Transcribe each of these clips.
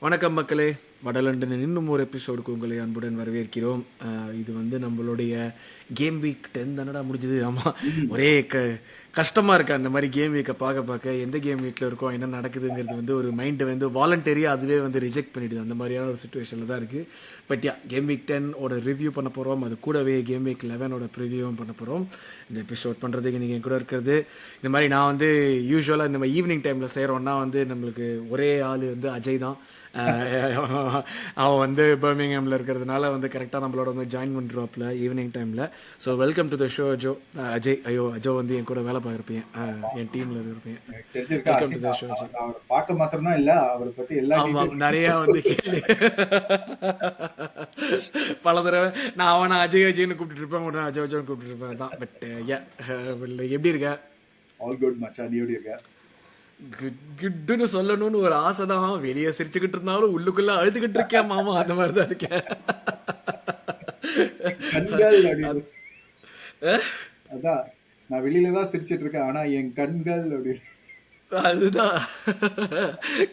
வணக்கம் மக்களே, வடலண்டனின் இன்னும் ஒரு எபிசோடுக்கு உங்களை அன்புடன் வரவேற்கிறோம். இது வந்து நம்மளுடைய கேம் வீக் 10 தானடா முடிஞ்சது. ஆமாம், ஒரே கஷ்டமாக இருக்குது அந்த மாதிரி கேம் வீக்கை பார்க்க எந்த கேம் வீக்கில் இருக்கோம், என்ன நடக்குதுங்கிறது வந்து ஒரு மைண்டை வந்து வாலண்டரியாக அதுவே வந்து ரிஜெக்ட் பண்ணிடுது. அந்த மாதிரியான ஒரு சுச்சுவேஷனில் தான் இருக்குது. பட் கேம் வீக் 10 ரிவ்யூ பண்ண போகிறோம். அது கூடவே கேம் வீக் 11 ப்ரிவியூவும் பண்ண போகிறோம். இந்த எபிசோட் பண்ணுறதுக்கு நீங்கள் கூட இருக்கிறது இந்த மாதிரி நான் வந்து யூஸ்வலாக இந்த மாதிரி ஈவினிங் டைமில் செய்கிறோன்னா வந்து நம்மளுக்கு ஒரே ஆள் வந்து அஜய் தான். அவன் வந்து பர்மிங்ஹாமில் இருக்கிறதுனால வந்து கரெக்டாக நம்மளோட வந்து ஜாயின் பண்ணுறாப்புல ஈவினிங் டைமில். So welcome to the show Ajay. அஜோ வந்து என் கூட வேலை பார்க்குறப்பேன், என் டீமில் இருப்பேன். Welcome to the show Ajay. பார்க்க மாத்திரம் தான் இல்லை, அவரை பற்றி எல்லா நிறையா வந்து கேள்வி பல தடவை நான் அவனை அஜய்னு கூப்பிட்டு இருப்பேன், உடனே அஜோன்னு கூப்பிட்டு இருப்பேன் தான். பட் எப்படி இருக்க? ஆல் குட் மச்சான், நீ எப்படி இருக்க? குட்டுன்னு சொல்லணும்னு ஒரு ஆசை தான். வெளியே சிரிச்சுக்கிட்டு இருந்தாலும் உள்ளுக்குள்ள அழுதுகிட்டு இருக்கேன் மாமா, அந்த மாதிரி தான் இருக்கேன். அதான் நான் வெளியில தான் சிரிச்சிட்டு இருக்கேன், ஆனா என் கண்கள் அப்படின்னு அதுதான்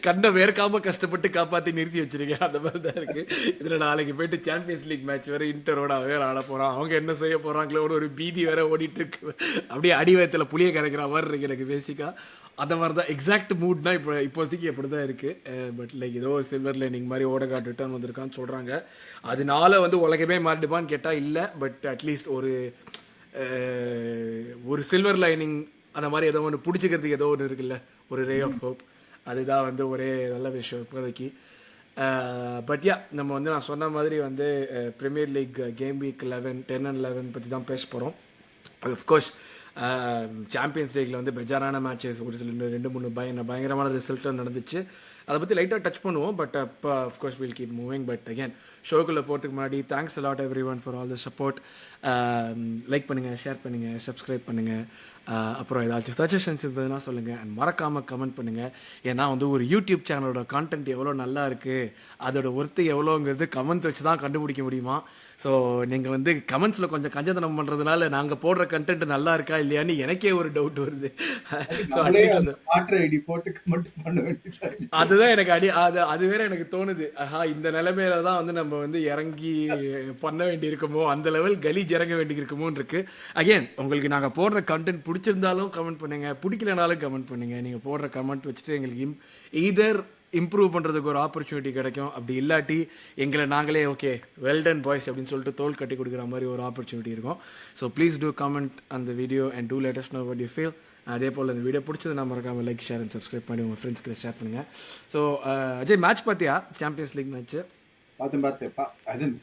கண்ணை வேர்க்காம கஷ்டப்பட்டு காப்பாற்றி நிறுத்தி வச்சிருக்கேன். அந்த மாதிரி தான் இருக்கு. இதில் நாளைக்கு போயிட்டு சாம்பியன்ஸ் லீக் மேட்ச் வேற இன்டரோட வேற ஆட போகிறான். அவங்க என்ன செய்ய போகிறாங்களோன்னு ஒரு பீதி வேற ஓடிட்டு இருக்கு. அப்படியே அடிவயத்தில் புளியை கரைக்கிற மாதிரி இருக்கு எனக்கு பேசிக்காக. அந்த மாதிரி தான் எக்ஸாக்ட் மூட்னா இப்போதைக்கு எப்படி தான் இருக்குது. பட் லைக் ஏதோ ஒரு சில்வர் லைனிங் மாதிரி ஓடகாட் ரிட்டர்ன் வந்திருக்கான்னு சொல்கிறாங்க. அதனால வந்து உலகமே மாறிடுப்பான்னு கேட்டால் இல்லை. பட் அட்லீஸ்ட் ஒரு சில்வர் லைனிங் அந்த மாதிரி ஏதோ ஒன்று பிடிச்சிக்கிறதுக்கு ஏதோ ஒன்று இருக்குல்ல, ஒரு ரே ஆஃப் ஹோப். அதுதான் வந்து ஒரே நல்ல விஷயம் இப்போதைக்கு. பட் நம்ம வந்து நான் சொன்ன மாதிரி வந்து premier league game week 10 and 11 பற்றி தான் பேச போகிறோம். அஃப்கோர்ஸ் சாம்பியன்ஸ் லீக்கில் வந்து பெஜாரான மேட்சஸ், ஒரு சில 2-3 பயங்கரமான ரிசல்ட்டும் நடந்துச்சு. அதை பற்றி லைட்டாக டச் பண்ணுவோம். பட் அப்போ of course will keep moving. But again ஷோக்குள்ளே போகிறதுக்கு முன்னாடி thanks a lot everyone for all the support. Like பண்ணுங்கள், ஷேர் பண்ணுங்கள், சப்ஸ்கிரைப் பண்ணுங்கள். அப்புறம் ஏதாச்சும் சஜஷன்ஸ் இருந்ததுன்னா சொல்லுங்கள். அண்ட் மறக்காமல் கமெண்ட் பண்ணுங்கள். ஏன்னா வந்து ஒரு யூடியூப் சேனலோட கான்டென்ட் எவ்வளோ நல்லா இருக்குது, அதோட ஒர்த்து எவ்வளோங்கிறது கமெண்ட்ஸ் வச்சு தான் கண்டுபிடிக்க முடியுமா. ஸோ நீங்கள் வந்து கமெண்ட்ஸில் கொஞ்சம் கஞ்சத்தனம் பண்ணுறதுனால நாங்கள் போடுற கண்டென்ட் நல்லா இருக்கா இல்லையான்னு எனக்கே ஒரு டவுட் வருது. ஸோ அட்லீஸ்ட் அந்த அதுதான் எனக்கு அது வேற எனக்கு தோணுது. இந்த நிலைமையில தான் வந்து நம்ம வந்து இறங்கி பண்ண வேண்டி இருக்குமோ, அந்த லெவல் கலீஜ் இறங்க வேண்டி இருக்குமோன்னு இருக்கு. அகேன் உங்களுக்கு நாங்கள் போடுற கண்டென்ட் பிடிச்சிருந்தாலும் கமெண்ட் பண்ணுங்க, பிடிக்கலனாலும் கமெண்ட் பண்ணுங்க. நீங்கள் போடுற கமெண்ட் வச்சுட்டு எங்களுக்கு எய்தர் இம்ப்ரூவ் பண்ணுறதுக்கு ஒரு ஆப்பர்ச்சுனிட்டி கிடைக்கும், அப்படி இல்லாட்டி எங்களை நாங்களே ஓகே வெல் டன் பாய்ஸ் அப்படின்னு சொல்லிட்டு தோல் கட்டி கொடுக்குற மாதிரி ஒரு ஆப்பர்ச்சுனிட்டி இருக்கும். ஸோ ப்ளீஸ் டூ கமெண்ட் அந்த video and do let us know what you feel. அதே போல் இந்த வீடியோ பிடிச்சது நான் மறக்காமல் லைக், ஷேர் அண்ட் சப்ஸ்கிரைப் பண்ணி உங்கள் ஃப்ரெண்ட்ஸ்க்கு ஷேர் பண்ணுங்கள். ஸோ அஜய், மேட்ச் பார்த்தியா? சாம்பியன்ஸ் லீக் மேட்ச்சு பார்த்தேன்.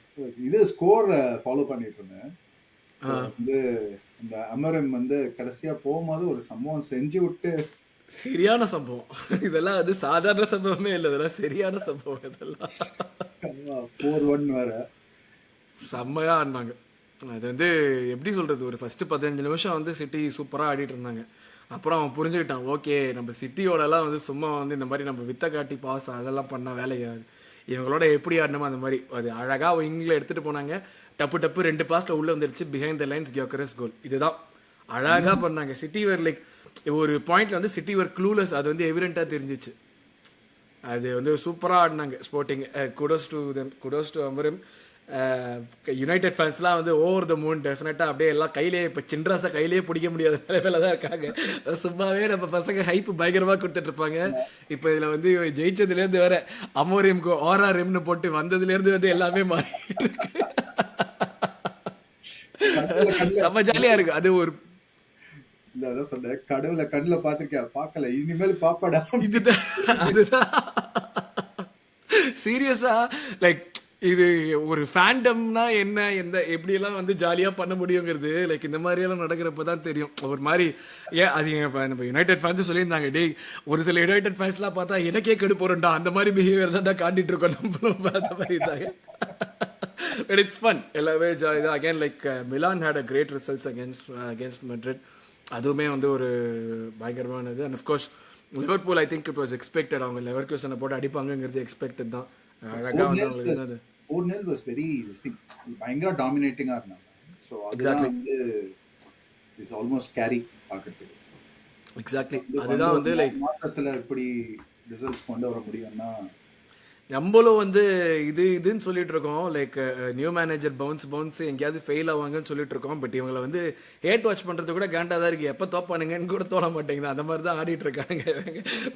இது ஸ்கோர் ஃபாலோ பண்ணிட்டு இருந்தேன். வந்து இந்த அமரம் வந்து கடைசியாக போகும்போது ஒரு சம்பவம் செஞ்சு விட்டு, சரியான சம்பவம். இதெல்லாம் வந்து சாதாரண சம்பவமே இல்லை, இதெல்லாம் சரியான சம்பவம். இதெல்லாம் 4-1 வேற செம்மையாக ஆடினாங்க. அது வந்து எப்படி சொல்கிறது, ஒரு ஃபஸ்ட்டு 15 நிமிஷம் வந்து சிட்டி சூப்பராக ஆடிட்டு இருந்தாங்க. அப்புறம் அவன் புரிஞ்சுக்கிட்டான், ஓகே நம்ம சிட்டியோடலாம் வந்து சும்மா வந்து இந்த மாதிரி நம்ம வித்த காட்டி பாஸ் அதெல்லாம் பண்ணால் வேலையாது, இவங்களோட எப்படி ஆடணுமோ அந்த மாதிரி அது அழகாக இங்கில் எடுத்துகிட்டு போனாங்க. டப்பு 2 பாஸ்ட்டில் உள்ளே வந்துருச்சு, பிஹைண்ட் த லைன்ஸ் கியோக்கரஸ் கோல். இதுதான் அழகாக பண்ணாங்க. சிட்டி வேர் லைக் ஒரு பாயிண்ட்ல வந்து சிட்டி வேர் க்ளூலெஸ், அது வந்து எவிடென்ட்டாக தெரிஞ்சிச்சு. அது வந்து சூப்பராக ஆடினாங்க ஸ்போர்ட்டிங். குடோஸ் டு அமரும். யுனைடெட் ஃபேன்ஸ்லாம் வந்து ஓவர் த மூன் டெஃபினட்டாக. அப்படியே எல்லாம் கையிலேயே இப்போ சின்ராஸை கையிலேயே பிடிக்க முடியாத நிலைமையில தான் இருக்காங்க. சும்மாவே நம்ம பசங்க ஹைப்பு பயங்கரமாக கொடுத்துட்ருப்பாங்க. இப்போ இதில் வந்து ஜெயிச்சதுலேருந்து வேற அமோரியம்க்கு RRMனு போட்டு வந்ததுலேருந்து வந்து எல்லாமே மாறிட்டு இருக்கு. செம்ம ஜாலியாக இருக்குது. அது ஒரு சொன்ன கடவுளை கண்ணுல பாத்திருக்கியா? பார்க்கல, இனிமேல் பாப்பாடா. அதுதான் சீரியஸா. லைக் இது ஒரு ஃபேண்டம்னா என்ன, எந்த எப்படியெல்லாம் வந்து ஜாலியாக பண்ண முடியுங்கிறது லைக் இந்த மாதிரியெல்லாம் நடக்கிறப்ப தான் தெரியும். ஒரு மாதிரி அது நம்ம யுனைடெட் ஃபேன்ஸும் சொல்லியிருந்தாங்க, டே ஒரு சில யுனைடெட் ஃபேன்ஸ்லாம் பார்த்தா எனக்கே கெடு போகிறோம்டா, அந்த மாதிரி பிஹேவியர் தான் காட்டிட்டு இருக்கோம் நம்மளும் அந்த மாதிரி இருந்தாங்க. பட் இட்ஸ் ஃபன், எல்லாமே ஜாலி தான். Again like Milan had a great results against Madrid. அதுவுமே வந்து ஒரு பயங்கரமானது. And of course Liverpool, I think it was expected. அவங்க லெவர்கூசனை போட்டு அடிப்பாங்கிறது எக்ஸ்பெக்டட் தான். அழகாக வந்து அவங்களுக்கு 4-0 was very பயங்கர டாமினேட்டிங்காக இருந்தாங்க. ஸோ எக்ஸாக்ட்லி வந்து இஸ் ஆல்மோஸ்ட் கேரி பார்க்கறதுக்கு. எக்ஸாக்ட்லி அதுதான் வந்து லைக் மாற்றத்தில் எப்படி ரிசல்ட்ஸ் கொண்டு வர முடியும்னா நம்மளும் வந்து இதுன்னு சொல்லிட்டு இருக்கோம், லைக் நியூ மேனேஜர் பவுன்ஸ் எங்கேயாவது ஃபெயில் ஆவாங்கன்னு சொல்லிட்டு இருக்கோம். பட் இவங்களை வந்து ஹேட் வாட்ச் பண்ணுறது கூட கேண்டாக தான் இருக்குது. எப்போ தோப்பானுங்கன்னு கூட தோண மாட்டேங்குது. அந்த மாதிரி தான் ஆடிட்டு இருக்காங்க.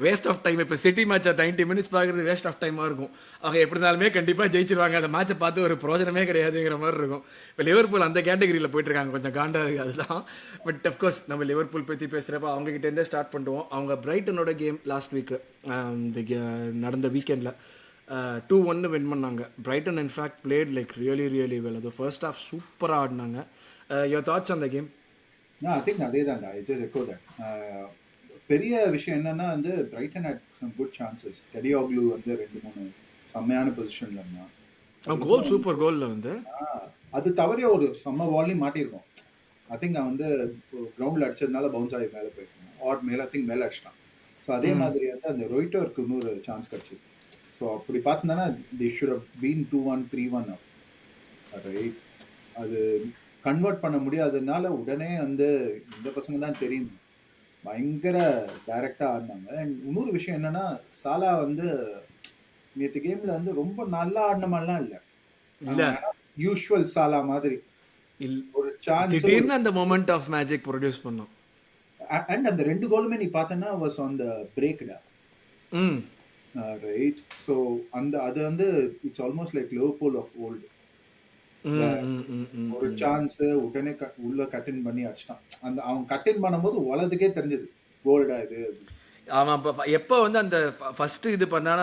Waste of time. இப்போ சிட்டி மேட்சை 90 மினிட்ஸ் பார்க்குறது வேஸ்ட் ஆஃப் டைமாக இருக்கும். அவங்க எப்படி இருந்தாலுமே கண்டிப்பாக ஜெயிச்சிருவாங்க. அந்த மேட்சை பார்த்து ஒரு பிரோஜனமே கிடையாதுங்கிற மாதிரி இருக்கும். இப்போ லிவர்பூல் அந்த கேட்டகரியில் போயிட்டு இருக்காங்க. கொஞ்சம் காண்டா இருக்குது அதுதான். பட் அஃப்கோர்ஸ் நம்ம லிவர்பூல் பற்றி பேசுகிறப்ப அவங்ககிட்டேருந்தே ஸ்டார்ட் பண்ணுவோம். அவங்க பிரைட்டனோட கேம் லாஸ்ட் வீக்கு நடந்த வீக்கெண்டில் 2-1 வின் பண்ணாங்க. Brighton in fact played like really well. அது ஃபர்ஸ்ட் ஹாஃப் சூப்பராக ஆடினாங்க. Your thoughts on the game? I think அதே தான்டா. It is echo that. பெரிய விஷயம் என்னன்னா வந்து Brighton had some good chances. டெடியாக்லு வந்து 2-3 செம்மையான பொசிஷன்ல இருந்தான். கோல் சூப்பர் கோல்ல வந்து அது தவறிய ஒரு செம்ம பால்லையும் மாட்டியிருக்கோம். ஐ திங்க் அவன் வந்து கிரவுண்டில் அடிச்சதுனால பவுன்ஸ் ஆகி மேலே போயிருக்கான். ஆர் மேலே ஐ திங்க் மேலே அடிச்சிட்டான். ஸோ அதே மாதிரி வந்து அந்த ரொய்ட்டோருக்கு இன்னொரு சான்ஸ் கிடச்சிது. ஸோ அப்படி பார்த்தோன்னா they should have been 2-1 3-1 right. அது கன்வெர்ட் பண்ண முடியாததுனால உடனே வந்து இந்த பசங்க தான் தெரியும் பயங்கர டைரக்டாக ஆடினாங்க. அண்ட் இன்னொரு விஷயம் என்னன்னா சாலா வந்து நேற்று கேமில் வந்து ரொம்ப நல்லா ஆடின மாதிரிலாம் இல்லை. யூஷுவல் சாலா மாதிரி ஒரு சான்ஸ் திடீர்னு அந்த மொமெண்ட் ஆஃப் மேஜிக் ப்ரொடியூஸ் பண்ணோம். அண்ட் அந்த 2 கோலுமே நீ பார்த்தனா வாஸ் ஆன் த பிரேக்டா. ரைட். ஸோ அந்த அது வந்து it's almost like Liverpool of old. ஒரு சான்ஸ் உடனே உள்ள கட்டின் பண்ணி அடிச்சிட்டான். அந்த அவன் கட்டின் பண்ணும்போது உலகத்துக்கே தெரிஞ்சது கோல்டா இது. அவன் எப்போ வந்து அந்த ஃபஸ்ட்டு இது பண்ணானா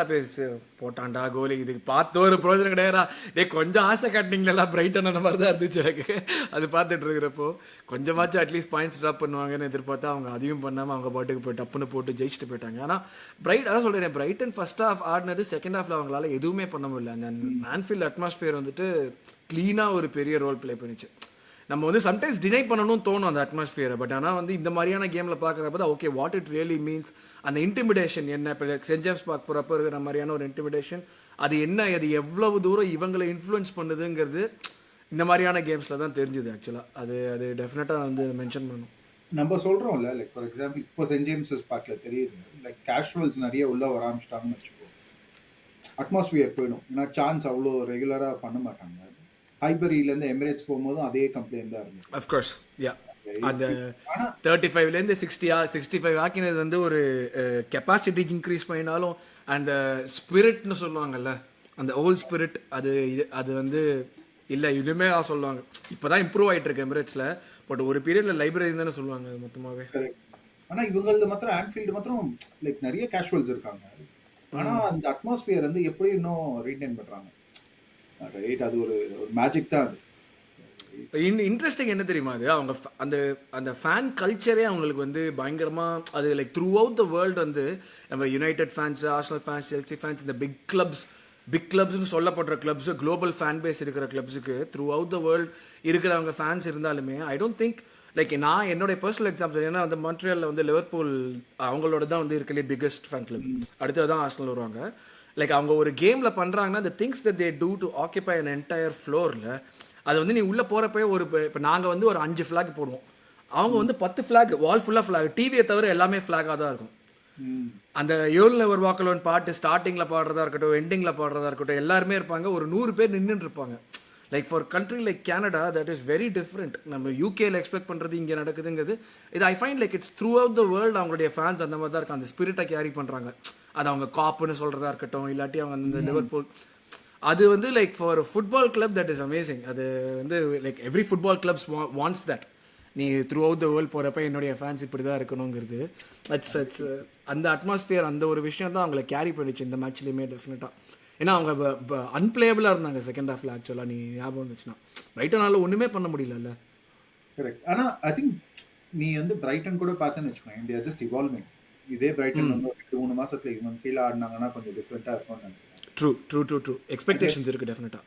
போட்டான்டா கோலி, இதுக்கு பார்த்து ஒரு பிரோஜனம் கிடையாதா, கொஞ்சம் ஆசை காட்டினீங்களா பிரைட்டன் அந்த மாதிரி தான் இருந்துச்சு எனக்கு. அது பார்த்துட்டு இருக்கிறப்போ கொஞ்சமாச்சும் அட்லீஸ்ட் பாயிண்ட்ஸ் ட்ராப் பண்ணுவாங்கன்னு எதிர்பார்த்தா அவங்க அதையும் பண்ணாமல் அவங்க பாட்டுக்கு போய் டப்புன்னு போட்டு ஜெயிச்சுட்டு போயிட்டாங்க. ஆனால் அதான் சொல்கிறேன், பிரைட்டன் ஃபர்ஸ்ட் ஹாஃப் ஆடினது செகண்ட் ஹாஃபில் அவங்களால எதுவுமே பண்ண முடியல. அந்த ஆன்ஃபீல்ட் அட்மாஸ்பியர் வந்துட்டு க்ளீனாக ஒரு பெரிய ரோல் ப்ளே பண்ணிச்சு. நம்ம வந்து சம்டைம்ஸ் டினை பண்ணணும்னு தோணும் அந்த அட்மாஸ்பியரை. பட் ஆனால் வந்து இந்த மாதிரியான கேமில் பார்க்குறப்ப தான் okay what it really means. அந்த இன்டிமிடேஷன் என்ன, இப்போ சென்ட் ஜேம்ஸ் பார்க் போகிறப்ப இருக்கிற மாதிரியான ஒரு இன்டிமிடேஷன் அது என்ன, அது எவ்வளவு தூரம் இவங்களை இன்ஃப்ளூயன்ஸ் பண்ணுதுங்கிறது இந்த மாதிரியான கேம்ஸில் தான் தெரிஞ்சுது ஆக்சுவலாக. அது டெஃபினட்டாக வந்து மென்ஷன் பண்ணணும். நம்ம சொல்கிறோம்ல, லைக் ஃபார் எக்ஸாம்பிள் இப்போ சென்ட் ஜேம்ஸஸ் பார்க்கில் தெரியுது லைக் கேஷுவல்ஸ் நிறைய உள்ளே வர ஆரம்பிச்சிட்டாங்கன்னு வச்சுக்கோ, அட்மாஸ்பியர் போயிடும். ஏன்னா சான்ஸ் அவ்வளோ ரெகுலராக பண்ண மாட்டாங்க. ஹைபரியிலேருந்து எமிரேட்ஸ் போகும்போதும் அதே கம்ப்ளைண்ட் தான் இருந்துச்சு. அஃப்கோர்ஸ் யா. அந்த 35லேருந்து 65 ஆக்கினது வந்து ஒரு கெப்பாசிட்டி இன்க்ரீஸ் பண்ணினாலும் அந்த ஸ்பிரிட்னு சொல்லுவாங்கல்ல, அந்த ஓல்ட் ஸ்பிரிட் அது வந்து இல்லை இதுவுமே சொல்லுவாங்க. இப்போ தான் இம்ப்ரூவ் ஆகிட்டு இருக்கு எமிரேட்ஸில். பட் ஒரு பீரியடில் லைப்ரரி தானே சொல்லுவாங்க மொத்தமாகவே. ஆனால் இவங்களது மாத்திரம் ஆன்ஃபீல்டு மாத்திரம் லைக் நிறைய கேஷுவல்ஸ் இருக்காங்க. ஆனால் அந்த அட்மாஸ்பியர் வந்து எப்படி இன்னும் ரீடைன் பண்ணுறாங்க. ரைட். அது ஒரு மேஜிக் தான். அது இன்ட்ரெஸ்டிங் என்ன தெரியுமா, அது அவங்க அந்த அந்த ஃபேன் கல்ச்சரே அவங்களுக்கு வந்து பயங்கரமாக அது like through out the world வந்து நம்ம United fans, Arsenal fans, Chelsea fans, இந்த பிக் கிளப்ஸ்னு சொல்லப்படுற கிளப்ஸு, குளோபல் ஃபேன் பேஸ் இருக்கிற கிளப்ஸுக்கு த்ரூ அவுட் த வேர்ல்டு இருக்கிறவங்க ஃபேன்ஸ் இருந்தாலுமே ஐ டோன்ட் திங்க் லைக் நான் என்னுடைய பர்சனல் எக்ஸாம்பிள் ஏன்னா வந்து மான்ட்ரியாலில் வந்து லிவர்பூல் அவங்களோட தான் வந்து இருக்கிறதே பிக்கஸ்ட் ஃபேன் கிளப். அடுத்தது தான் ஆர்சனல் வருவாங்க. லைக் அவங்க ஒரு கேமில் பண்ணுறாங்கன்னா the things that they do to occupy an entire floorல அது வந்து நீ உள்ளே போகிறப்ப இப்போ நாங்கள் வந்து ஒரு 5 ஃப்ளாக் போடுவோம், அவங்க வந்து 10 ஃப்ளாக், வால் ஃபுல்லாக ஃப்ளாக், டிவியை தவிர எல்லாமே ஃப்ளாகாக தான் இருக்கும். அந்த ஏழு நவர் வாக்கலோன் பாட்டு ஸ்டார்டிங்கில் பாடுறதா இருக்கட்டும், எண்டிங்கில் பாடுறதா இருக்கட்டும், எல்லாருமே இருப்பாங்க. ஒரு 100 பேர் நின்றுட்டு இருப்பாங்க. Like for country like Canada that is very different. நம்ம யூகேல எக்ஸ்பெக்ட் பண்ணுறது இங்கே நடக்குதுங்கிறது இது ஐ find like it's through out the world. அவங்களுடைய ஃபேன்ஸ் அந்த மாதிரி தான் இருக்கும். அந்த ஸ்பிரிட்டை கேரி பண்ணுறாங்க. அது அவங்க காப்புன்னு சொல்கிறதா இருக்கட்டும், இல்லாட்டி அவங்க அந்த லிவர்பூல், அது வந்து like for football club that is amazing. அது வந்து like every football clubs wants that. நீ த்ரூ அவுட் த வேர்ல்டு போகிறப்ப என்னுடைய ஃபேன்ஸ் இப்படி தான் இருக்கணுங்கிறது. இட்ஸ் அந்த அட்மாஸ்பியர், அந்த ஒரு விஷயம் தான் அவங்களை கேரி பண்ணிச்சு இந்த மேட்ச்லேயுமே டெஃபினட்டாக. ஏன்னா அவங்க அன்பிளேபிளாக இருந்தாங்க செகண்ட் ஹாஃபில். ஆக்சுவலாக நீ ஞாபகம் இருந்துச்சுன்னா பிரைட்டனால ஒன்றுமே பண்ண முடியல. கரெக்ட். ஆனால் ஐ திங்க் நீ வந்து பிரைட்டன் கூட பார்த்தேன்னு வச்சுக்கோங்க, இந்தியா ஜஸ்ட் இவால்விங். இதே பிரைட்டன் வந்து 2-3 மாசத்துல இவங்க கீழே ஆடினாங்கன்னா கொஞ்சம் டிஃப்ரெண்ட்டாக இருக்கும்னு நினைக்கிறேன். ட்ரூ எக்ஸ்பெக்டேஷன்ஸ் இருக்கு டெஃபினட்டா.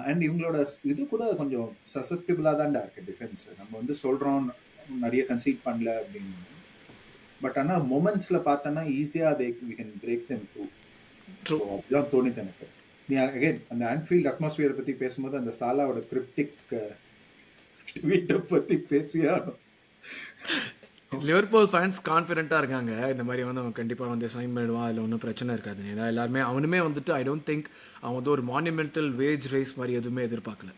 அண்ட் இவங்களோட இது கூட கொஞ்சம் சசெப்டிபிளாக தான் இருக்கு டிஃபென்ஸ். நம்ம வந்து சொல்கிறோம் நிறைய கன்சீட் பண்ணல அப்படின்னு, பட் ஆனால் மொமெண்ட்ஸில் பார்த்தோன்னா ஈஸியாக we can break them through. அப்படிதான் தோணித்து எனக்கு. நீ அகைன் அந்த ஆன்ஃபீல்ட் அட்மாஸ்பியரை பற்றி பேசும்போது அந்த சாலாவோட கிரிப்டிக் ட்வீட்டை பற்றி பேசியானோம். லிவர்பூல் ஃபேன்ஸ் கான்ஃபிடென்ட்டாக இருக்காங்க இந்த மாதிரி வந்து அவன் கண்டிப்பாக வந்து சைன் பண்ணிடுவான், அதில் ஒன்றும் பிரச்சனை இருக்காது. ஏன்னா எல்லாருமே அவனுமே வந்துட்டு ஐ டோன்ட் திங்க் அவன் வந்து ஒரு மானுமெண்டல் வேஜ் ரேஸ் மாதிரி எதுவுமே எதிர்பார்க்கல.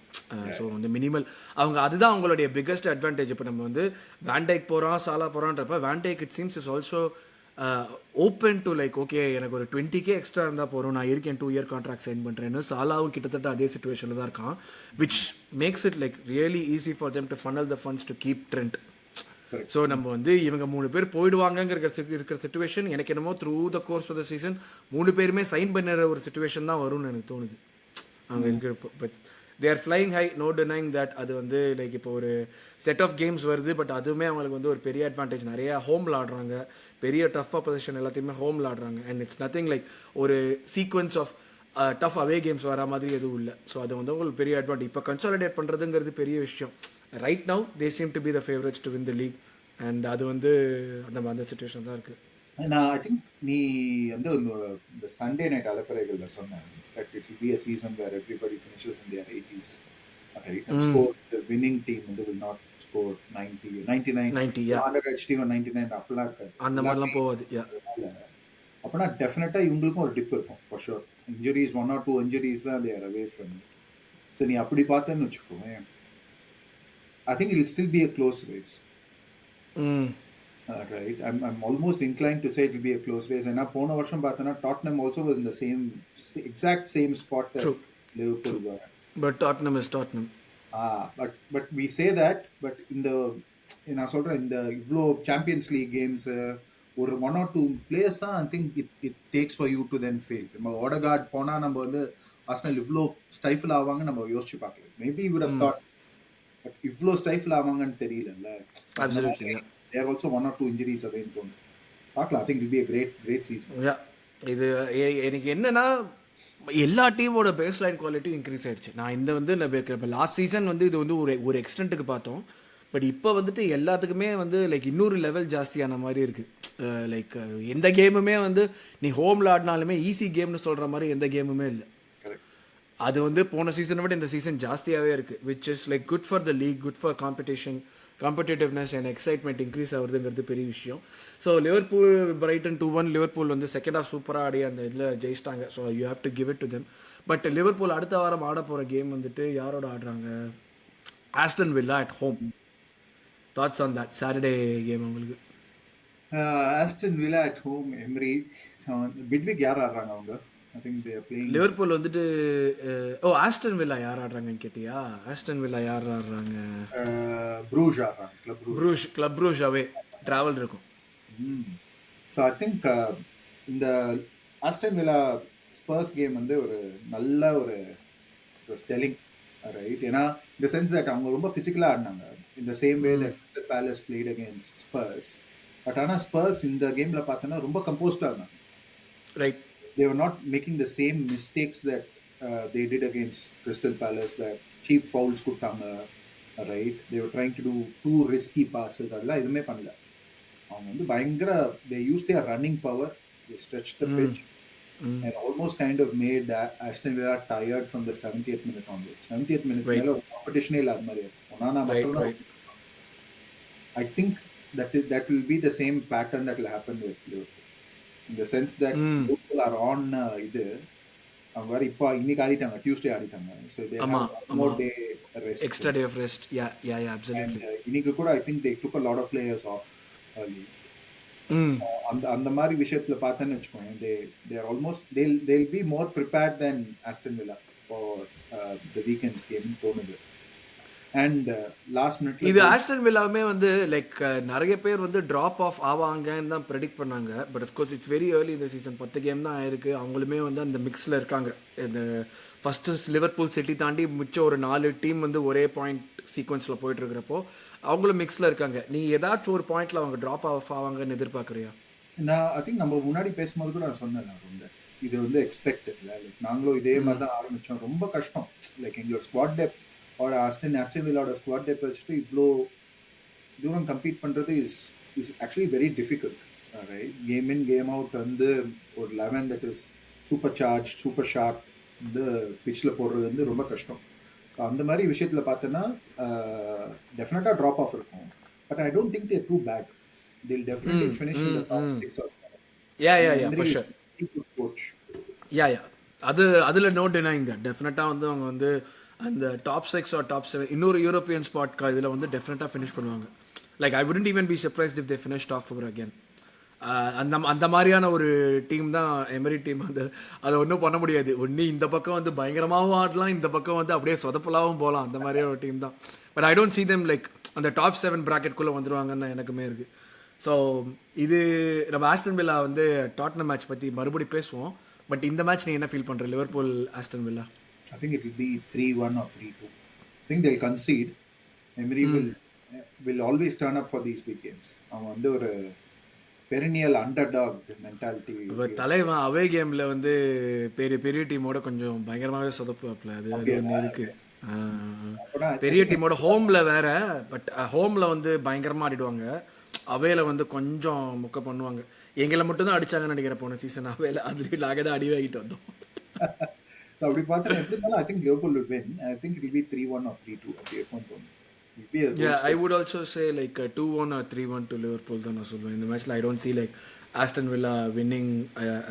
ஸோ வந்து மினிமல் அவங்க அதுதான் அவங்களுடைய பிக்கஸ்ட் அட்வான்டேஜ். இப்போ நம்ம வந்து வேண்டைக் போகிறான் சாலா போகிறான்றப்ப Van Dijk it seems is also open to like okay எனக்கு ஒரு 20K எக்ஸ்ட்ரா இருந்தால் போகிறோம், நான் இருக்கேன் 2 இயர் கான்ட்ராக்ட் சைன் பண்ணுறேன்னு. சாலாவும் கிட்டத்தட்ட அதே சுச்சுவேஷனில் தான் இருக்கான், which makes it like really easy for them to funnel the funds to keep trend. So நம்ம வந்து இவங்க 3 பேர் போயிடுவாங்கங்கிற இருக்கிற சுச்சுவேஷன் எனக்கு என்னமோ through the course of the season 3 பேருமே சைன் பண்ணுற ஒரு சுச்சுவேஷன் தான் வரும்னு எனக்கு தோணுது அவங்க இருக்கிறப்போ. But they are flying high, no denying that. அது வந்து லைக் இப்போ ஒரு செட் ஆஃப் கேம்ஸ் வருது, பட் அதுவுமே அவங்களுக்கு வந்து ஒரு பெரிய அட்வான்டேஜ். நிறையா ஹோம் விளாடுறாங்க, பெரிய டஃப் ஆப்போசிஷன் எல்லாத்தையுமே ஹோம் விளாடுறாங்க. அண்ட் இட்ஸ் நத்திங் லைக் ஒரு sequence of tough away games வர மாதிரி எதுவும் இல்லை. ஸோ அது வந்து உங்களுக்கு பெரிய அட்வான்டேஜ். இப்போ கன்சாலிடேட் பண்ணுறதுங்கிறது பெரிய விஷயம். Right now they seem to be the favourites to win the league. And அது வந்து அந்த சுச்சுவேஷன் தான் இருக்குது. நான் ஐ திங்க் நீ வந்து இந்த சண்டே நைட் அலப்பறைகளில் சொன்னேன் that it will be a season where everybody finishes in their 80s, right? And score, the winning team will not score 90, 99, 90, yeah. 100 HD or 99 அப்படிலாம் இருக்காது. அந்த மாதிரிலாம் போகாது. அப்போனா டெஃபினட்டாக இவங்களுக்கும் ஒரு டிப் இருக்கும் for sure. Injuries 1 or 2 injuries தான் they are away from it. So நீ அப்படி பார்த்தேன்னு வச்சுக்கோவேன், I think it will still be a close race. Right, I'm almost inclined to say it will be a close race. And போன வருஷம் பார்த்தனா Tottenham also was in the exact same spot that Liverpool were. But Tottenham is Tottenham. But we say that, but நான் சொல்றேன் இந்த இவ்வளோ champions league games ஒரு 1 or 2 players தான் I think it takes for you to then fail. நம்ம ஓடகார்ட் போனா நம்ம வந்து ஆர்சனல் இவ்வளோ ஸ்டைஃபில் ஆவாங்க நம்ம யோசிச்சு பார்க்கல. Maybe would have thought, but இவ்வளோ ஸ்டைஃபில் ஆவாங்கன்னு தெரியல. Absolutely. There are also 1 or 2 injuries away in Tone. பார்க்கலாம். I think it will be a great season. இது எனக்கு என்னன்னா எல்லா டீமோட பேஸ் லைன் குவாலிட்டி இன்க்ரீஸ் ஆயிடுச்சு. நான் இந்த வந்து இப்போ லாஸ்ட் சீசன் வந்து இது வந்து ஒரு எக்ஸ்டென்ட்டுக்கு பார்த்தோம். பட் இப்போ வந்துட்டு எல்லாத்துக்குமே வந்து லைக் இன்னொரு லெவல் ஜாஸ்தியான மாதிரி இருக்குது. லைக் எந்த கேமுமே வந்து நீ ஹோமில் ஆடினாலுமே ஈஸி கேம்னு சொல்கிற மாதிரி எந்த கேமுமே இல்லை. அது வந்து போன சீசனை விட இந்த சீசன் ஜாஸ்தியாகவே இருக்குது, which is like good for the league, good for competitiveness and excitement increase ஆகுதுங்கிறது பெரிய விஷயம். ஸோ லிவர்பூல் பிரைட்டன் 2-1 லிவர்பூல் வந்து செகண்ட் ஆஃப் சூப்பராக ஆடி அந்த இதில் ஜெயிச்சிட்டாங்க. So you have to give it to them. But Liverpool அடுத்த வாரம் ஆட போகிற கேம் வந்துட்டு யாரோட ஆடுறாங்க? Aston Villa at home. Thoughts on that Saturday game உங்களுக்கு? Aston Villa at home, Emery பிட்விக் யார் ஆடுறாங்க அவங்க? I think they are playing. Liverpool வந்துட்டு ஆஸ்டன் வில்லா யார் ஆடுறாங்கன்னு கேட்டியா? ஆஸ்டன் வில்லா யார் ஆடுறாங்க? ப்ரூஜ் ஆடுறாங்க. கிளப் ப்ரூஜ் அவே டிராவல் இருக்கும். ஸோ ஐ திங்க் இந்த ஆஸ்டன் வில்லா ஸ்பர்ஸ் கேம் வந்து ஒரு நல்ல ஒரு ஸ்டெல்லிங், ரைட்? ஏன்னா இந்த சென்ஸ் தட் அவங்க ரொம்ப ஃபிசிக்கலாக ஆடினாங்க இந்த same way that palace played against spruce. But ஆனால் ஸ்பர்ஸ் இந்த கேமில் பார்த்தோன்னா ரொம்ப கம்போஸ்டாக இருந்தாங்க, right? They were not making the same mistakes that they did against Crystal Palace, where cheap fouls கொடுத்தாங்க, right? They were trying to do too risky passes. அதெல்லாம் எதுவுமே பண்ணல. அவங்க வந்து பயங்கர they used their running power, they stretched the pitch and almost kind of made Aston Villa tired from the 70th minute onwards. 70th minute மேல ஒரு காம்படிஷனே இல்லாத மாதிரி இருக்கும். I think that will be the same pattern that will happen with Liverpool. In the sense that people are on இது அவங்க வேற இப்போ இன்னைக்கு ஆடிட்டாங்க, Tuesday ஆடிட்டாங்க. So they have one more day rest, extra day of rest. Yeah, absolutely. And இன்னைக்கு கூட I think they took a lot of players off early. அந்த மாதிரி விஷயத்துல பார்த்தேன்னு வச்சுக்கோங்க, they are almost they'll be more prepared than Aston Villa for the weekend's game தோணுது. And last மினிட்ல இது ஆஸ்டன் வில்லாவுமே வந்து லைக் நிறைய பேர் வந்து ட்ராப் ஆஃப் ஆவாங்கன்னு தான் ப்ரெடிக்ட் பண்ணாங்க. But of course it's very early இந்த சீசன், 10 கேம் தான் ஆயிருக்கு. அவங்களுமே வந்து அந்த மிக்ஸில் இருக்காங்க. இந்த ஃபஸ்ட்டு லிவர்பூல் சிட்டி தாண்டி மிச்சம் ஒரு 4 டீம் வந்து ஒரே பாயிண்ட் சீக்வன்ஸில் போயிட்டு இருக்கிறப்போ அவங்களும் மிக்ஸில் இருக்காங்க. நீ ஏதாச்சும் ஒரு பாயிண்ட்ல அவங்க ட்ராப் ஆஃப் ஆவாங்கன்னு எதிர்பார்க்குறியா? நான் ஐ திங்க் நம்ம முன்னாடி பேசும்போது கூட நான் சொன்னேன், நான் ரொம்ப இது வந்து எக்ஸ்பெக்டட் இல்லை. லைக் நாங்களும் இதே மாதிரி தான் ஆரம்பித்தோம். ரொம்ப கஷ்டம். லைக் எங்களோட ஸ்குவாட் டெப்த் ஒரு ஆஸ்டன் வில்லாவோட ஸ்குவாட் டெப்த் வச்சுட்டு இவ்வளோ தூரம் கம்பீட் பண்ணுறது is actually very difficult, right? Game in came out வந்து ஒரு 11 that is super charge super sharp வந்து பிச்சில் போடுறது வந்து ரொம்ப கஷ்டம். அந்த மாதிரி விஷயத்தில் பார்த்தோன்னா டெஃபினட்டாக ட்ராப் ஆஃப் இருக்கும். But I don't think they're too bad. they'll definitely finish in the top 6 or 7. Yeah Henry for is sure. a very good coach. Yeah அதில் நோ டினைங் தட். டெஃபினட்டாக வந்து அவங்க வந்து அந்த டாப் 6 ஆர் டாப் 7 இன்னொரு European spot இதில் வந்து டெஃபினட்டாக ஃபினிஷ் பண்ணுவாங்க. Like I wouldn't even B surprised if they finish top 4 again. அந்த அந்த மாதிரியான ஒரு டீம் தான் எமரி டீம். அதை ஒன்றும் பண்ண முடியாது. ஒன்று இந்த பக்கம் வந்து பயங்கரமாகவும் ஆடலாம், இந்த பக்கம் வந்து அப்படியே சொதப்பலாகவும் போகலாம். அந்த மாதிரியான ஒரு டீம் தான். But I don't see them like அந்த டாப் 7 ப்ராக்கெட்குள்ளே வந்துடுவாங்கன்னு எனக்குமே இருக்குது. ஸோ இது நம்ம ஆஸ்டன் வில்லா வந்து டாட்னம் மேட்ச் பற்றி மறுபடியும் பேசுவோம். பட் இந்த மேட்ச் நீ என்ன ஃபீல் பண்ணுற? Liverpool Aston villa. I think it will be 3-1 or 3-2. I think they'll concede. Emery will always turn up for these big games. அவன் வந்து ஒரு பெரினியல் அண்டர்டாக் மென்டாலிட்டி. தலைவன் அவே கேமில் வந்து பெரிய பெரிய டீமோட கொஞ்சம் பயங்கரமாகவே சொதப்புவாப்ல. அது ஒன்று இருக்கு. பெரிய டீமோட ஹோமில் வேற, பட் ஹோமில் வந்து பயங்கரமாக ஆடிடுவாங்க. அவையில வந்து கொஞ்சம் முக்க பண்ணுவாங்க. எங்களை மட்டும் தான் அடிச்சாங்கன்னு நினைக்கிறேன் போன சீசன். அவையில அதுலேயும் நாங்கள் தான் அடி வாங்கிட்டு வந்தோம். அப்படி பார்த்தா எப்படி இருந்தாலும் I think Liverpool will win. I think it will be 3-1 or 3-2 அப்படி இருக்கும் தோணும். I would also say like 2-1 or 3-1 to Liverpool தான் நான் சொல்லுவேன். இந்த மேட்ச்ல I don't see like Aston Villa winning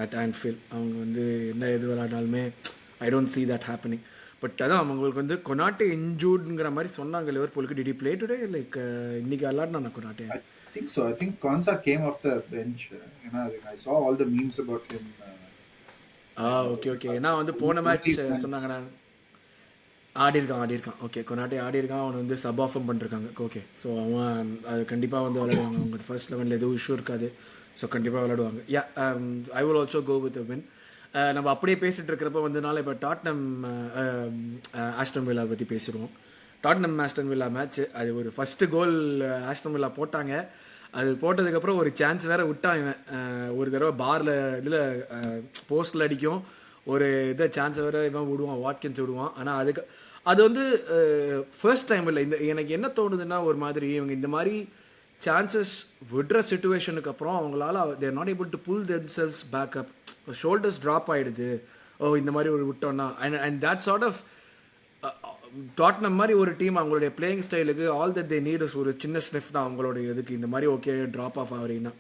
at Anfield. அவங்க வந்து என்ன எது விளையாடாலுமே I don't see that happening. But அதான் அவங்களுக்கு வந்து கொனாட்டே இன்ஜூர்டுங்கிற மாதிரி சொன்னாங்க லிவர்பூலுக்கு. Did he play today? Like இன்னைக்கு விளையாடினா Konate? I think so. I think Konsa came off the bench. You know, I saw all the memes about him. Okay. ஏன்னா வந்து போன மேட்ச் சொன்னாங்க ஆடிருக்கான். ஓகே, கொனாட்டே ஆடிருக்கான். அவனை வந்து சப் ஆஃபம் பண்ணிருக்காங்க. ஓகே, ஸோ அவன் அது கண்டிப்பாக வந்து விளையாடுவாங்க. அவங்க ஃபர்ஸ்ட் லெவனில் எதுவும் இஷ்யூ இருக்காது. ஸோ கண்டிப்பாக விளையாடுவாங்க. I will also go with win. நம்ம அப்படியே பேசிகிட்டு இருக்கிறப்ப வந்தனால இப்போ டாட்னம் ஆஸ்டன் வில்லா பற்றி பேசிடுவோம். டாட்னம் ஆஸ்டன் வில்லா மேட்ச், அது ஒரு ஃபஸ்ட்டு கோல் ஆஸ்டன் வில்லா போட்டாங்க. அது போட்டதுக்கப்புறம் ஒரு சான்ஸ் வேறு விட்டான் இவன். ஒரு தடவை பாரில் இதில் போஸ்டில் அடிக்கும், ஒரு இதை சான்ஸை வேறு இவன் விடுவான், வாட்கின்ஸ் விடுவான். ஆனால் அது வந்து ஃபர்ஸ்ட் டைம் இல்லை. எனக்கு என்ன தோணுதுன்னா, ஒரு மாதிரி இவங்க இந்த மாதிரி சான்சஸ் விடுற சிச்சுவேஷனுக்கு அப்புறம் அவங்களால they're not able to pull themselves back up. Shoulders drop ஆகிடுது. இந்த மாதிரி ஒரு விட்டோன்னா and that sort of Tottenham மாதிரி ஒரு டீம் அவங்களுடைய பிளேயிங் ஸ்டைலுக்கு ஆல் தட் தே நீட் ஒரு சின்ன ஸ்னிஃப் தான் அவங்களுடைய இதுக்கு. இந்த மாதிரி ஓகே ட்ராப் ஆஃப் ஆகிறீங்கன்னா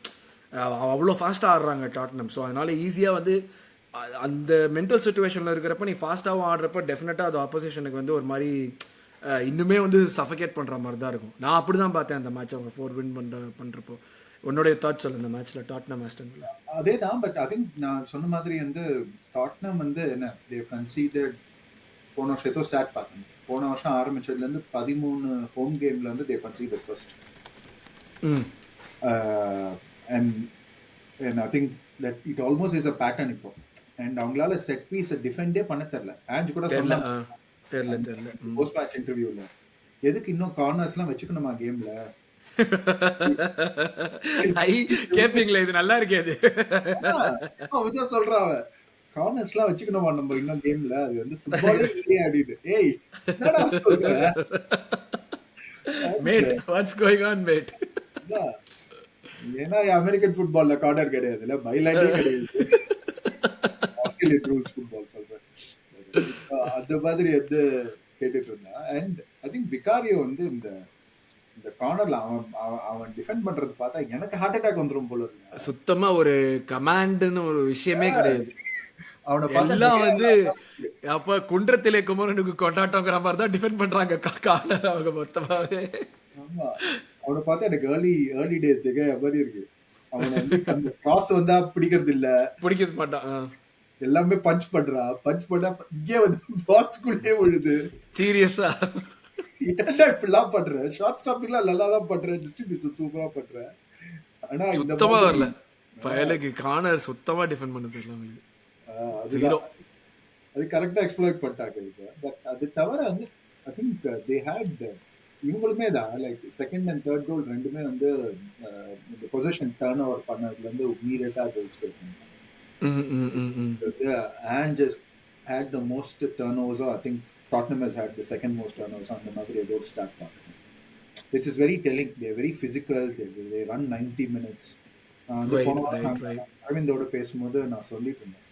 அவ்வளோ ஃபாஸ்ட்டாக ஆடுறாங்க டாட்னம். ஸோ அதனால் ஈஸியாக வந்து அந்த மென்டல் சுச்சுவேஷனில் இருக்கிறப்ப நீ ஃபாஸ்ட்டாகவும் ஆடுறப்ப டெஃபினட்டாக அது ஆப்போசிஷனுக்கு வந்து ஒரு மாதிரி இன்னுமே வந்து சஃபகேட் பண்ணுற மாதிரி தான் இருக்கும். நான் அப்படி தான் பார்த்தேன் அந்த மேட்ச் அவங்க 4 வின் பண்ணுறப்போ. உன்னுடைய தாட்ஸ் சொல்லு இந்த மேட்ச்சில் டாட்னம் ஆஸ்டன் வில்லா. அதே தான். பட் ஐ திங்க் நான் சொன்ன மாதிரி வந்து டாட்னம் வந்து என்ன தே கன்சீடட் போன வருஷம் ஏதோ ஸ்டார்ட் பார்த்தேன். போன வருஷம் ஆரம்பிச்சதுலேருந்து 13 ஹோம் கேமில் வந்து they conceded first. And I think that it almost is a pattern இப்போ. அண்ட் அவங்களால செட் பீஸை டிஃபெண்டே பண்ண தெரியல. ஆஞ்ச் கூட சொன்னாங்க தெரியல போஸ்ட் மேட்ச் இன்டர்வியூல, எதுக்கு இன்னும் கார்னர்ஸ்லாம் வச்சுக்கணுமா கேம்ல கேப்பீங்களா? இது நல்லா இருக்கே. அவன் சொல்றான் கார்னர்ஸ்லாம் வச்சுக்கணுமா நம்ம இன்னும் கேம்ல, அது வந்து ஃபுட்பாலே இல்லையே ஆடிது. ஏய் என்னடா சொல்ற mate, what's going on mate? ஏன்னா அமெரிக்கன் ஃபுட்பால்ல கார்னர் கிடையாதுல்ல, பைலைட்டே கிடையாது. ஆஸ்திரேலியன் ரூல்ஸ் ஃபுட்பால் சொல்றேன். அந்த மாதிரி வந்து கேட்டுட்டு இருந்தான். அண்ட் ஐ திங்க் விகாரியோ வந்து இந்த கார்னர்ல அவன் டிஃபெண்ட் பண்றது பார்த்தா எனக்கு ஹார்ட் அட்டாக் வந்துரும் போல இருக்கு. சுத்தமா ஒரு கமாண்ட்னு ஒரு விஷயமே கிடையாது. அவனை எல்லாம் வந்து அப்ப குன்றத்திலே குமரனுக்கு கொண்டாட்டங்கிற மாதிரி தான் டிஃபெண்ட் பண்றாங்க கார்னர் அவங்க மொத்தமாவே. ஆமா, அவனை பார்த்தா எனக்கு ஏர்லி டேஸ் மாதிரி இருக்கு. அவனை வந்து அந்த கிராஸ் வந்தா பிடிக்க மாட்டான். எல்லாமே பஞ்ச் பண்ணா இங்கே வந்து பாக்ஸ்குள்ளே விழுது. சீரியஸா இப்படிலாம் பண்ற, ஷார்ட் ஸ்டாப்பிங்லாம் நல்லா தான் பண்ற, டிஸ்ட்ரிபியூஷன் சூப்பரா பண்ற. ஆனா சுத்தமா வரல பயலுக்கு. கார்னர் சுத்தமா டிஃபெண்ட் பண்ண தெரியல. அது கரெக்டா எக்ஸ்ப்ளாய்ட் பண்ணிட்டாங்க. பட் அது தவிர வந்து ஐ திங்க் தே ஹேட் இவங்களுமே தான் like second and third goal ரெண்டுமே வந்து இந்த பொசிஷன் டர்ன் ஓவர் பண்ணதுல இருந்து இமீடியட்டா கோல்ஸ் போயிருக்காங்க. And just had the most turnovers. I think Tottenham has had the second most turnovers on the Madrid road start part, which is very telling. They are very physical. They run 90 minutes. Right. அரவிந்தோட பேசும்போது நான் சொல்லிட்டு இருந்தேன்,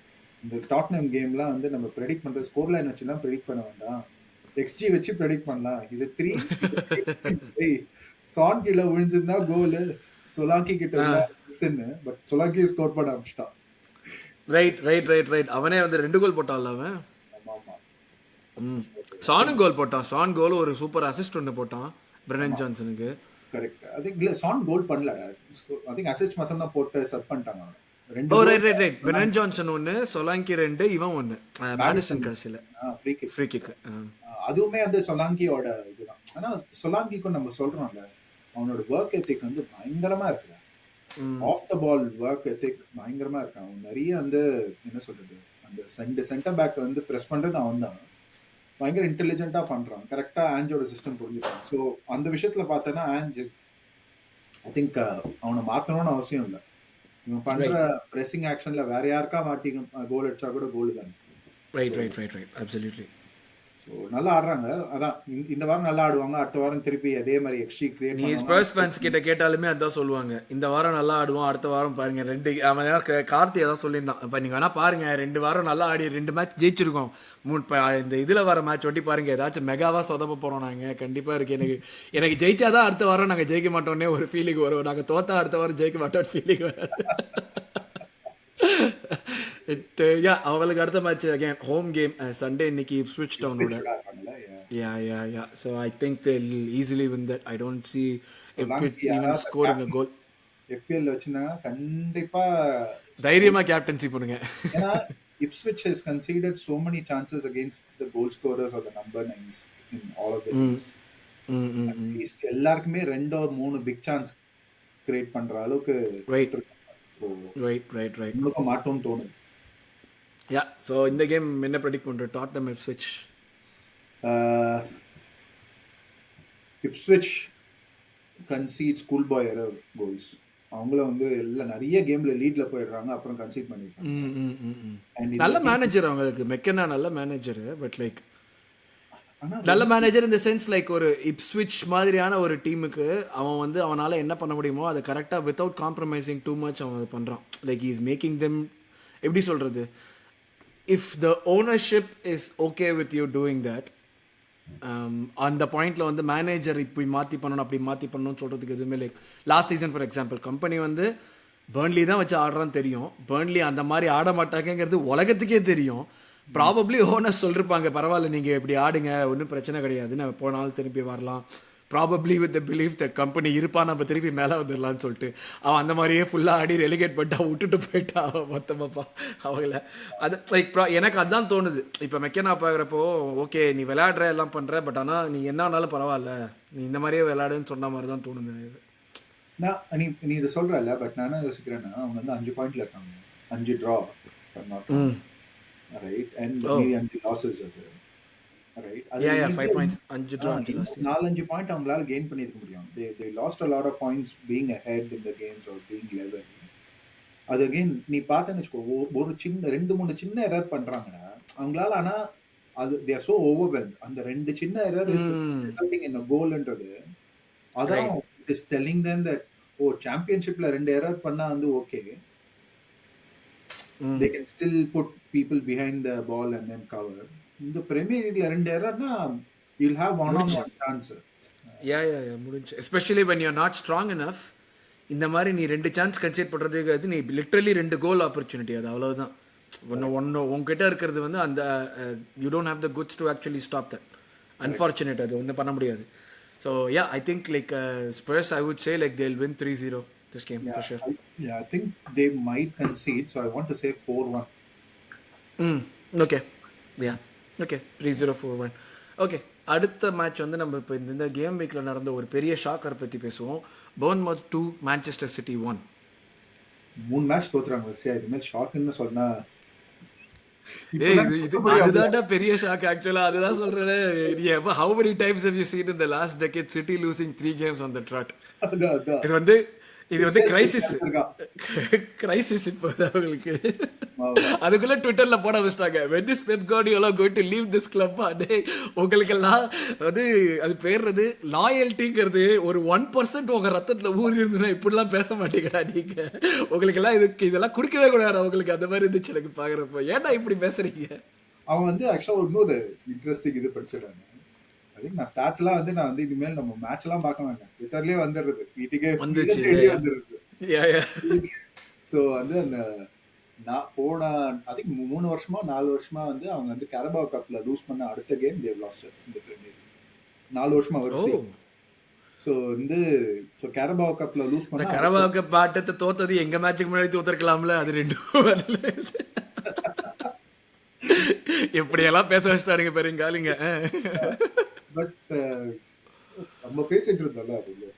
இந்த Tottenham கேம்லாம் வந்து நம்ம predict பண்ற score line வச்சுலாம் ப்ரெடிக்ட் பண்ண வேண்டாம், XG வச்சு ப்ரெடிக்ட் பண்ணலாம். இது 3 சான் கீழே விழுந்திருந்தா கோல், சொலாங்கி கிட்ட இல்ல பட் சொலாங்கி ஸ்கோர் பண்ண ஆரம்பிச்சிட்டான். ரைட் அவனே வந்து 2 கோல் போட்டான்ல அவன். ஆமா. சானும் கோல் போட்டான். சான் கோல் ஒரு சூப்பர் அசிஸ்ட் ஒன்று போட்டான் பிரெனன் ஜான்சனுக்கு. கரெக்ட். ஐ திங்க் சான் கோல் பண்ணலடா. ஐ திங்க் அசிஸ்ட் மட்டும் தான் போட்டு சப் பண்ணிட்டாங்க அவன். ரைட் பிரெனன் ஜான்சன் 1, சொலாங்கி 2, இவன் 1. மேடிசன் கடைசில ஃப்ரீ கிக். அதுவுமே வந்து சொலாங்கியோட இதுதான். ஆனா சொலாங்கிக்கும் நம்ம சொல்றோம்ல, அவனோட ஒர்க் எத்திக் வந்து பயங்கரமா இருக்குல்ல. Off the ball work ethic பயங்கரமா இருக்கான். அவன் நிறைய வந்து என்ன சொல்றது, அந்த சென்டர் பேக் வந்து பிரஸ் பண்றது அவன் தான். பயங்கர இன்டெலிஜென்ட்டா பண்றான். கரெக்டா ஆஞ்சோட சிஸ்டம் புரிஞ்சுப்பான். ஸோ அந்த விஷயத்துல பார்த்தோன்னா ஆஞ்ச் ஐ திங்க் அவனை மாற்றணும்னு அவசியம் இல்லை. இவன் பண்ற பிரஸிங் ஆக்ஷன்ல வேற யாருக்கா மாட்டி கோல் அடிச்சா கூட கோல் தானே. Right absolutely. ஸோ நல்லா ஆடுறாங்க. அதான் இந்த வாரம் நல்லா ஆடுவாங்க. அடுத்த வாரம் திருப்பி அதே மாதிரி எக்ஸ்ட்ரீ கிரியேட். நீ ஸ்பர்ஸ் ஃபேன்ஸ் கிட்ட கேட்டாலுமே அதான் சொல்லுவாங்க, இந்த வாரம் நல்லா ஆடுவோம், அடுத்த வாரம் பாருங்க 2 அவன் கார்த்தி அதான் சொல்லியிருந்தான். இப்போ நீங்கள் வேணா பாருங்க 2 வாரம் நல்லா ஆடி 2 மேட்ச் ஜெயிச்சிருக்கோம். இந்த இதில் வர மேட்ச் ஒட்டி பாருங்க, ஏதாச்சும் மெகாவா சொதப்ப போகிறோம் நாங்கள். கண்டிப்பாக இருக்கு. எனக்கு ஜெயிச்சாதான் அடுத்த வாரம் நாங்கள் ஜெயிக்க மாட்டோன்னே ஒரு ஃபீலிங் வரும். நாங்கள் தோத்தா அடுத்த வாரம் ஜெயிக்க மாட்டோம் ஃபீலிங் வரும். அவங்களுக்கு அடுத்த match again home game Sunday இன்னைக்கு Ipswich டவுனோட. So I think they'll easily win that. I don't see Ipswich even scoring a goal. FPL வச்சிருந்தாங்கன்னா கண்டிப்பா தைரியமா கேப்டன்சி பண்ணுங்க. ஏன்னா Ipswich has conceded so many chances against the goal scorers or the number 9s in all of the games. எல்லாருக்குமே 2 or 3 big chance create பண்ற அளவுக்கு right. உங்களுக்கு மாட்டோம் தோணுது. So இந்த கேம் என்ன ப்ரெடிக்ட் பண்ற? Tottenham Ipswich. Ipswich concede schoolboy error goals. அவங்கள வந்து எல்லாம் நிறைய கேம்ல லீட்ல போயிடுறாங்க, அப்புறம் கன்சீட் பண்ணிடுறாங்க. நல்ல மேனேஜர் அவங்களுக்கு, மெக்கனா நல்ல மேனேஜர். பட் லைக் நல்ல மேனேஜர் இந்த சென்ஸ் லைக் ஒரு இப்ஸ்விச் மாதிரியான ஒரு டீமுக்கு அவன் வந்து அவனால என்ன பண்ண முடியுமோ அதை கரெக்டா வித்தவுட் காம்ப்ரமைசிங் டூ மச் அவன் அதை பண்றான். Like he is making them, எப்படி சொல்றது, if the ownership is okay with you doing that, அந்த பாயிண்ட்ல வந்து மேனேஜர் இப்படி மாற்றி பண்ணணும் அப்படி மாற்றி பண்ணணும்னு சொல்கிறதுக்கு எதுவுமே like last season for example company வந்து பர்ன்லி தான் வச்சு ஆடுறான்னு தெரியும். பர்ன்லி அந்த மாதிரி ஆட மாட்டாங்கிறது உலகத்துக்கே தெரியும். ப்ராபப்ளி ஓனர்ஸ் சொல்லிருப்பாங்க, பரவாயில்ல நீங்கள் இப்படி ஆடுங்க, ஒன்றும் பிரச்சனை கிடையாது, நம்ம போனாலும் திருப்பி வரலாம், probably with the believe that company இருப்பான், நம்ம திருப்பி மேலே வந்துடலான்னு சொல்லிட்டு அவன் அந்த மாதிரியே ஃபுல்லாக ஆடி ரெலிகேட் பண்ணிட்டா, விட்டுட்டு போயிட்டா மொத்தமாப்பா அவங்கள. அது லைக் எனக்கு அதுதான் தோணுது. இப்போ மெக்கனா பார்க்குறப்போ ஓகே நீ விளையாடுற எல்லாம் பண்ணுற, பட் ஆனால் நீ என்ன ஆனாலும் பரவாயில்ல, நீ இந்த மாதிரியே விளையாடுன்னு சொன்ன மாதிரி தான் தோணுது. நீ இதை சொல்கிறல்ல, பட் நான் என்ன யோசிக்கிறேன்னா அவங்க வந்து 5 பாயிண்ட்ல இருக்காங்க, 5 ட்ரா ரைட், அண்ட் 5 லாஸஸ் அது ரைட். அது 5 பாயிண்ட்ஸ் 5 ட்ரா 5 லாஸ், 4-5 பாயிண்ட் அவங்களால கெயின் பண்ணிருக்க முடியும். they lost a lot of points being ahead in the games or being level. அது அகைன் நீ பார்த்தேன்னு வச்சுக்கோ, ஒரு சின்ன 2-3 சின்ன எரர் பண்றாங்கன்னா அவங்களால, ஆனா அது they are so overwhelmed. அந்த 2 சின்ன error is resulting in a goalன்றது அதான் it is telling them that சாம்பியன்ஷிப்ல 2 error பண்ணா வந்து okay, they can still put people behind the ball and then cover. இந்த பிரீமியர் லீக்ல 2 எரர்னா you'll have one on one chance. முடிஞ்சு. Especially when you're not strong enough, இந்த மாதிரி நீ 2 chance consider பண்றதுக்கு நீ லிட்டரலி 2 கோல் ஆப்பர்ச்சுனிட்டி, அது அவ்வளவுதான். ஒன்னு உங்ககிட்ட இருக்கிறது வந்து அந்த you don't have the goods to actually stop that. Unfortunate, அது ஒன்றும் பண்ண முடியாது. So yeah, I think like Spurs, I would say like they'll win 3-0 this game for sure. I think they might concede, so I want to say 4-1. Okay. Okay, 3-0 4-1. Okay, அடுத்த match வந்து நம்ம இப்போ இந்த game வீக்கில் நடந்த ஒரு பெரிய ஷாக்கர் பற்றி பேசுவோம். Bournemouth 2 Manchester City 1. 3 மேட்ச் தோத்துறாங்க. இதுமாதிரி ஷாக்குன்னு சொன்னா அதுதான்டா பெரிய ஷாக். ஆக்சுவலா அதுதான் சொல்றேன். How many times have you seen in the last decade City losing 3 games on the trot? இது வந்து கிரைசிஸ் இப்போ அவங்களுக்கு. அதுக்குள்ள ட்விட்டர்ல போட வச்சிட்டாங்க, when is Pep Guardiola going to leave this club? உங்களுக்கெல்லாம் வந்து அது பேர்றது லாயல்ட்டிங்கிறது ஒரு 1% உங்க ரத்தத்துல ஊறி இருந்துன்னா இப்படிலாம் பேச மாட்டீங்கடா நீங்க. உங்களுக்கெல்லாம் இதெல்லாம் குடிக்கவே கூடாது அவங்களுக்கு. அந்த மாதிரி இருந்துச்சு எனக்கு பாக்குறப்போ. ஏன்டா இப்படி பேசுறீங்க? அவன் வந்து ஆக்சுவலா இன்னொரு இன்ட்ரெஸ்டிங் இது படிச்சிட்டாங்க. நான் ஸ்டாட்ஸ்லாம் வந்து நான் வந்து இனிமேல் நம்ம மேட்ச் எல்லாம் பார்க்க வேண்டாம், ட்விட்டர்லயே வந்துடுறது, வீட்டுக்கே வந்துச்சு. தேடி வந்துடுறது. Yeah, yeah. ஸோ வந்து அந்த நான் போன ஐ திங்க் 3 வருஷமா 4 வருஷமா வந்து அவங்க வந்து கேரபாவ் கப்ல லூஸ் பண்ண அடுத்த கேம் தேவ் லாஸ்ட் இந்த பிரீமியர் 4 வருஷமா வரிசை. Oh. ஸோ வந்து ஸோ கேரபாவ் கப்ல லூஸ் இந்த பண்ண கரபாவ் கப் ஆட்டத்தை தோத்தது எங்க மேட்சுக்கு முன்னாடி தோத்துருக்கலாம்ல, அது ரெண்டும் வரல. எப்படியெல்லாம் பேச வச்சுட்டாருங்க பெருங்காலிங்க. பட் நம்ம பேசிட்டு இருந்தோம்ல, அது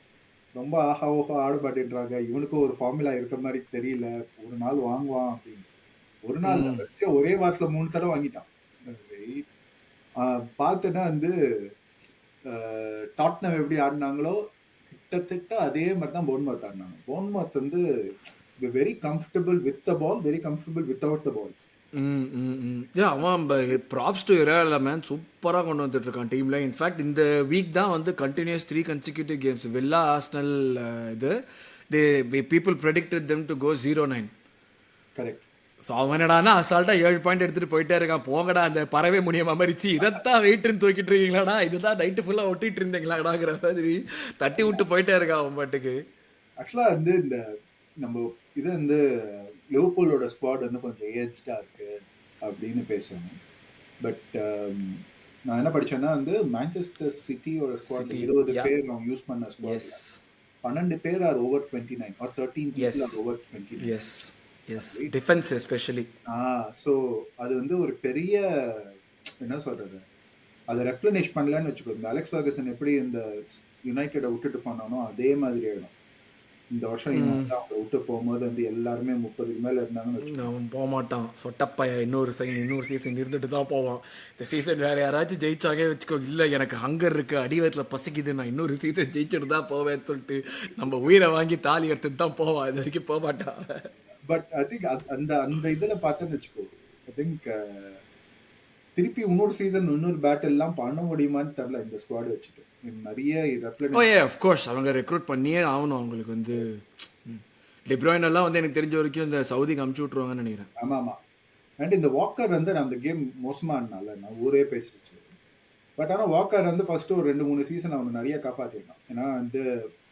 ரொம்ப ஆஹா ஓஹா ஆட மாட்டேன்றாங்க, இவனுக்கும் ஒரு ஃபார்முலா இருக்க மாதிரி தெரியல, ஒரு நாள் வாங்குவான் அப்படின்னு. ஒரு நாள் வரிசையா ஒரே வாரத்துல 3 தடவை வாங்கிட்டான். பார்த்தேன்னா வந்து டாட்னம் எப்படி ஆடினாங்களோ கிட்டத்தட்ட அதே மாதிரி தான் போர்ன்மவுத் ஆடினாங்க. போர்ன்மவுத் வந்து very comfortable with the ball, very comfortable without the ball. அவன் ப்ராப்ஸ் டு இரா மேன், சூப்பராக கொண்டு வந்துட்டு இருக்கான் டீமில். இன்ஃபேக்ட் இந்த வீக் தான் வந்து continuous 3 consecutive games Villa Arsenal இது people predicted them to go 0-9. Correct. So அவனடானா அசால்ட்டாக 7 பாயிண்ட் எடுத்துகிட்டு போயிட்டே இருக்கான். போங்கடா அந்த பறவை முடியாம மறிச்சு, இதைத்தான் வெயிட்டுன்னு தூக்கிட்டு இருக்கீங்களாடா, இதுதான் நைட்டு ஃபுல்லாக ஒட்டிட்டு இருந்தீங்களாடாங்கிற மாதிரி தட்டி விட்டு போயிட்டே இருக்கான் அவன் பாட்டுக்கு. ஆக்சுவலாக வந்து இந்த நம்ம இது வந்து லிவர்பூலோட ஸ்குவாட் வந்து கொஞ்சம் ஏஜ்டா இருக்கு அப்படின்னு பேசுவாங்க. பட் நான் என்ன படிச்சேன்னா வந்து மான்செஸ்டர் சிட்டியோட ஸ்குவாட் 20 பேர் அவங்க யூஸ் பண்ண ஸ்குவாட் 12 பேர் are over 29 or 13 people are over 29. Yes defence especially. So அது வந்து ஒரு பெரிய என்ன சொல்றது, அதை ரெப்ளனிஷ் பண்ணலன்னு வச்சுக்கோ. இந்த அலெக்ஸ் ஃபர்கசன் எப்படி இந்த யுனைடெடை விட்டுட்டு போனானோ அதே மாதிரி ஆயிடும். இந்த வருஷம் இவன் அவங்க விட்டு போகும்போது வந்து எல்லாருமே 30க்கு மேல இருந்தாங்கன்னு அவன் போக மாட்டான். சொட்டப்பையா இன்னொரு சீசன் இருந்துட்டு தான் போவான். இந்த சீசன் வேற யாராச்சும் ஜெயிச்சாங்கே வச்சுக்கோ, இல்லை எனக்கு ஹங்கர் இருக்கு, அடிவயத்தில் பசிக்குது, நான் இன்னொரு சீசன் ஜெயிச்சுட்டு தான் போவேன்னு சொல்லிட்டு நம்ம உயிரை வாங்கி தாலி எடுத்துட்டு தான் போவான். இது வரைக்கும் போக மாட்டான். பட் ஐ திங்க் அந்த அந்த இதில் பார்த்தேன்னு வச்சுக்கோ, ஐ திங்க் திருப்பி இன்னொரு சீசன் இன்னொரு பேட்டில் எல்லாம் பண்ண முடியுமான்னு தெரியல இந்த ஸ்குவாட் வச்சுட்டு. நிறைய அஃப்கோர்ஸ் அவங்க ரெக்ரூட் பண்ணியே ஆகணும். அவங்களுக்கு வந்து டிப்ராயின் எல்லாம் வந்து எனக்கு தெரிஞ்ச வரைக்கும் இந்த சவுதிக்கு அமுச்சு விட்ருவாங்கன்னு நினைக்கிறேன். ஆமாம் ஆமாம். அண்ட் இந்த வாக்கர் வந்து நான் அந்த கேம் மோசமாக இருந்தால நான் ஊரே பேசிச்சு. பட் ஆனால் வாக்கர் வந்து ஃபர்ஸ்ட் ஒரு 2-3 சீசன் அவனை நிறைய காப்பாற்றிருக்கான். ஏன்னா வந்து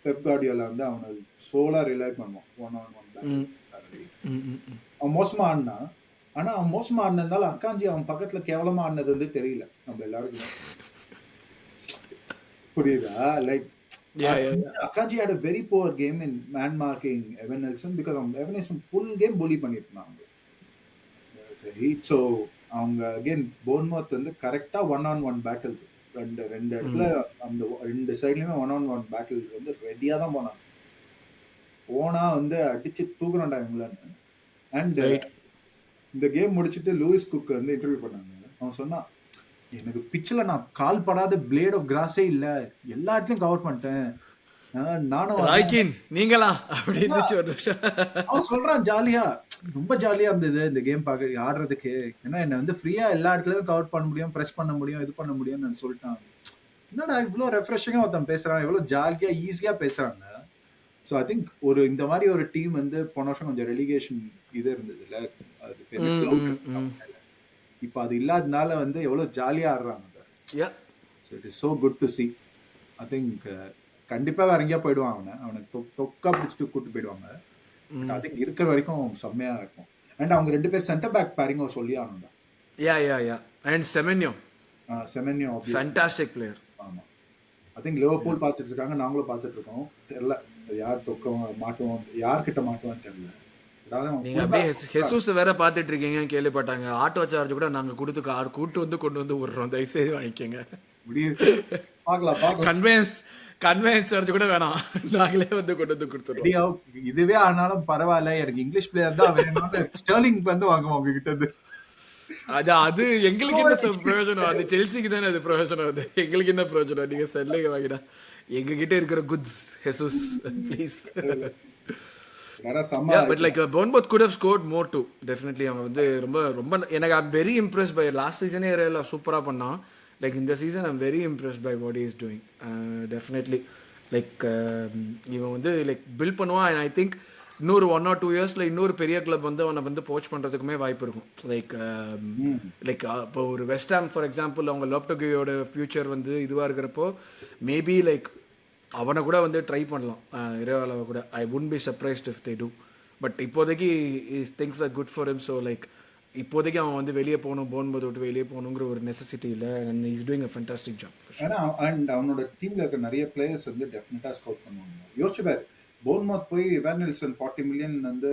பெப் கார்டியோலா வந்து அவனை சோலா ரிலை பண்ணுவான் 1-on-1. அவன் மோசமாக ஆடினான். ஆனால் அவன் மோசமாக ஆடினதால அக்காஞ்சி அவன் பக்கத்தில் கேவலமாக ஆடினது வந்து தெரியல நம்ம எல்லாருக்குமே. புரியுதா? Like Akanji had a very poor game in man marking Evan Nelson because Evan Nelson full game bully பண்ணிருந்தாங்க. So அவங்க again Bournemouth வந்து கரெக்டா 1-on-1 battles ரெண்டு இடத்துல அந்த ரெண்டு சைடுலயுமே 1-on-1 battles வந்து ரெடியா தான் போனாங்க. போனா வந்து அடிச்சு தூக்குறான்டா இவங்களன்னு. அண்ட் இந்த கேம் முடிச்சுட்டு லூயிஸ் குக் வந்து இன்டர்வியூ பண்ணாங்க. அவன் சொன்னான், எனக்கு பிச்சில் நான் கால் படாத பிளேட் ஆஃப் கிராஸே இல்லை, எல்லா இடத்துலையும் கவர் பண்ணிட்டேன், நானும் நீங்களா அப்படின்னு அவன் சொல்றான். ஜாலியா ரொம்ப ஜாலியா இருந்தது இந்த கேம் பார்க்க ஆடுறதுக்கு. ஏன்னா என்ன வந்து ஃப்ரீயா எல்லா இடத்துலயும் கவர் பண்ண முடியும், ப்ரெஸ் பண்ண முடியும், இது பண்ண முடியும்னு நான் சொல்லிட்டான். என்னடா இவ்வளோ ரெஃப்ரெஷிங்கா ஒருத்தன் பேசுறான், எவ்வளோ ஜாலியா ஈஸியா பேசுறாங்க. ஸோ ஐ திங்க் ஒரு இந்த மாதிரி ஒரு டீம் வந்து போன வருஷம் கொஞ்சம் ரெலிகேஷன் இது இருந்தது இல்லை, அது பெரிய இப்போ அது இல்லாதனால வந்து எவ்வளோ ஜாலியாக ஆடுறாங்க. So it is so good to C. I think கண்டிப்பாக வேற எங்கேயா போயிடுவான், அவனுக்கு தொக்கா பிடிச்சிட்டு கூப்பிட்டு போயிடுவாங்க. ஐ திங்க் இருக்கிற வரைக்கும் செம்மையாக இருக்கும். அண்ட் அவங்க 2 பேர் சென்டர் பேக் பேரிங் சொல்லி ஆகணும்டா. And Semenyo fantastic player. ஆமாம். ஐ திங்க் லிவர்பூல் பார்த்துட்டு இருக்காங்க, நாங்களும் பார்த்துட்டு இருக்கோம். தெரியல யார் தொக்க மாட்டுவோம், யார்கிட்ட மாட்டுவான்னு தெரியல. நீங்க அப்படியே ஹெசூஸ் வேற பாத்துட்டு இருக்கீங்கன்னு கேள்விப்பட்டாங்க. ஆட்டோ சார்ஜ் கூட நாங்க கொடுத்து கூட்டு வந்து கொண்டு வந்து விடுறோம், தயவுசெய்து வாங்கிக்கோங்க. கன்வென்ஸ் சார்ஜ் கூட வேணாம், நாங்களே வந்து கொண்டு வந்து கொடுத்துருவோம். இதுவே ஆனாலும் பரவாயில்ல, எனக்கு இங்கிலீஷ் பிளேயர் தான் வேணும், ஸ்டெர்லிங் வந்து வாங்குவோம் உங்க கிட்ட இருந்து. அது எங்களுக்கு என்ன பிரயோஜனம், அது செல்சிக்கு தானே அது பிரயோஜனம், அது எங்களுக்கு என்ன பிரயோஜனம். நீங்க ஸ்டெர்லிங் வாங்கிடா, எங்க கிட்ட இருக்கிற goods Jesus please. But like Bournemouth could have scored more too, definitely. அவன் வந்து ரொம்ப எனக்கு I'm very impressed by last season ஏரியால சூப்பரா பண்ணான். Like in the season I'm very impressed by what he is doing. Definitely like இவன் வந்து like build பண்ணுவான். And I think இன்னொரு 1 or 2 இயர்ஸில் இன்னொரு பெரிய கிளப் வந்து அவனை வந்து போச் பண்ணுறதுக்குமே வாய்ப்பு இருக்கும். லைக் இப்போ ஒரு வெஸ்ட் ஹாம் ஃபார் எக்ஸாம்பிள், அவங்க லோப்டோகியோட ஃபியூச்சர் வந்து இதுவாக இருக்கிறப்போ மேபி லைக் அவனை கூட வந்து ட்ரை பண்ணலாம், இரவாலாவை கூட. I would be surprised if they do. But இப்போதைக்கு things are good for him. So like இப்போதைக்கு அவன் வந்து வெளியே போகணும், போர்ன்மவுத் விட்டு வெளியே போகணுங்கிற ஒரு நெசசிட்டி இல்லை. And is doing a fantastic job. ஏன்னா அண்ட் அவனோட டீம்ல இருக்க நிறைய பிளேயர்ஸ் வந்து டெஃபினட்டா ஸ்கோர் பண்ணுவாங்க. யோசிச்சு பாரு, போர்ன்மவுத் போய் வெர்னெல்சன் 40 மில்லியன் வந்து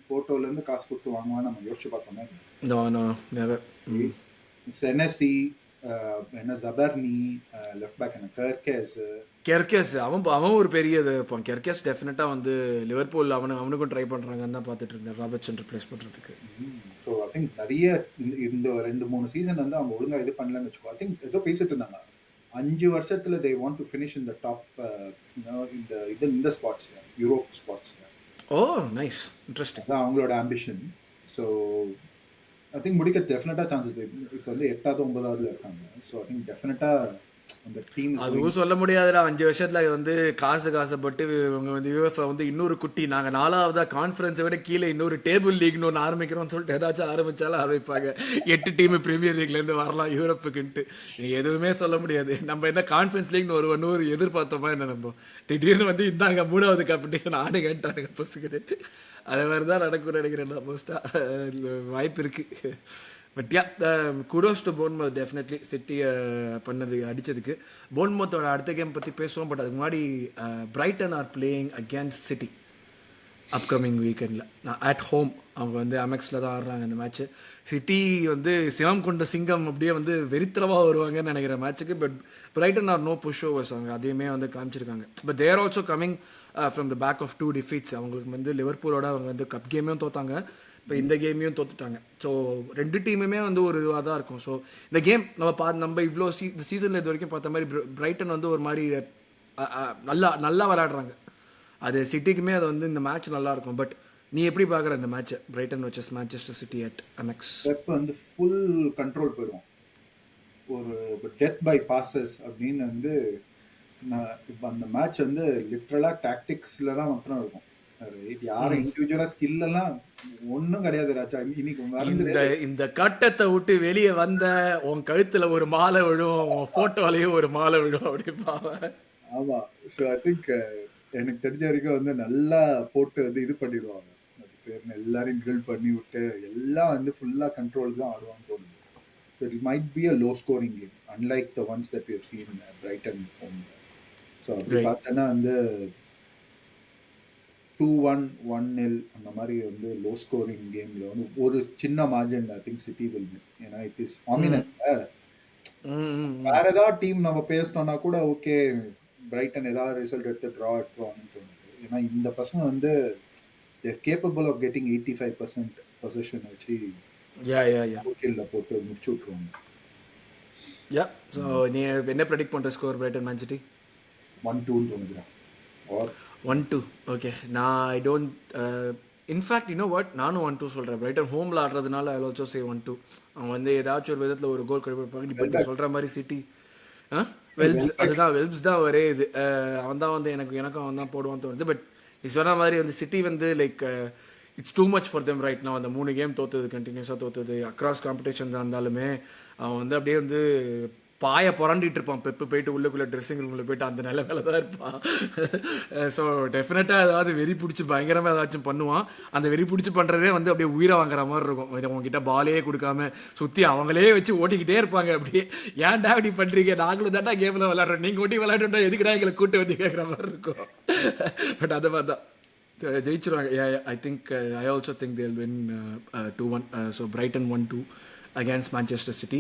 போர்ட்டோல இருந்து காசு கொடுத்து வாங்குவான்னு நம்ம யோசிச்சு பார்த்தோமே. No, never. செனசி, என்ன ஜபர்னி, லெஃப்ட் பேக் என்ன கெர்கேஸ் அவன் ஒரு பெரிய இது இருப்பான். கெர்கேஸ் டெஃபினட்டாக வந்து லிவர்பூல் அவனுக்கும் ட்ரை பண்ணுறாங்கன்னு தான் பார்த்துட்டு இருந்தேன், ராபர்ட்சன் ரிப்ளேஸ் பண்ணுறதுக்கு. ஸோ ஐ திங்க் நிறைய இந்த 2-3 சீசன் வந்து அவங்க ஒழுங்கா இது பண்ணலன்னு வச்சுக்கோ. ஐ திங்க் ஏதோ பேசிட்டு இருந்தாங்க 5 வருஷத்துல they want to finish in the top இந்த ஸ்பாட்ஸ்ல, யூரோப் ஸ்பாட்ஸ்ல. Oh nice, interesting. அதான் அவங்களோட ஆம்பிஷன். ஸோ ஐ திங்க் முடிக்க டெஃபினட்டா சான்சஸ். இப்போ வந்து 8வது 9வதுல இருக்காங்க. ஸோ ஐ திங்க் டெஃபினட்டா அந்த டீம் அதுவும் சொல்ல முடியாதுடா. 5 வருஷத்துல வந்து காசுப்பட்டு இவங்க வந்து யூஎஃப்ஏ வந்து இன்னொரு குட்டி, நாங்கள் 4வதா கான்ஃபரன்ஸை விட கீழே இன்னொரு டேபிள் லீக்னு ஒன்று ஆரம்பிக்கிறோம்னு சொல்லிட்டு ஏதாச்சும் ஆரம்பிச்சாலும் ஆரம்பிப்பாங்க. 8 டீம் பிரீமியர் லீக்லேருந்து வரலாம் யூரோப்புக்குன்ட்டு. எதுவுமே சொல்ல முடியாது. நம்ம என்ன கான்ஃபரன்ஸ் லீக்னு ஒரு எதிர்பார்த்தோமா என்ன? நம்ம திடீர்னு வந்து இந்தாங்க 3வது காம்படிஷன் ஆடு கேட்டாங்க பசுக்கிட்டு. அதே மாதிரி தான் நடக்கும்னு நினைக்கிறேன். மோஸ்ட்டாக வாய்ப்பு இருக்குது. But yeah, kudos to Bournemouth definitely சிட்டியை பண்ணது அடித்ததுக்கு. போர்ன்மவுத்தோட அடுத்த கேம் பற்றி பேசுவோம். பட் அதுக்கு முன்னாடி Brayton are playing against city upcoming வீக்கெண்டில். அட் ஹோம் அவங்க வந்து அமெக்ஸில் தான் ஆடுறாங்க இந்த மேட்ச்சு. சிட்டி வந்து சிவம் கொண்ட சிங்கம் அப்படியே வந்து வெறித்தரமாக வருவாங்கன்னு நினைக்கிற மேட்ச்சுக்கு. But Brighton are no push overs, அவங்க அதையுமே வந்து காமிச்சிருக்காங்க. But they're also coming from the back of 2 defeats. அவங்களுக்கு வந்து லிவர்பூலோட அவங்க வந்து கப் கேமையும் தோத்தாங்க, இப்போ இந்த கேமையும் தோத்துட்டாங்க. ஸோ 2 டீமுமே வந்து ஒரு இதுவாக தான் இருக்கும். ஸோ இந்த கேம் நம்ம இவ்வளோ இந்த சீசனில் இது வரைக்கும் பார்த்த மாதிரி பிரைட்டன் வந்து ஒரு மாதிரி நல்லா விளையாடுறாங்க. அது சிட்டிக்குமே அது வந்து இந்த மேட்ச் நல்லாயிருக்கும். பட் நீ எப்படி பார்க்குற இந்த மேட்ச்சை, Brighton versus Manchester City at Amex? Step வந்து ஃபுல் கண்ட்ரோல் போயிடும். ஒரு டெத் பை பாசஸ் அப்படின்னு வந்து இப்போ அந்த மேட்ச் வந்து லிட்ரலாக டாக்டிக்ஸில் தான் மாத்திரம் இருக்கும். யாரும் இண்டிவிஜுவலா ஸ்கில் எல்லாம் ஒன்றும் கிடையாது ராஜா. இன்னைக்கு இந்த கட்டத்தை விட்டு வெளியே வந்த உன் கழுத்துல ஒரு மாலை விழும், உன் போட்டோலையும் ஒரு மாலை விழும் அப்படிப்பாவ. ஆமா. ஸோ ஐ திங்க் எனக்கு தெரிஞ்ச வரைக்கும் வந்து நல்லா போட்டு வந்து இது பண்ணிடுவாங்க. அது பேர் எல்லாரையும் கிரில் பண்ணி விட்டு எல்லாம் வந்து ஃபுல்லா கண்ட்ரோல் தான் ஆடுவான்னு தோணுது. So it might be a low scoring game unlike the ones that we have seen Brighton home. So அப்படி பார்த்தோன்னா வந்து 2-1, 1-0 அந்த மாதிரி வந்து லோ ஸ்கோரிங் கேம்ல வந்து ஒரு சின்ன margin I think city will win. ஏன்னா இட் இஸ் ஆமினன்ட். வேற ஏதாவது டீம் நம்ம பேசினோம்னா கூட ஓகே, பிரைட்டன் ஏதாவது ரிசல்ட் எடுத்து ட்ரா எடுத்துருவாங்கன்னு தோணுது. ஏன்னா இந்த பசங்க வந்து கேப்பபிள் ஆஃப் கெட்டிங் 85% பொசிஷன் வச்சு ஓகேல போட்டு முடிச்சு விட்டுருவாங்க. யா. ஸோ நீ என்ன ப்ரெடிக்ட் பண்ணுற ஸ்கோர் பிரைட்டன் மேன் சிட்டி? 1-2 தோணுதுறேன். ஆர் 1-2. ஓகே, நான் I don't in fact you know what, நானும் 1-2 சொல்கிறேன். பிரைட்டன் ஹோமில் ஆடுறதுனால ஐ ஆல்சோ சே 1-2. அவங்க வந்து ஏதாச்சும் ஒரு விதத்தில் ஒரு கோல் கழிப்பாங்க. பட் சொல்கிற மாதிரி சிட்டி வெல்ப்ஸ் தான் ஒரே இது. அவன் தான் வந்து எனக்கும் அவன் தான் போடுவான்னு தோணுது. பட் நீ சொன்ன மாதிரி வந்து சிட்டி வந்து like it's too much for them right நான். அந்த 3 கேம் தோற்றுது, கண்டினியூஸாக தோற்றுது, அக்ராஸ் காம்படிஷன் தான் இருந்தாலுமே அவன் வந்து அப்படியே வந்து பாய புரண்டிட்டு இருப்பான். பெப்பு போயிட்டு உள்ளுக்குள்ளே ட்ரெஸ்ஸிங் ரூமில் போயிட்டு அந்த நல்ல வேலை தான் இருப்பான். ஸோ டெஃபினட்டாக ஏதாவது வெறி பிடிச்சி பயங்கரமாக ஏதாச்சும் பண்ணுவான். அந்த வெறி பிடிச்சி பண்ணுறதே வந்து அப்படியே உயிரை வாங்குற மாதிரி இருக்கும். அவங்ககிட்ட பாலே கொடுக்காம சுற்றி அவங்களே வச்சு ஓட்டிக்கிட்டே இருப்பாங்க. அப்படியே ஏன்டா அப்படி பண்ணுறீங்க, நாங்களும் தாண்டா கேமில் விளையாடுறோம், நீங்கள் ஓட்டி விளையாடுறா எதுக்குடா எங்களை கூட்டு வந்து கேட்குற மாதிரி இருக்கும். பட் அந்த மாதிரி தான் ஜெயிச்சிருவாங்க. I think I also think they'll win 2-1. So Brighton 1-2 against Manchester City.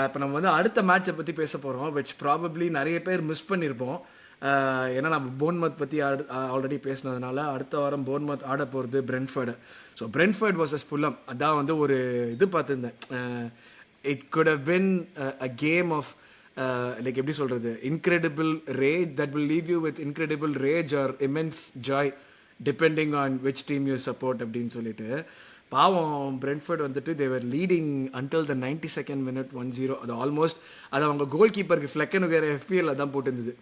இப்போ நம்ம வந்து அடுத்த மேட்சை பற்றி பேச போகிறோம், விச் ப்ராபப்ளி நிறைய பேர் மிஸ் பண்ணியிருப்போம். ஏன்னா நம்ம போர்ன்மவுத் பற்றி ஆல்ரெடி பேசினதுனால அடுத்த வாரம் போர்ன்மவுத் ஆட போகிறது Brentford. So Brentford versus Fulham, அதான் வந்து ஒரு இது பார்த்துருந்தேன். It could have been a game of like எப்படி சொல்கிறது, incredible rage that will leave you with incredible rage or immense joy depending on which team you support அப்படின்னு சொல்லிட்டு. பாவம் பிரென்ஃபர்ட் வந்துட்டு they were leading until the 92nd minute 1-0. அது almost அது அவங்க கோல் கீப்பருக்கு ஃப்ளெக்கனு வேறு FPL தான் போட்டுருந்தது.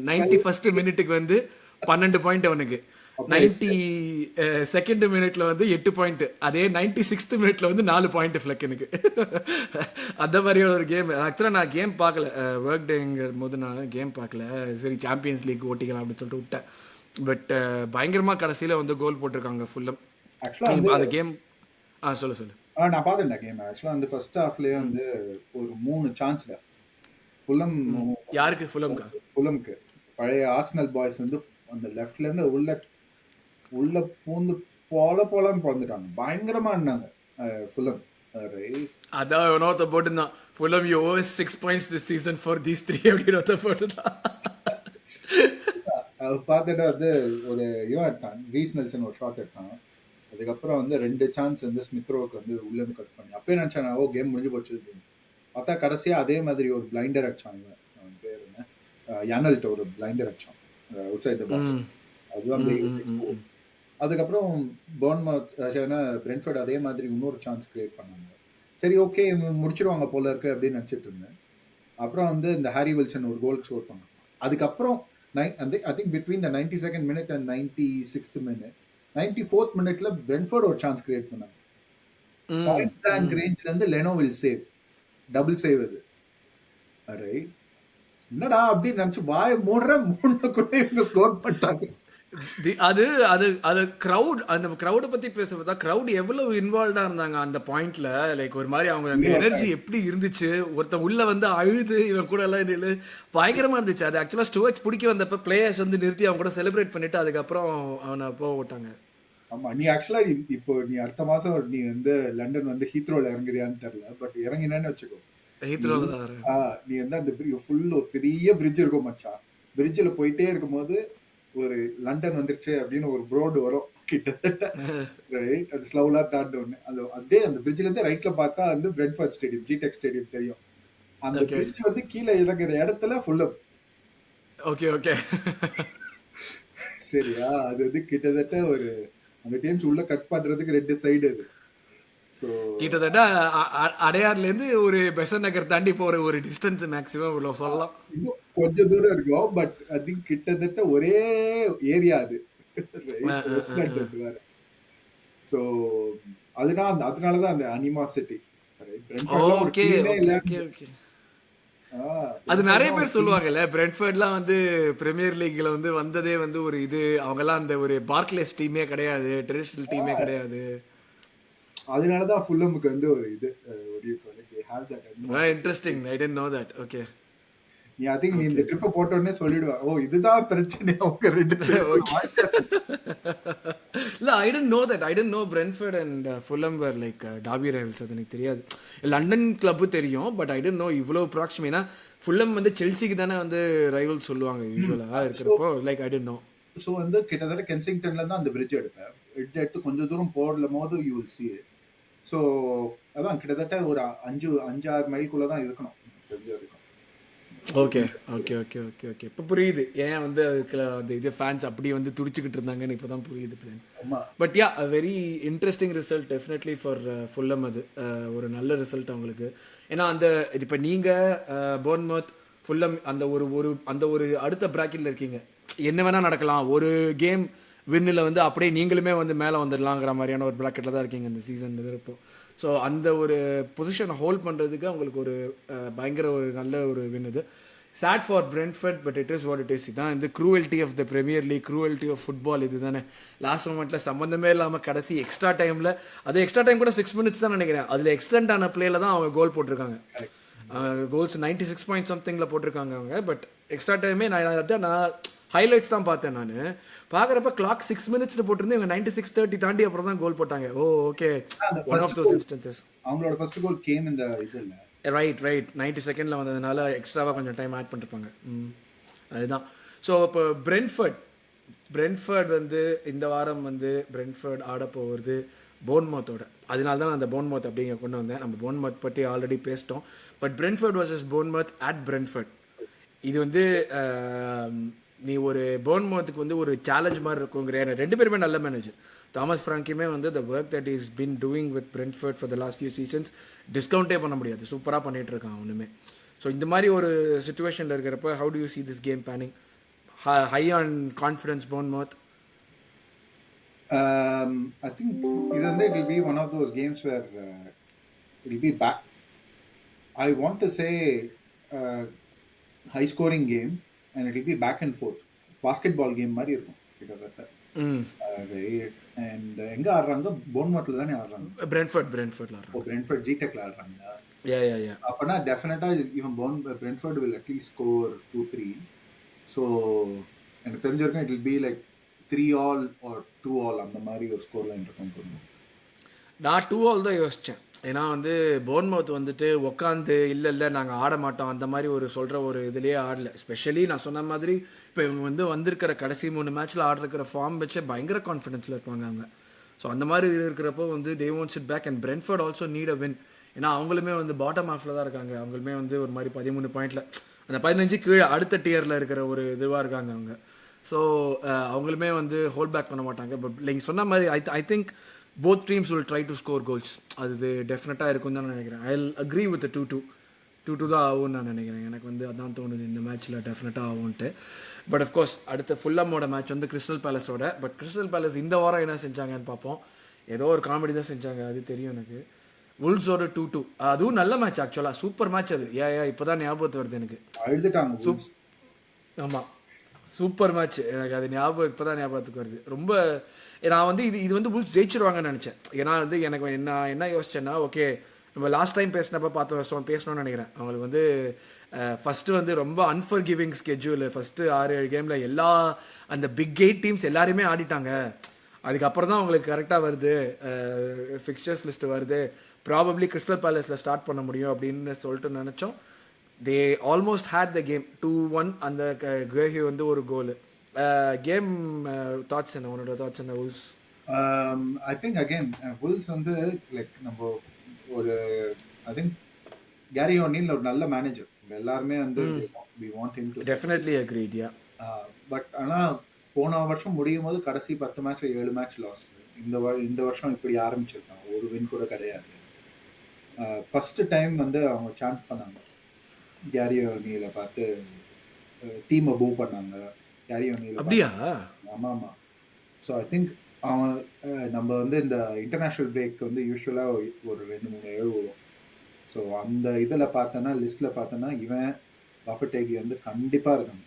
91st minute வந்து 12 பாயிண்ட் அவனுக்கு. அப்போ 92nd மினிட்ல வந்து 8 பாயிண்ட், அதே 96th மினிட்ல வந்து 4 பாயிண்ட் ஃபிளக்கனுக்கு. அந்த மாதிரியான ஒரு கேம். ஆக்சுவலாக நான் கேம் பார்க்கல, ஒர்க் டேங்கிற போது நான் கேம் பார்க்கல. சரி சாம்பியன்ஸ் லீக் ஓட்டிக்கலாம் அப்படின்னு சொல்லிட்டு விட்டேன். பட் பயங்கரமாக கடைசியில் வந்து கோல் போட்டிருக்காங்க ஃபுல்லம். ஆக்சுவலாக வந்து அந்த கேம் சொல்லு. நான் பார்த்தேன் கேம். ஆக்சுவலாக வந்து ஃபர்ஸ்ட் ஹாஃப்லேயே வந்து ஒரு 3 சான்ஸ்ல ஃபுல்லம் யாருக்கு? ஃபுல்லம்கா? ஃபுல்லம்க்கு பழைய ஆர்சனல் பாய்ஸ் வந்து அந்த லெஃப்ட்ல இருந்து உள்ள பூந்து போலன்னு பிறந்துட்டாங்க. பயங்கரமா இருந்தாங்க ஃபுல்லம். அதான் ஒருத்த போட்டுருந்தான், Fulham you over 6 points this season for these 3 அப்படின்னு ஒருத்த போட்டுதான். பார்த்துட்டு வந்து ஒரு இவன் எடுத்தான், ரீஸ் நெல்சன் ஒரு ஷாட் எடுத்தான். அதுக்கப்புறம் வந்து 2 சான்ஸ் வந்து ஸ்மித்ரோவுக்கு வந்து உள்ளேருந்து கட் பண்ணி அப்பயே நினச்சேன் ஓ கேம் முடிஞ்சு போச்சு அப்படின்னு. பார்த்தா கடைசியாக அதே மாதிரி ஒரு பிளைண்டர் அடிச்சான். அவன் பேர் என்ன, யானல்ட்ட ஒரு பிளைண்டர் அடிச்சான் அவுட் சைட் த பாக்ஸ். அதுதான். அதுக்கப்புறம் பிரென்ஃபோர்ட் அதே மாதிரி இன்னொரு சான்ஸ் கிரியேட் பண்ணாங்க. சரி ஓகே முடிச்சிருவாங்க போல இருக்கு அப்படின்னு நினச்சிட்டு இருந்தேன். அப்புறம் வந்து இந்த ஹாரி வில்சன் ஒரு கோல் ஸ்கோர் பண்ணாங்க. அதுக்கப்புறம் I think between the 92nd minute and 96th minute, 94th minuteல பிரென்ஃபோர்ட் ஒரு சான்ஸ் கிரியேட் பண்ணாங்க. பாயிண்ட் பிளாங்க் ரேஞ்ச்ல இருந்து Leno will save, double save அது. ரைட், என்னடா அப்படின்னு நினைச்சு வாய மூடுற கூட இவங்க ஸ்கோர் பண்ணிட்டாங்க. அது அது அது க்ரௌட், அந்த க்ரௌடை பத்தி பேசுறதா, க்ரௌட் எவ்வளவு இன்வால்வ்டா இருந்தாங்க அந்த பாயிண்ட்ல. லைக் ஒரு மாதிரி அவங்க அந்த எனர்ஜி எப்படி இருந்துச்சு, ஒருத்தன் உள்ள வந்து அழுது இவன் கூட எல்லாம் நின்று பயங்கரமா இருந்துச்சு. அது ஆக்சுவலா ஸ்டோவேஜ் பிடிக்க வந்தப்ப பிளேயர்ஸ் வந்து நிறுத்தி அவங்க கூட செலிப்ரேட் பண்ணிட்டு அதுக்கப்புறம் அவனை போக விட்டாங்க. ஆமா, நீ ஆக்சுவலா இப்போ நீ அடுத்த மாசம் நீ வந்து லண்டன் வந்து ஹீத்ரோல இறங்குறியான்னு தெரியல, பட் இறங்கினேன்னு வச்சுக்கோ. ஹீத்ரோல தான் வரேன். நீ வந்து அந்த ஃபுல் ஒரு பெரிய பிரிட்ஜ் இருக்கும் மச்சான். பிரிட்ஜில் போயிட்டே இருக்கும்போது ஒரு லண்டன் வந்துருச்சு அப்படின்னு ஒரு போர்டு வரும் கிட்டத்தட்ட. ரைட், அது ஸ்லோவா தாண்ட ஒண்ணு அது அப்படியே அந்த பிரிட்ஜ்ல இருந்து ரைட்ல பார்த்தா வந்து பிரென்ஃபோர்ட் ஸ்டேடியம், ஜிடெக் ஸ்டேடியம் தெரியும். அந்த பிரிட்ஜ் வந்து கீழே இறங்குற இடத்துல ஃபுல்லம். ஓகே சரியா, அது வந்து கிட்டத்தட்ட ஒரு அந்த டீம்ஸ் உள்ள கட் பண்றதுக்கு 2 சைடு அது. ஸோ கிட்டத்தட்ட அடையார்ல இருந்து ஒரு பெசன் நகர் தாண்டி போற ஒரு டிஸ்டன்ஸ் மேக்ஸிமம் இவ்வளவு சொல்லலாம். இன்னும் கொஞ்சம் தூரம் இருக்கும், பட் அது கிட்டத்தட்ட ஒரே ஏரியா அது. ஸோ அதனாலதான் அந்த அனிமாசிட்டி. அது நிறைய பேர் சொல்லுவாங்கல்ல, பிரென்ட்ஃபோர்ட்லாம் வந்து பிரீமியர் லீக்ல வந்து வந்ததே வந்து ஒரு இது, அவங்க எல்லாம் அந்த ஒரு பார்க்லேஸ் டீமே கிடையாது, ட்ரெடிஷனல் டீமே கிடையாது. அதனாலதான் ஃபுல்லமுக்கு வந்து ஒரு இது interesting. I didn't know that. Okay, நீ ஐ திங்க் நீ இந்த ட்ரிப் போட்ட உடனே சொல்லிடுவா, ஓ இதுதான் பிரச்சனை அவங்க ரெண்டு பேரும். இல்ல, I didn't know that. I didn't know Brentford and Fulham were like derby rivals. அது எனக்கு தெரியாது. லண்டன் கிளப் தெரியும், பட் ஐ டிட்ன்ட் நோ இவ்வளவு ப்ராக்சிம். ஏன்னா ஃபுல்லம் வந்து செல்சிக்கு தானே வந்து ரைவல் சொல்லுவாங்க யூசுவலா இருக்கிறப்போ. Like I didn't know. So வந்து கிட்டத்தட்ட கென்சிங்டன்ல தான் அந்த பிரிட்ஜ் எடுப்பேன். பிரிட்ஜ் எடுத்து கொஞ்சம் தூரம் போடும் போது you will see it. So அதான் கிட்டத்தட்ட ஒரு 5-6 மைல்குள்ள தான் இருக்கணும். ஓகே இப்போ புரியுது ஏன் வந்து அதுக்குள்ள அந்த இது ஃபேன்ஸ் அப்படி வந்து துடிச்சுக்கிட்டு இருந்தாங்கன்னு இப்போ தான் புரியுது. But yeah, very interesting result definitely for Fulham. அது ஒரு நல்ல ரிசல்ட் அவங்களுக்கு. ஏன்னா அந்த இப்போ நீங்கள் போர்ன்மவுத், ஃபுல்லம் அந்த ஒரு அடுத்த பிராக்கெட்டில் இருக்கீங்க. என்ன வேணால் நடக்கலாம், ஒரு கேம் வின்னில் வந்து அப்படியே நீங்களுமே வந்து மேலே வந்துடலாங்கிற மாதிரியான ஒரு பிராக்கெட்டில் தான் இருக்கீங்க இந்த சீசன் இருப்போம். ஸோ அந்த ஒரு பொசிஷனை ஹோல்ட் பண்ணுறதுக்கு அவங்களுக்கு ஒரு பயங்கர ஒரு நல்ல ஒரு வின். இது sad for Brentford, but it is what it is. இதுதான் இந்த cruelty of the Premier League, cruelty of football. இது தானே லாஸ்ட் மொமெண்ட்டில் சம்மந்தமே இல்லாமல் கடைசி எக்ஸ்ட்ரா டைமில், அது எக்ஸ்ட்ரா டைம் கூட 6 minutes தான் நினைக்கிறேன், அதில் எக்ஸ்டெண்ட் ஆன பிளேயில் தான் அவங்க கோல் போட்டிருக்காங்க. கோல்ஸ் 96 point something போட்டிருக்காங்க அவங்க. பட் எக்ஸ்ட்ரா டைமே நான் ஹைலைட்ஸ் தான் பார்த்தேன். நான் பார்க்குறப்ப கிளாக் 6 minutes போட்டிருந்து இவங்க 96-30 தாண்டி அப்புறம் தான் கோல் போட்டாங்க. Oh okay, one of those instances. அவங்களோட ஃபர்ஸ்ட் கோல் கேம் இந்த இதுல ரைட் 92nd வந்ததுனால எக்ஸ்ட்ராவாக கொஞ்சம் டைம் ஆட் பண்ணிருப்பாங்க. அதுதான். ஸோ இப்போ Brentford வந்து இந்த வாரம் வந்து Brentford ஆட போகிறது போர்ன்மவுத்தோட. அதனால தான் நான் அந்த போர்ன்மவுத் அப்படிங்க கொண்டு வந்தேன். நம்ம போர்ன்மவுத் பற்றி ஆல்ரெடி பேசிட்டோம். But Brentford vs Bournemouth at Brentford. இது வந்து நீ ஒரு போர்ன்மவுத்துக்கு வந்து ஒரு சேலஞ்ச் மாதிரி இருக்குங்கிற. ரெண்டு பேருமே நல்ல மேனேஜர். தாமஸ் ஃப்ராங்கியுமே வந்து the work that is been doing with Brentford for the last few seasons டிஸ்கவுண்டே பண்ண முடியாது. சூப்பராக பண்ணிகிட்டு இருக்கான் ஒன்றுமே. ஸோ இந்த மாதிரி ஒரு சுச்சுவேஷனில் இருக்கிறப்ப how do you see this game panning? High on confidence Bournemouth? I think இது வந்து it will be one of those games where it will be back. I want to say uh, high scoring game and it will be back and forth. Basketball game மாதிரி இருக்கும் கிட்டத்தட்ட. ம் Right. And எங்க ஆடுறாங்க? போன்மத்ல தானே ஆடுறாங்க. பிரென்ஃபர்ட்ல ஓ, Brentford ஜிடெக்ல ஆடுறாங்க. யா அப்பனா டெஃபினட்டா இவன் Brentford will at least score 2-3. So எனக்கு தெரிஞ்ச வரைக்கும் it will be like 3-all or 2-all அந்த மாதிரி ஒரு ஸ்கோர் லைன் இருக்கும்னு சொல்லுவேன். நான் 2-all தான் யோசித்தேன். ஏன்னா வந்து போர்ன்மவுத் வந்துட்டு உட்காந்து இல்லை நாங்கள் ஆட மாட்டோம் அந்த மாதிரி ஒரு சொல்கிற ஒரு இதுலேயே ஆடல. ஸ்பெஷலி நான் சொன்ன மாதிரி இப்போ இவங்க வந்து வந்திருக்கிற கடைசி 3 மேட்ச்சில் ஆடுற ஃபார்ம் வச்சு பயங்கர கான்ஃபிடென்ஸில் இருப்பாங்க அவங்க. ஸோ அந்த மாதிரி இருக்கிறப்போ வந்து they want sit back and Brentford also need a win. ஏன்னா அவங்களுமே வந்து பாட்டம் ஹாஃபில் தான் இருக்காங்க. அவங்களுமே வந்து ஒரு மாதிரி 13 பாயிண்டில் அந்த 15 கீழே அடுத்த டியரில் இருக்கிற ஒரு இதுவாக இருக்காங்க அவங்க. ஸோ அவங்களுமே வந்து ஹோல்ட் பேக் பண்ண மாட்டாங்க. பட் நீங்கள் சொன்ன மாதிரி I think both teams will try to score goals. அது டெஃபினட்டாக இருக்கும் தான் நான் நினைக்கிறேன். ஐ வில் அக்ரி வித் 2-2 தான் ஆகும்னு நான் நினைக்கிறேன். எனக்கு வந்து அதான் தோணுது இந்த மேட்ச்சில் டெஃபினட்டாக ஆகும்ன்ட்டு. பட் அஃப்கோர்ஸ் அடுத்த ஃபுல்லமோட மேட்ச் வந்து கிறிஸ்டல் பேலஸோட. பட் கிறிஸ்டல் பேலஸ் இந்த வாரம் என்ன செஞ்சாங்கன்னு பார்ப்போம். ஏதோ ஒரு காமெடி தான் செஞ்சாங்க, அது தெரியும் எனக்கு. வுல்ஸோட 2-2 அதுவும் நல்ல மேட்ச் ஆக்சுவலாக, சூப்பர் மேட்ச் அது. இப்போ தான் ஞாபகத்து வருது எனக்கு. ஆமாம், சூப்பர் மேட்ச். எனக்கு அது இப்போ தான் ஞாபகத்துக்கு வருது. ரொம்ப நான் வந்து இது வந்து வுல்ஸ் ஜெயிச்சிருவாங்கன்னு நினச்சேன். ஏன்னா வந்து எனக்கு என்ன யோசிச்சேன்னா, ஓகே நம்ம லாஸ்ட் டைம் பேசினப்போ பேசணும்னு நினைக்கிறேன். அவங்களுக்கு வந்து ஃபஸ்ட்டு வந்து ரொம்ப அன்ஃபர்கிவிங் ஸ்கெட்யூல். ஃபஸ்ட்டு 6-7 கேமில் எல்லா அந்த பிக் 8 டீம்ஸ் எல்லாருமே ஆடிட்டாங்க. அதுக்கப்புறம் தான் அவங்களுக்கு கரெக்டாக வருது, ஃபிக்சர்ஸ் லிஸ்ட்டு வருது, ப்ராபப்ளி கிறிஸ்டல் பேலஸில் ஸ்டார்ட் பண்ண முடியும் அப்படின்னு சொல்லிட்டு நினச்சோம். They almost had the game 2-1. அந்த குவேஹி வந்து ஒரு கோலு. கேம் தாட்ஸ் என்ன, உன்னோட தாட்ஸ் என்ன Wolves? I think again Wolves வந்து லைக் நம்ம ஒரு ஐ திங்க் கேரி ஓனீல் ஒரு நல்ல மேனேஜர். எல்லாருமே வந்து we want him to definitely agreed, yeah. But ஆனால் போன வருஷம் முடியும் போது கடைசி 10 மேட்ச்ல 7 மேட்ச் லாஸ். இந்த வருஷம் இப்படி ஆரம்பிச்சிருக்காங்க, ஒரு வின் கூட கிடையாது. ஃபர்ஸ்ட் டைம் வந்து அவங்க சாண்ட் பண்ணாங்க, கேரி ஓனீலை பார்த்து டீமை பூ பண்ணாங்க. கேரி ஓனீல் அப்படியா? ஆமாம். ஸோ ஐ திங்க் அவன் நம்ம வந்து இந்த இன்டர்நேஷ்னல் பிரேக் வந்து யூஸ்வலாக ஒரு 2-3 ஏழு வரும். ஸோ அந்த இதில் பார்த்தோன்னா, லிஸ்ட்டில் பார்த்தோன்னா இவன் லாபட்டேகி வந்து கண்டிப்பாக இருக்காங்க.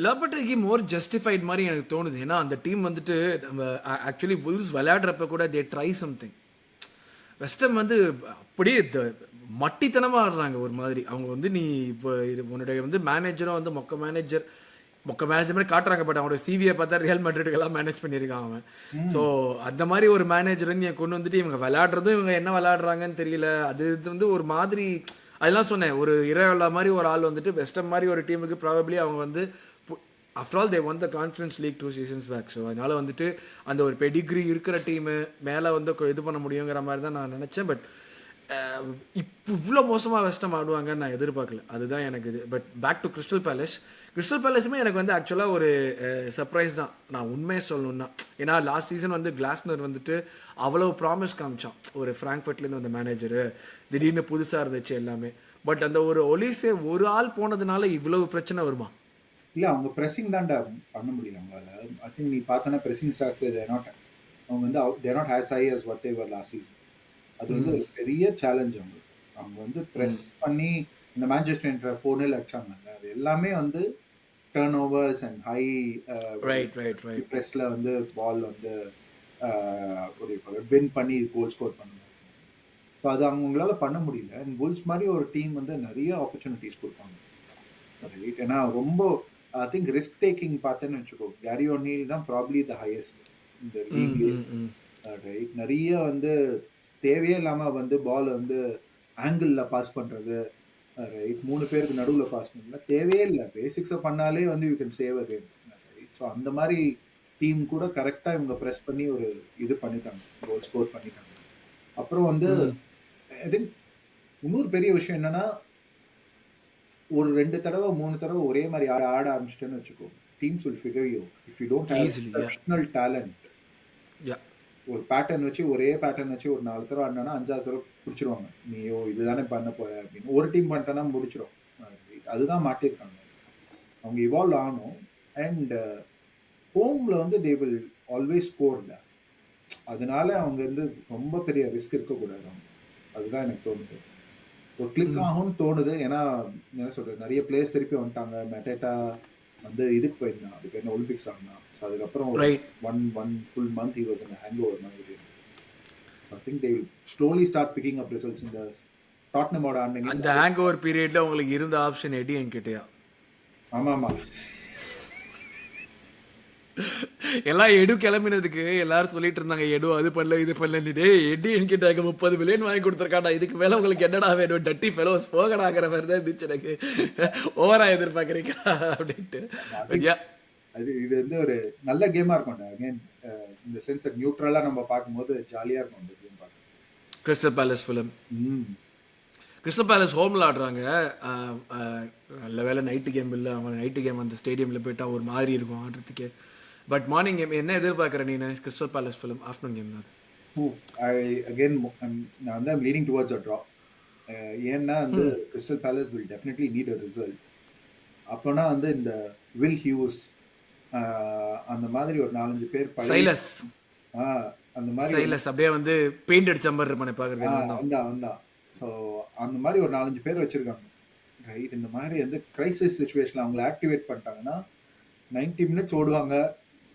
லாபட்டேகி மோர் ஜஸ்டிஃபைட் மாதிரி எனக்கு தோணுது. ஏன்னா அந்த டீம் வந்துட்டு நம்ம ஆக்சுவலி வுல்ஸ் விளையாடுறப்ப கூட தே ட்ரை சம்திங். வெஸ்டம் வந்து அப்படியே மட்டித்தனமாக ஆடுறாங்க ஒரு மாதிரி. அவங்க வந்து நீ இப்போ இது உன்னுடைய வந்து மேனேஜரும் வந்து மொக்க மேனேஜர் மாதிரி காட்டுறாங்க. பட் அவனோட சிவியை பார்த்தா ரியல் மேட்ரிட்டுக்கெல்லாம் மேனேஜ் பண்ணியிருக்கான் அவன். ஸோ அந்த மாதிரி ஒரு மேனேஜர் வந்து கொண்டு வந்துட்டு இவங்க விளையாடுறதும் இவங்க என்ன விளையாடுறாங்கன்னு தெரியல. அது வந்து ஒரு மாதிரி அதெல்லாம் சொன்னேன். ஒரு இரவல்லா மாதிரி ஒரு ஆள் வந்துட்டு வெஸ்டம் மாதிரி ஒரு டீமுக்கு ப்ராபப்ளி அவங்க வந்து after all they won the Conference League 2 seasons back. So அதனால வந்துட்டு அந்த ஒரு பெடிகிரி இருக்கிற டீமு மேலே வந்து இது பண்ண முடியுங்கிற மாதிரி தான் நான் நினச்சேன். பட் இப்போ இவ்வளோ மோசமாக வெஸ்டம் ஆடுவாங்கன்னு நான் எதிர்பார்க்கல. அதுதான் எனக்கு இது. பட் பேக் டு கிறிஸ்டல் பேலஸுமே எனக்கு வந்து ஆக்சுவலாக ஒரு சர்ப்ரைஸ் தான், நான் உண்மையை சொல்லணுன்னா. ஏன்னா லாஸ்ட் சீசன் வந்து கிளாஸ்னர் வந்துட்டு அவ்வளோ ப்ராமிஸ் காமிச்சான். ஒரு ஃப்ராங்க்ஃபர்ட்லேருந்து வந்த மேனேஜரு, திடீர்னு புதுசாக இருந்துச்சு எல்லாமே. பட் அந்த ஒரு ஒலிசே ஒரு ஆள் போனதுனால இவ்வளவு பிரச்சனை வருமா? இல்லை, அவங்க ப்ரெஸ்ஸிங் தான்டா பண்ண முடியல அவங்களால. ஐ திங்க் நீ பார்த்தோன்னா ப்ரெஸ்ஸிங் ஸ்டார்ட்ஸ் அவங்க வந்து they're not as high as what they were last season. அது வந்து ஒரு பெரிய சேலஞ்ச் அவங்களுக்கு. அவங்க வந்து ப்ரெஸ் பண்ணி இந்த மேன்செஸ்டர் யுனைட்டட் 4-0 அடிச்சாங்க. அது எல்லாமே வந்து டர்ன் ஓவர்ஸ் அண்ட் ஹை ப்ரெஸ்ல வந்து பால் வந்து வின் பண்ணி கோல் ஸ்கோர் பண்ணுவாங்க. ஸோ அது அவங்களால பண்ண முடியல. அண்ட் வுல்ஸ் மாதிரி ஒரு டீம் வந்து நிறைய ஆப்பர்ச்சுனிட்டிஸ் கொடுப்பாங்க. ரைட், ஏன்னா ரொம்ப ஐ திங்க் ரிஸ்க் டேக்கிங் பார்த்தேன்னு வச்சுக்கோ, கேரி ஓனீல் தான் ப்ராப்ளி த ஹையஸ்ட் இந்த லீக். ரைட், நிறைய வந்து தேவையே இல்லாமல் வந்து பால் வந்து ஆங்கிளில் பாஸ் பண்ணுறது, ரைட், 3 பேருக்கு நடுவில் பாஸ் பண்ணல, தேவையே இல்லை. பேசிக்ஸை பண்ணாலே வந்து you can save a game. Right, so அந்த மாதிரி டீம் கூட கரெக்டாக இவங்க ப்ரெஸ் பண்ணி ஒரு இது பண்ணிட்டாங்க, கோல் ஸ்கோர் பண்ணிட்டாங்க. அப்புறம் வந்து ஐ திங்க் இன்னொரு பெரிய விஷயம் என்னன்னா, ஒரு 2 தடவை 3 தடவை ஒரே மாதிரி ஆட ஆரம்பிச்சிட்டேன்னு வச்சுக்கோ, teams will figure you if you don't have exceptional talent. ஒரு பேட்டர்ன் வச்சு ஒரே பேட்டர்ன் வச்சு ஒரு 4 தடவை ஆடினா 5ஆவது தடவை பிடிச்சிருவாங்க. நீயோ இதுதானே பண்ண போற அப்படின்னு ஒரு டீம் பண்ணிட்டேன்னா முடிச்சிடும். அதுதான் மாட்டிருக்காங்க. அவங்க இவால்வ் ஆகணும். அண்ட் ஹோம்ல வந்து தே வில் ஆல்வேஸ் ஸ்கோர் தான். அதனால அவங்க வந்து ரொம்ப பெரிய ரிஸ்க் இருக்கக்கூடாது அவங்க. அதுதான் எனக்கு தோணுது. ஒரு கிளிக் ஆகும்னு தோணுது. ஏன்னா என்ன சொல்றது, நிறைய பிளேயர்ஸ் திருப்பி வந்துட்டாங்க. மெட்டேட்டா வந்து இதுக்கு போயிருந்தான், அதுக்கு என்ன ஒலிம்பிக்ஸ் ஆடினான். ஸோ அதுக்கப்புறம் ஒரு right. One full month he was in hangover மாதிரி. So I think they will slowly start picking up results இந்த டாட்னமோட ஆடின கேம். அந்த ஹேங் ஓவர் பீரியட்ல உங்களுக்கு இருந்த ஆப்ஷன் எடி என்கிட்டயா? ஆமா ஆமா, எல்லாம் எடு கிளம்பினதுக்கு எல்லாரும் சொல்லிட்டு இருந்தாங்க எடு அது பண்ணல இது பண்ணல. டே எடி என்கிட்ட 30 மில்லியன் வாங்கி கொடுத்துருக்காண்டா, இதுக்கு மேல உங்களுக்கு என்னடா வேணும், டட்டி ஃபெலோஸ் போகடாங்கிற மாதிரி தான் இருந்துச்சு எனக்கு. ஓவரா எதிர்பார்க்குறீங்களா அப்படின்ட்டு. அது இது வந்து ஒரு நல்ல கேமா இருக்கும்டா. அகைன் இந்த சென்ஸ் நியூட்ரலா நம்ம பார்க்கும்போது ஜாலியா இருக்கும் இந்த கேம் பார்க்க. Crystal Palace Fulham. Crystal Palace ஹோமில் ஆடுறாங்க. நல்ல வேலை நைட்டு கேம் இல்லை. அவங்க நைட்டு கேம் அந்த ஸ்டேடியமில் போயிட்டா ஒரு மாதிரி இருக்கும் ஆடுறதுக்கே. பட் மார்னிங் கேம் என்ன எதிர்பார்க்குற நீ? Crystal Palace film afternoon game தான் அது. நான் வந்து I'm leading towards a draw. ஏன்னா வந்து crystal Palace will definitely need a result. அப்போனா வந்து இந்த வில் ஹியூஸ் அந்த மாதிரி ஒரு 4-5 பேர் சைலஸ் அந்த மாதிரி சைலஸ் அப்படியே வந்து பெயிண்ட் அடிச்ச மாதிரி இருப்பானே பார்க்குறது. வந்தான். ஸோ அந்த மாதிரி ஒரு 4-5 பேர் வச்சிருக்காங்க. ரைட், இந்த மாதிரி வந்து கிரைசிஸ் சுச்சுவேஷனில் அவங்களை ஆக்டிவேட் பண்ணிட்டாங்கன்னா 90 மினிட்ஸ் ஓடுவாங்க.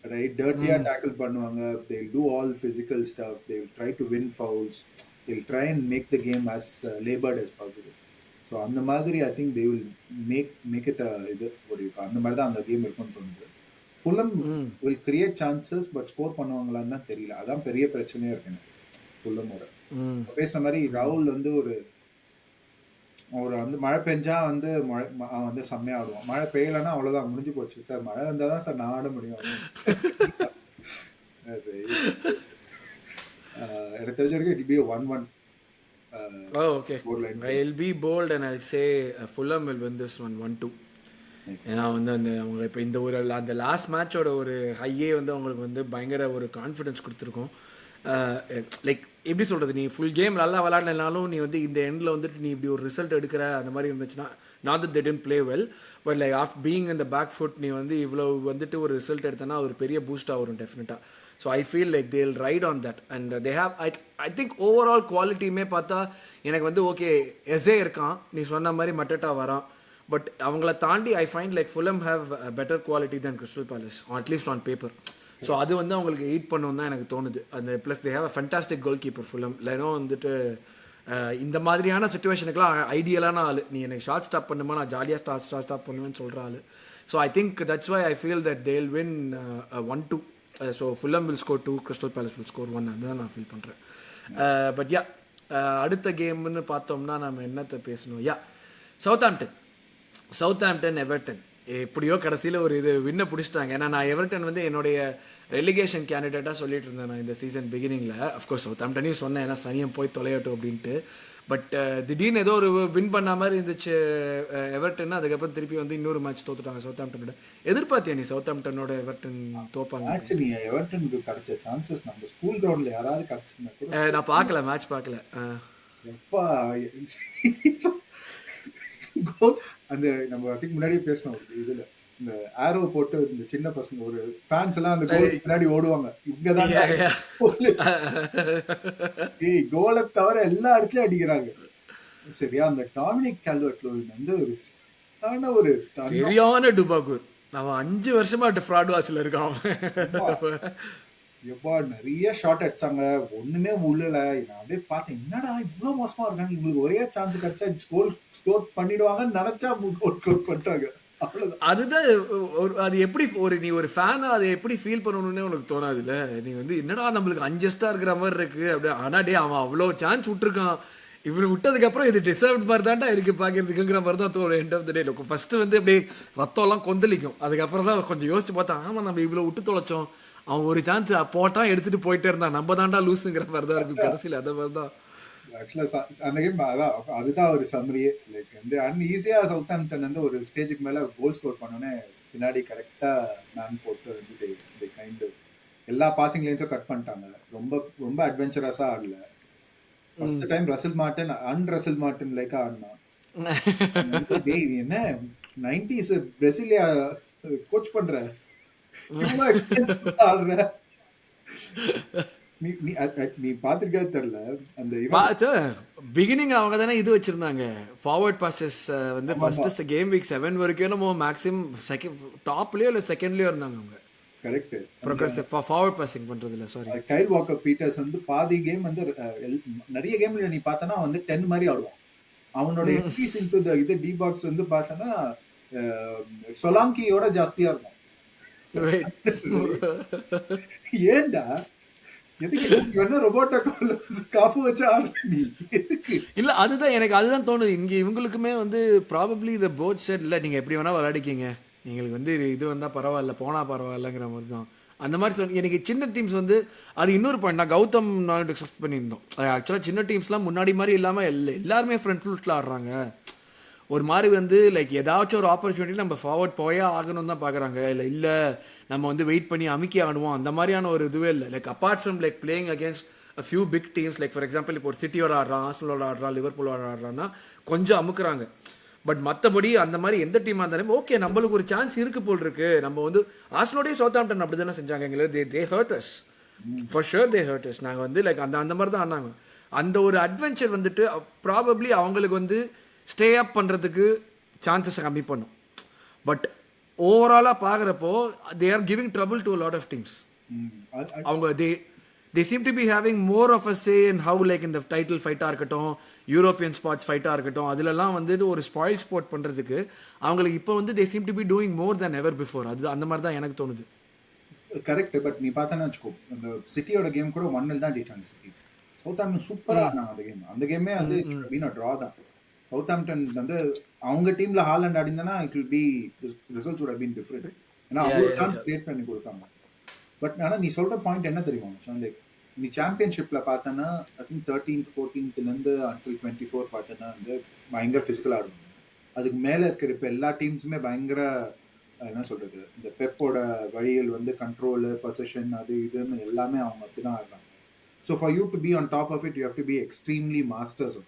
ரைட், டர்ட்டியாக டேக்கிள் பண்ணுவாங்க. They will do all physical stuff. They will try to win fouls. They will try and make the game as laboured as possible. So அந்த மாதிரி I think they will make it இது ஒரு அந்த மாதிரி தான் அந்த game இருக்கும்னு தோணுது. Fulham will create chances, but score பண்ணுவாங்களான்னு தான் தெரியல. அதான் பெரிய பிரச்சனையாக இருக்கு எனக்கு ஃபுல்லமோட. பேசுன மாதிரி ராகுல் வந்து ஒரு வந்து மழை பெஞ்சா வந்து அவன் வந்து செம்மையா ஆடுவான். மழை பெய்யலன்னா அவ்வளவுதான், முடிஞ்சு போச்சு சார். மழை வந்தாதான் சார் நான் ஆட முடியும். எனக்கு தெரிஞ்ச வரைக்கும் it be 1-1. Okay, I will be bolt and I will say Fulham will win this one 1-2. ஏன்னா வந்து அந்த அவங்க இப்போ இந்த ஒரு அந்த லாஸ்ட் மேட்சோட ஒரு ஹையே வந்து அவங்களுக்கு வந்து பயங்கர ஒரு கான்ஃபிடென்ஸ் கொடுத்துருக்கோம். லைக் எப்படி சொல்கிறது, நீ ஃபுல் கேம் நல்லா விளாட்லனாலும் நீ வந்து இந்த எண்டில் வந்துட்டு நீ இப்படி ஒரு ரிசல்ட் எடுக்கிற அந்த மாதிரி இருந்துச்சுன்னா, not that they didn't play well, but like after being இந்த பேக் ஃபுட் நீ வந்து இவ்வளோ வந்துட்டு ஒரு ரிசல்ட் எடுத்தனா ஒரு பெரிய பூஸ்டாக வரும் டெஃபினட்டாக. So I feel like they will ride on that and they have I think overall குவாலிட்டியுமே பார்த்தா எனக்கு வந்து ஓகே எஸ்ஏ இருக்கான், நீ சொன்ன மாதிரி மட்டட்டா வரான், பட் அவங்கள தாண்டி I find like Fulham have better quality than Crystal Palace, at least on paper. So அது வந்து அவங்களுக்கு எயிட் பண்ணணும் தான் எனக்கு தோணுது. அந்த plus they have a fantastic goalkeeper Fulham. இல்லைனோ வந்துட்டு இந்த மாதிரியான சுச்சுவேஷனுக்குலாம் ஐடியலான ஆள். நீ எனக்கு ஷார்ட் ஸ்டாப் பண்ணுமா, நான் ஜாலியாக ஸ்டாப் பண்ணுவேன்னு சொல்கிற ஆள். So I think that's why I feel that they will win 1-2. So Fulham will score 2, Crystal Palace will score 1. அதுதான் நான் ஃபீல் பண்ணுறேன். பட் யா, அடுத்த கேம்னு பார்த்தோம்னா நம்ம என்னத்தை பேசணும்? சவுத்ஆம்ப்டன் எவர்டன் எப்படியோ கடைசியில் ஒரு இது வின்னை பிடிச்சிட்டாங்க. ஏன்னா நான் எவர்டன் வந்து என்னுடைய ரெலிகேஷன் கேண்டிடேட்டாக சொல்லிட்டு இருந்தேன் நான் இந்த சீசன் பிகினிங்கில். அஃப்கோர்ஸ் சவுத்ஆம்ப்டனையும் சொன்னேன், ஏன்னா சனியம் போய் தொலையட்டும் அப்படின்ட்டு. பட் திடீர்னு ஏதோ ஒரு வின் பண்ண மாதிரி இருந்துச்சு எவர்டன். அதுக்கப்புறம் திருப்பி வந்து இன்னொரு மேட்ச் தோத்துட்டாங்க சவுத்ஆம்ப்டனோட. எதிர்பார்த்தியா நீ சவுத்ஆம்ப்டனோட எவர்டன் தோப்பாங்க? ஆக்சுவலி எவர்டனுக்கு கிடைச்ச சான்சஸ் நம்ம ஸ்கூல் கிரவுண்டில் யாராவது கிடைச்சிருந்தா கூட. நான் பார்க்கல, மேட்ச் பார்க்கல. எப்பா அந்த நம்ம அதுக்கு முன்னாடியே பேசணும் இதுல இந்த ஆரோ போட்டு இந்த சின்ன பசங்க ஒரு ஃபேன்ஸ் எல்லாம் அந்த கோல் பின்னாடி ஓடுவாங்க. இங்கதான் கோலை தவிர எல்லா இடத்துலயும் அடிக்கிறாங்க. சரியா, அந்த டாமினிக் கால்வர்ட்-லூயின் வந்து ஒரு சரியான டுபாக்கூர். அவன் 5 வருஷமா ஃப்ராட் வாட்ச்ல இருக்கான். எப்பா நிறைய ஷாட் அடிச்சாங்க, ஒண்ணுமே உள்ளல. நான் அப்படியே பார்த்தேன், என்னடா இவ்வளவு மோசமா இருக்காங்க, இவங்களுக்கு ஒரே சான்ஸ் கிடைச்சா கோல் ஸ்கோர் பண்ணிடுவாங்கன்னு நினைச்சா கோல் ஸ்கோர் பண்ணிட்டாங்க. அதுதான் அது எப்படி நீ ஒரு ஃபேனா அதை எப்படி ஃபீல் பண்ணணும்னே உனக்கு தோணாது இல்ல? நீ வந்து என்னடா நம்மளுக்கு அன்ஜஸ்டா இருக்கிற மாதிரி இருக்கு அப்படி. ஆனா டே அவன் அவ்வளோ சான்ஸ் விட்டுருக்கான், இவர் விட்டதுக்கு அப்புறம் இது டிசர்வ் மாதிரி தான்டா இருக்கு பாக்கிறதுக்குங்கிற மாதிரி தான் தோணும். End of the day first வந்து அப்படியே ரத்தம் எல்லாம் கொந்தளிக்கும். அதுக்கப்புறம் தான் கொஞ்சம் யோசிச்சு பார்த்தா, ஆமா நம்ம இவ்வளவு விட்டு தொலைச்சோம், அவன் ஒரு சான்ஸ் போட்டான் எடுத்துட்டு போயிட்டே இருந்தான், நம்ம தான்டா லூஸுங்கிற மாதிரி தான் இருக்கு கடைசியில். அந்த மாதிரி தான் ஆக்சுவலா அந்த கேம் அதுதான் ஒரு சம்மரியே. லைக் வந்து ஈஸியா சவுத்ஆம்ப்டன் வந்து ஒரு ஸ்டேஜுக்கு மேல கோல் ஸ்கோர் பண்ணோன்னே பின்னாடி கரெக்டா மேன் போட்டு வந்து கைண்ட் எல்லா பாசிங் லைன்ஸும் கட் பண்ணிட்டாங்க. ரொம்ப ரொம்ப அட்வென்ச்சரஸா ஆடல. ஃபர்ஸ்ட் டைம் ரசல் மார்டின் லைக்கா ஆடினான். என்ன 90s பிரசிலியா கோச் பண்ற, ஆடுற நீ நீ நீ பாத்திருக்கா தெரியல அந்த பார்த்து பிகினிங் அவங்க தானே இது வச்சிருந்தாங்க ஃபார்வர்ட் பாஸ்டர்ஸ் வந்து ஃபர்ஸ்ட் கேம் வீக் 7 வரைக்கும் நம்ம மேக்ஸிமம் செகண்ட் டாப்லயோ இல்லை செகண்ட்லயோ இருந்தாங்க அவங்க. கரெக்ட். ப்ரோக்ரஸிவ் ஃபார்வர்ட் பாசிங் பண்றதுல சாரி. கைல் வாக்கர் பீட்டர்ஸ் வந்து பாதி கேம் வந்து நிறைய கேம்ல நீ பார்த்தனா வந்து 10 மாதிரி ஆடுவான். அவனோட என்ட்ரிஸ் இன்டு தி இது டி பாக்ஸ் வந்து பார்த்தனா சொலாங்கியோட ஜாஸ்தியா இருக்கும். ஏன்டா இல்ல அதுதான் எனக்கு அதுதான் தோணுது. இங்க இவங்களுக்குமே வந்து ப்ராபப்ளி இந்த போத் செட் இல்ல நீங்க எப்படி வேணா விளையாடிக்கிங்க, எங்களுக்கு வந்து இது வந்தா பரவாயில்ல போனா பரவாயில்லங்கிற மாதிரி தான் அந்த மாதிரி சொல்லி. எனக்கு சின்ன டீம்ஸ் வந்து அது இன்னொரு பாயிண்ட் நான் கௌதம் நான் டிஸ்கஸ் பண்ணியிருந்தோம். ஆக்சுவலாக சின்ன டீம்ஸ்லாம் முன்னாடி மாதிரி இல்லாமல் எல்லாருமே ஃப்ரண்ட் ஃபுட்டில் ஆடுறாங்க. ஒரு மாதிரி வந்து லைக் ஏதாச்சும் ஒரு ஆப்பர்ச்சுனிட்டி நம்ம ஃபார்வர்ட் போயே ஆகணும்னு தான் பார்க்குறாங்க. இல்லை நம்ம வந்து வெயிட் பண்ணி அமுக்கி ஆடுவோம் அந்த மாதிரியான ஒரு இதுவே இல்லை. Like apart from like playing against a few big teams like for example இப்போ ஒரு சிட்டியோட ஆடுறான், ஆர்சனலோட ஆடுறான், லிவர்பூலோட ஆடுறான்னா கொஞ்சம் அமுக்குறாங்க. பட் மற்றபடி அந்த மாதிரி எந்த டீமாக இருந்தாலும் ஓகே நம்மளுக்கு ஒரு சான்ஸ் இருக்கு போல் இருக்கு. நம்ம வந்து ஆர்சனலோடய சவுத்தாம்ப்டன் அப்படி தானே செஞ்சாங்க எங்களுக்கு. They hurt us for sure, they hurt us. நாங்கள் வந்து லைக் அந்த மாதிரி தான் ஆனாங்க. அந்த ஒரு அட்வென்ச்சர் வந்துட்டு ப்ராபப்ளி அவங்களுக்கு வந்து ஸ்டே அப் பண்ணுறதுக்கு சான்சஸை கம்மி பண்ணும். பட் ஓவராலாக பார்க்குறப்போ they are giving trouble to lot of teams. அவங்க they seem to be having more of a say in how like in the title ஃபைட்டாக இருக்கட்டும், யூரோப்பியன் ஸ்பாட்ஸ் ஃபைட்டாக இருக்கட்டும், அதிலெல்லாம் வந்துட்டு ஒரு ஸ்பாயில் ஸ்போர்ட் பண்ணுறதுக்கு அவங்களுக்கு இப்போ வந்து they seem to be doing more than ever before. அது அந்த மாதிரி தான் எனக்கு தோணுது. கரெக்ட். பட் நீ பார்த்தேன்னு வச்சுக்கோ, அந்த சிட்டியோட கேம் கூட 1-0 தான் ஜெயிச்சாங்க சிட்டி. சவுத்தாம்ப்டன் சூப்பராக ஆனாங்க அந்த கேமே வந்து ட்ரா தான். சவுத்தாம்ப்டன் வந்து அவங்க டீம்ல ஹாலண்ட் ஆடினா it will be results would have been different. ஏன்னா அவ்வளோ சான்ஸ் கிரியேட் பண்ணி கொடுத்தாங்க. பட் ஆனால் நீ சொல்ற பாயிண்ட் என்ன தெரியுமா, லைக் நீ சாம்பியன்ஷிப்ல பார்த்தனா I think 13th 14th until 24 பார்த்தனா வந்து பயங்கர பிசிக்கல் ஆடுவாங்க. அதுக்கு மேல இருக்கிற இப்போ எல்லா டீம்ஸுமே பயங்கர என்ன சொல்றது, இந்த பெப்போட வழிகள் வந்து கண்ட்ரோலு பொசிஷன் அது இதுன்னு எல்லாமே அவங்க அப்படிதான் ஆடுறாங்க. So for you to be on top of it you have to be extremely masters.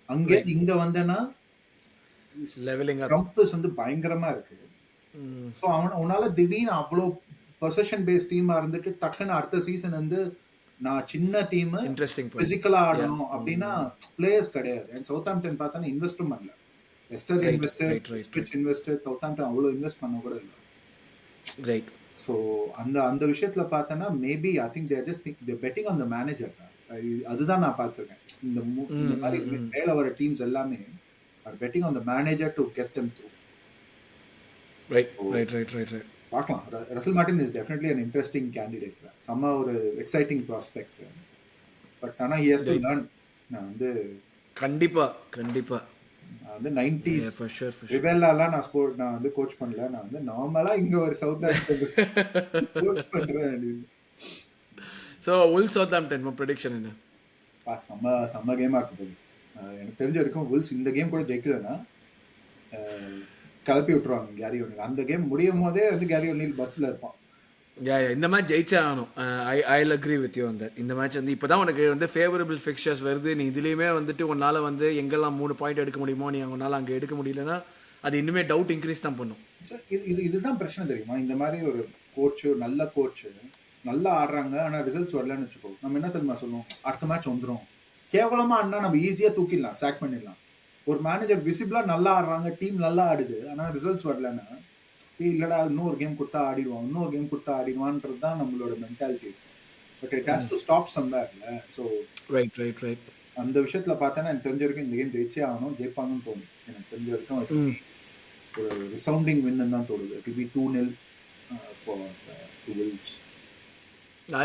அங்கே இங்க வந்தனா லெவலிங் கம்பஸ் வந்து பயங்கரமா இருக்கு. ஸோ உன்னால திடீர்னு அவ்வளோ பொசிஷன் பேஸ் டீமா இருந்துட்டு டக்குன்னு அடுத்த சீசன் வந்து நான் சின்ன டீம் பிசிக்கலா ஆடணும் அப்படின்னா பிளேயர்ஸ் கிடையாது. அண்ட் சவுத்தாம்ப்டன் பார்த்தா இன்வெஸ்டும் பண்ணல. லெஸ்டர் இன்வெஸ்டட், ஸ்ட்ரிச் இன்வெஸ்டட், சவுத்தாம்ப்டன் அவ்வளோ இன்வெஸ்ட் பண்ண கூட இல்லை. ரைட். ஸோ அந்த விஷயத்துல பார்த்தோன்னா maybe I think they're just they're betting on the manager. அதுதான் நான் பார்த்துருக்கேன். இந்த மாதிரி மேல வர டீம்ஸ் எல்லாமே are betting on the manager to get them through. Right right right right right. பார்க்கலாம். Russell Martin is definitely an interesting candidate. செம்ம ஒரு எக்ஸைட்டிங் ப்ராஸ்பெக்ட். பட் ஆனால் he has to learn. நான் வந்து கண்டிப்பா நான் வந்து 90s ரிபெல்லாலாம் நான் வந்து கோச் பண்ணல. நான் வந்து நார்மலா இங்க ஒரு சவுத்தாம்ப்டன் கோச் பண்றேன். ஸோ வுல்ஸ் சவுத்தாம்ப்டன் ப்ரெடிக்ஷன் என்ன? செம்ம கேமா இருக்கு. எனக்கு தெரிஞ்ச வரைக்கும் வுல்ஸ் இந்த கேம் கூட ஜெயிக்கலன்னா கிளப்பி விட்டுருவாங்க கேரி ஒனில். அந்த கேம் முடியும் போதே வந்து கேரி ஒனில் பஸ்ல இருப்பான். இந்த மேட்ச் ஜெயிச்சே ஆகணும். ஐ அக்ரி வித் யூ அந்த இந்த மேட்ச் வந்து இப்போ தான் உனக்கு வந்து ஃபேவரபிள் ஃபிக்சர்ஸ் வருது. நீ இதுலேயுமே வந்துட்டு உன்னால் வந்து எங்கெல்லாம் 3 பாயிண்ட் எடுக்க முடியுமோ நீ உன்னால் அங்கே எடுக்க முடியலன்னா அது இன்னுமே டவுட் இன்க்ரீஸ் தான் பண்ணும். இதுதான் பிரச்சனை தெரியுமா, இந்த மாதிரி ஒரு கோச்சு நல்ல கோச்சு நல்லா ஆடுறாங்க ஆனால் ரிசல்ட்ஸ் வரலன்னு வச்சுக்கோ, நம்ம என்ன தெரியுமா சொல்லுவோம், அடுத்த மேட்ச் வந்துடும். கேவலமாக ஆடினா நம்ம ஈஸியாக தூக்கிடலாம், சாக் பண்ணிடலாம். ஒரு மேனேஜர் விசிபிளா நல்லா ஆடுறாங்க, டீம் நல்லா ஆடுது, ஆனால் ரிசல்ட்ஸ் வரலன்னா இல்லடா இன்னொரு கேம் கொடுத்தா ஆடிடுவான்றது தான் நம்மளோட mentality. But it has to stop சம்வேர்ல. ஸோ ரைட் அந்த விஷயத்துல பார்த்தேன்னா எனக்கு தெரிஞ்ச வரைக்கும் இந்த கேம் ஜெயிச்சே ஆகணும், ஜெயிப்பாங்கன்னு தோணும். எனக்கு தெரிஞ்ச வரைக்கும் ஒரு ரிசவுண்டிங் வின்னு தான் தோணுது. It will B 2-0 for the Wolves.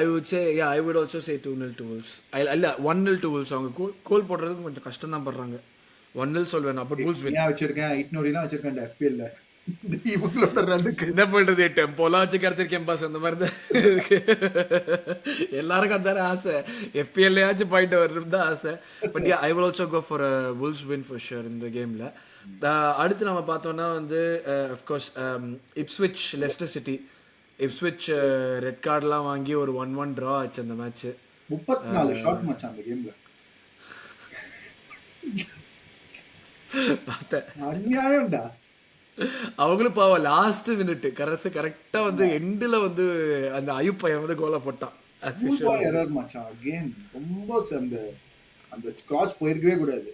I would say, yeah, I would also say 2-0 to Wolves. இல்ல 1-0 to Wolves. அவங்க கோல் போடுறதுக்கு கொஞ்சம் கஷ்டம் தான் பண்றாங்க. 1-0 சொல்வேன். அப்ப Wolves win. நான் வச்சிருக்கேன் 800 வச்சிருக்கேன் FPL ல. இவங்களோட ரன்னுக்கு என்ன பண்றது, டெம்போலாம் வச்சு கடத்திருக்கேன் பாஸ். அந்த மாதிரி தான் எல்லாருக்கும் அந்த ஆசை, FPL-லயாச்சும் பாயிண்ட் வரணும் தான் ஆசை. But I will also go for Wolves win for sure இந்த கேம்ல. அடுத்து நம்ம பார்த்தோம்னா வந்து of course Ipswich Leicester City. Ipswich red கார்டெலாம் வாங்கி ஒரு 1-1 ட்ரா ஆச்சு அந்த மேட்ச். 34 ஷாட் மச்சான் அந்த கேம்ல. அநியாயம்டா. அவங்களும் பாவம் லாஸ்ட் மினிட் கரெக்டா வந்து எண்டில் வந்து அந்த அயூப் பையன் வந்து கோலை போட்டான். ஸ்கூல் பாய் எரர் மச்சான். அகைன் ரொம்ப அந்த அந்த கிராஸ் போயிருக்கவே கூடாது.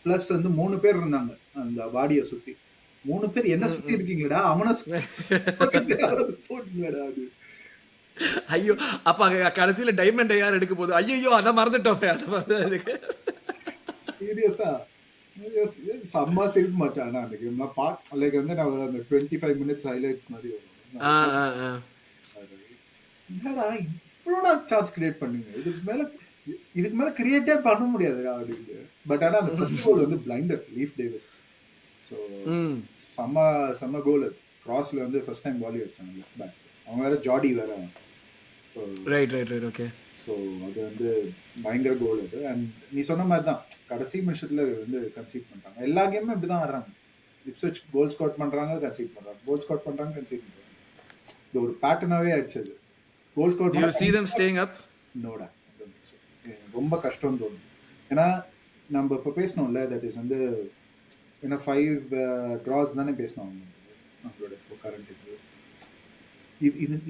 பிளஸ் வந்து 3 பேர் இருந்தாங்க அந்த பாடியை சுத்தி. 3 பேர் என்ன சுத்தி இருக்கீங்கடா, அவனை போட்டீங்கடா அது. ஐயோ அப்ப கடைசியில டைமண்ட் யார் எடுக்க போகுது? ஐயோ அதை மறந்துட்டோமே. அதை மறந்து சீரியஸா செம்ம சிரிப்பு மச்சான். ஆனா அன்னைக்கு நான் லைக் வந்து நான் அந்த 25 மினிட்ஸ் ஹைலைட்ஸ் மாதிரி வரும். என்னடா இவ்வளோடா சான்ஸ் கிரியேட் பண்ணுங்க, இதுக்கு மேல கிரியேட்டே பண்ண முடியாதுடா அப்படின்னு. பட் ஆனா அந்த ஃபர்ஸ்ட் கோல் வந்து பிளைண்டர் லீஃப் டேவிஸ். ஸோ செம்ம கோல் அது. கிராஸ்ல வந்து ஃபர்ஸ்ட் டைம் பால் வச்சாங்க லெஃப்ட் பேக். அவங்க வேற ஜாடி வேற. So right okay. ஸோ அது வந்து பயங்கர கோல் அது. அண்ட் நீ சொன்ன மாதிரி தான் கடைசி நிமிஷத்துல வந்து கன்சீட் பண்ணிட்டாங்க. எல்லா கேமும் இப்படி தான் ஆடுறாங்க. இப்ஸ்விச் கோல் ஸ்கோர் பண்றாங்க, கன்சீட் பண்றாங்க, கோல் ஸ்கோர் பண்றாங்க, கன்சீட் பண்றாங்க. இது ஒரு பேட்டர்னாவே ஆயிடுச்சு. Goal score Do you see them staying up? நோடா, ரொம்ப கஷ்டம்னு தோணுது. ஏன்னா நம்ம இப்போ பேசணும்ல, தட் இஸ் வந்து ஏன்னா 5 draws தானே பேசணும் நம்மளோட இப்போ கரண்ட்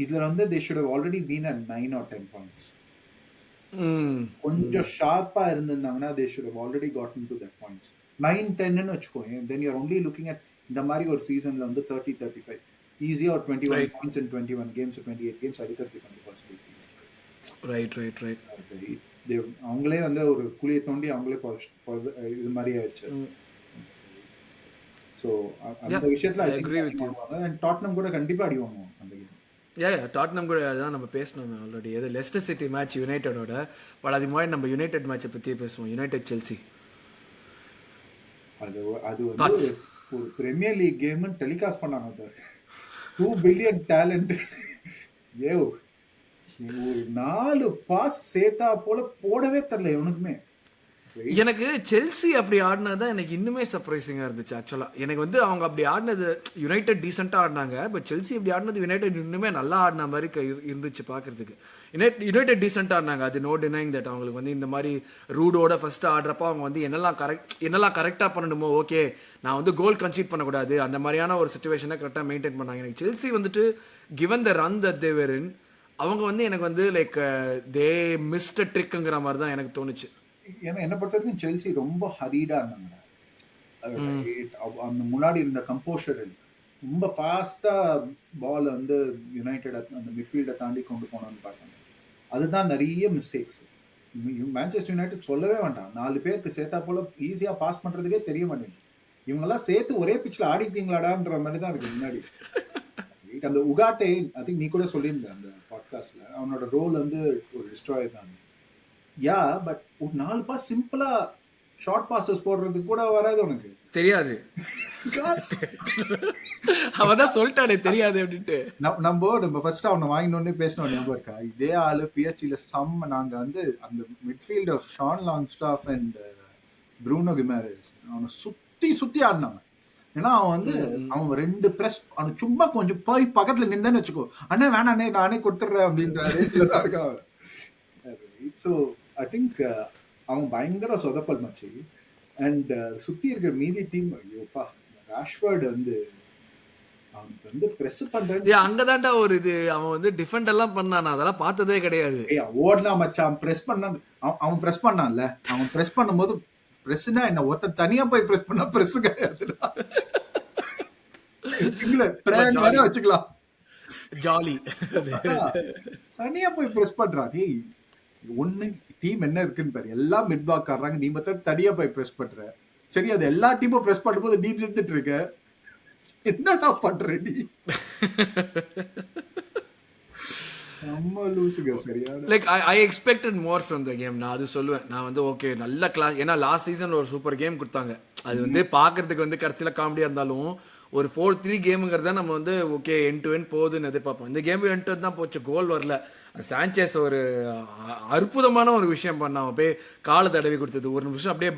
இதுல வந்து they should have already been at 9 or 10 points. கொஞ்சம் ஷார்ப்பா இருந்திருந்தாங்கன்னா they should have already gotten to that points. 9-10 ன்னு வச்சுக்கோங்க. then you're only looking at இந்த மாதிரி ஒரு சீசன்ல வந்து 30-35 easy or 21 points in 21 games or 28 games அடிக்கிறதுக்கு வந்து பாசிபிலிட்டிஸ். ரைட் அவங்களே வந்து ஒரு குழியை தோண்டி அவங்களே இது மாதிரி ஆயிடுச்சு. ஸோ அந்த விஷயத்துல டாட்னம் கூட கண்டிப்பா அடி வாங்குவோம் அந்த கேம். டாட்னம் கூட அதான் நம்ம பேசணும் ஆல்ரெடி. அது லெஸ்டர் சிட்டி மேட்ச் யுனைடெடோட. பட் அது மாதிரி நம்ம யுனைடெட் மேட்சை பற்றியே பேசுவோம். யுனைடெட் செல்சி அது வந்து ஒரு பிரீமியர் லீக் கேம் டெலிகாஸ்ட் பண்ணாங்க பாரு. 2 பில்லியன் டேலண்ட். ஒரு 4 பாஸ் சேத்தா போல போடவே தெரியல எவனுக்குமே. எனக்கு செல்சி அப்படி ஆடினதான் எனக்கு இன்னுமே சர்ப்ரைசிங்காக இருந்துச்சு. ஆக்சுவலாக எனக்கு வந்து அவங்க அப்படி ஆடினது யுனைடெட் டீசெண்டாக ஆடினாங்க. பட் செல்சி அப்படி ஆடினது யுனைடெட் இன்னுமே நல்லா ஆடின மாதிரி இருந்துச்சு பார்க்குறதுக்கு. யுனைடெட் டீசெண்டாக ஆடினாங்க, அது நோ டினைங் தட். அவங்களுக்கு வந்து இந்த மாதிரி ரூடோட ஃபஸ்ட்டு ஆடுறப்போ அவங்க வந்து என்னெல்லாம் கரெக்டாக பண்ணணுமோ, ஓகே நான் வந்து கோல் கன்சீட் பண்ணக்கூடாது, அந்த மாதிரியான ஒரு சுச்சுவேஷனை கரெக்டாக மெயின்டைன் பண்ணாங்க. எனக்கு செல்சி வந்துட்டு given the run that they were in, அவங்க வந்து எனக்கு வந்து லைக் தே மிஸ்ட் ட்ரிக்குங்கிற மாதிரி தான் எனக்கு தோணுச்சு. ஏன்னா என்ன பொறுத்த வரைக்கும் செல்சி ரொம்ப ஹரீடா இருந்தாங்க. அந்த முன்னாடி இருந்த கம்போஷர் ரொம்ப ஃபாஸ்டா பால் வந்து யுனைடெட் அந்த மிட்ஃபீல்டை தாண்டி கொண்டு போனோம்னு பார்த்தாங்க. அதுதான் நிறைய மிஸ்டேக்ஸ். மேன்செஸ்டர் யுனைடெட் சொல்லவே வேண்டாம். 4 பேருக்கு சேர்த்தா போல ஈஸியா பாஸ் பண்றதுக்கே தெரிய மாட்டேங்குது. இவங்கெல்லாம் சேர்த்து ஒரே பிச்சில் ஆடிட்டீங்களாடான்ற மாதிரி தான் இருக்கு முன்னாடி. அந்த உகாட்டே ஐ திங்க் நீ கூட சொல்லியிருந்த அந்த பாட்காஸ்ட்ல அவனோட ரோல் வந்து ஒரு டிஸ்ட்ராயர் தான். யா பட் ஒரு 4 பாஸ் சிம்பிளா ஷார்ட் பாஸஸ் போடுறதுக்கு கூட வராது உனக்கு. தெரியாது. அவதான் சொல்லிட்டானே தெரியாது அப்படின்ட்டு. நம்ம ஃபர்ஸ்ட் அவனை வாங்கினோடனே பேசணும் ஞாபகம் இருக்கா? இதே ஆளு பிஎஸ்டில நாங்க வந்து அந்த midfield of Sean Longstaff and Bruno Guimaraes அவனை சுத்தி ஆடினாங்க. ஏன்னா அவன் வந்து அவன் 2 பிரஸ் அவன் சும்மா கொஞ்சம் போய் பக்கத்துல நின்றேன்னு வச்சுக்கோ, அண்ணே வேணாண்ணே நானே கொடுத்துட்றேன் அப்படின்ற. ஸோ ஐ திங்க் அவன் பயங்கர சொதப்பல் மச்சி. அண்ட் சுத்தி இருக்கிற மீதி டீம் ஐயோப்பா ராஷ்வர்ட் வந்து அவனுக்கு வந்து பிரஸ் பண்றது அங்கதான்டா ஒரு இது. அவன் வந்து டிஃபெண்ட் எல்லாம் பண்ணான், அதெல்லாம் பார்த்ததே கிடையாது. ஓடனா மச்சான் பிரஸ் பண்ணான். அவன் பிரஸ் பண்ணான்ல, அவன் பிரஸ் பண்ணும்போது பிரஸ்னா என்ன ஒருத்த தனியா போய் பிரஸ் பண்ணா பிரஸ் கிடையாதுடா. சிங்கிள் பிரேன் வேற வச்சுக்கலாம், ஜாலி. தனியா போய் பிரஸ் பண்றான். டேய் ஒண்ணு டீம் என்ன இருக்குன்னு பாரு, எல்லாம் மிட் பாக் ஆடுறாங்க, நீ மட்டும் தனியா போய் பிரஸ் பண்ற. சரி அது எல்லா டீமும் பிரஸ் பண்ணும்போது நீ நின்றுட்டு இருக்க, என்னடா பண்ற நீ? Like I expected more from the game. நான் அது சொல்லுவேன். நான் வந்து ஓகே நல்ல கிளாஸ். ஏன்னா லாஸ்ட் சீசன் ஒரு சூப்பர் கேம் கொடுத்தாங்க. அது வந்து பார்க்கறதுக்கு வந்து கடைசியில் காமெடியாக இருந்தாலும் ஒரு 4-3 கேமுங்கிறத நம்ம வந்து ஓகே எண்ட் டு எண்ட் போகுதுன்னு எதிர்பார்ப்போம். இந்த கேம் எண்ட் டு தான் போச்சு, கோல் வரல. சாnchez ஒரு அற்புதமான ஒரு விஷயம் பண்ணான். அப்படியே காலை தடவி கொடுத்தது. ஒரு நிமிஷம் அப்படியே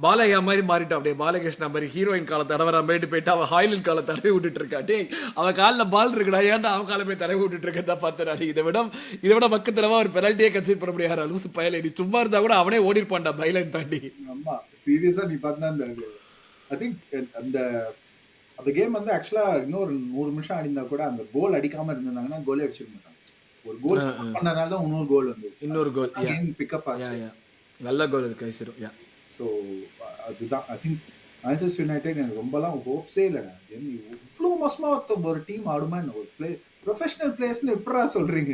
பாலையா மாதிரி மாறிட்டான், அப்படியே பாலகிருஷ்ணா மாதிரி ஹீரோயின் காலை தடவரா போயிட்டு போயிட்டு அவன் ஹாயிலின் காலை தடவி விட்டுட்டு இருக்கா. டே அவன் காலில் பால் இருக்குடா, ஏன்டா அவன் காலை போய் தடவி விட்டுட்டு இருக்கதான் பார்த்தேன். இதை விட பக்கத்துலவா ஒரு பெனால்ட்டியே கன்சிடர் பண்ண முடியாது. லூசு பயல, நீ சும்மா இருந்தா கூட அவனே ஓடிருப்பான்டா பைலைன் தாண்டி. ஆமா சீரியஸா நீ பார்த்தா ஐ திங்க் அந்த கேம் வந்து ஆக்சுவலா இன்னொரு 100 நிமிஷம் ஆடிந்தா கூட அந்த கோல் அடிக்காம இருந்தாங்கன்னா கோலே அடிச்சிருக்க மாட்டாங்க. ஒரு கோல் ஸ்கோர் பண்ணதால தான் இன்னொரு கோல் வந்தது. இன்னொரு கோல். கேம் பிக்கப் யா ஆச்சு. யா நல்ல கோல் அது கைசிரோ. யா ஸோ அதுதான் ஐ திங்க் மான்செஸ்டர் யுனைடெட் எனக்கு ரொம்பலாம் ஹோப்ஸே இல்லைடா. இவ்வளோ மோசமா ஒரு டீம் ஆடுமா என்ன? ஒரு ப்ரொஃபஷனல் பிளேயர்ஸ்னு எப்படா சொல்றீங்க?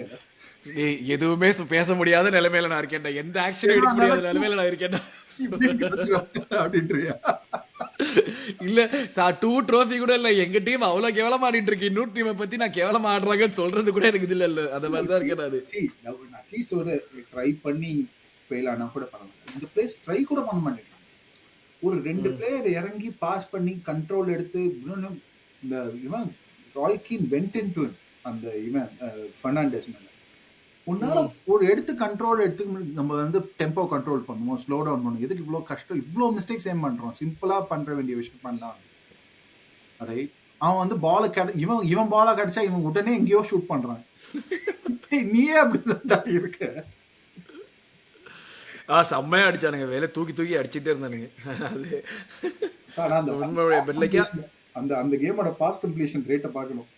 எதுவுமே பேச முடியாத நிலைமையில நான் இருக்கேன்டா. எந்த ஆக்ஷனும் எடுக்க முடியாத நிலைமையில நான் இருக்கேன்டா. அப்படின்றியா? இல்ல 2 ட்ரோஃபி கூட இல்ல. எங்க டீம் அவ்வளவு கேவலமா ஆடிட்டு இருக்கு. இன்னொரு டீமை பத்தி நான் கேவலமா ஆடுறாங்கன்னு சொல்றது கூட எனக்கு இல்ல. அந்த மாதிரி தான் இருக்கேன் நானு. அட்லீஸ்ட் ஒரு ட்ரை பண்ணி ஃபெயில் ஆனா கூட பரவாயில்ல. இந்த பிளேஸ் ட்ரை கூட பண்ண மாட்டேங்கிறாங்க. ஒரு 2 பிளேயர் இறங்கி பாஸ் பண்ணி கண்ட்ரோல் எடுத்து இந்த இவன் ராய் கீன் வென்ட் இன்டு அந்த இவன் ஃபெர்னாண்டஸ் மேல உன்னால ஒரு எடுத்து கண்ட்ரோல் எடுத்து நம்ம வந்து டெம்போ கண்ட்ரோல் பண்ணுவோம், ஸ்லோ டவுன் பண்ணுவோம். எதுக்கு இவ்வளோ கஷ்டம், இவ்வளோ மிஸ்டேக்ஸ் ஏன் பண்றோம்? சிம்பிளா பண்ற வேண்டிய விஷயம் பண்ணலாம். ரைட், அவன் வந்து பால இவன் பாலா கிடைச்சா இவன் உடனே எங்கேயோ ஷூட் பண்றான். நீயே அப்படிதான் இருக்க. செம்மையா அடிச்சானுங்க. வேலை தூக்கி தூக்கி அடிச்சுட்டே இருந்தானுங்க. அந்த அந்த கேமோட பாஸ் கம்ப்ளீஷன் ரேட்டை பார்க்கணும்.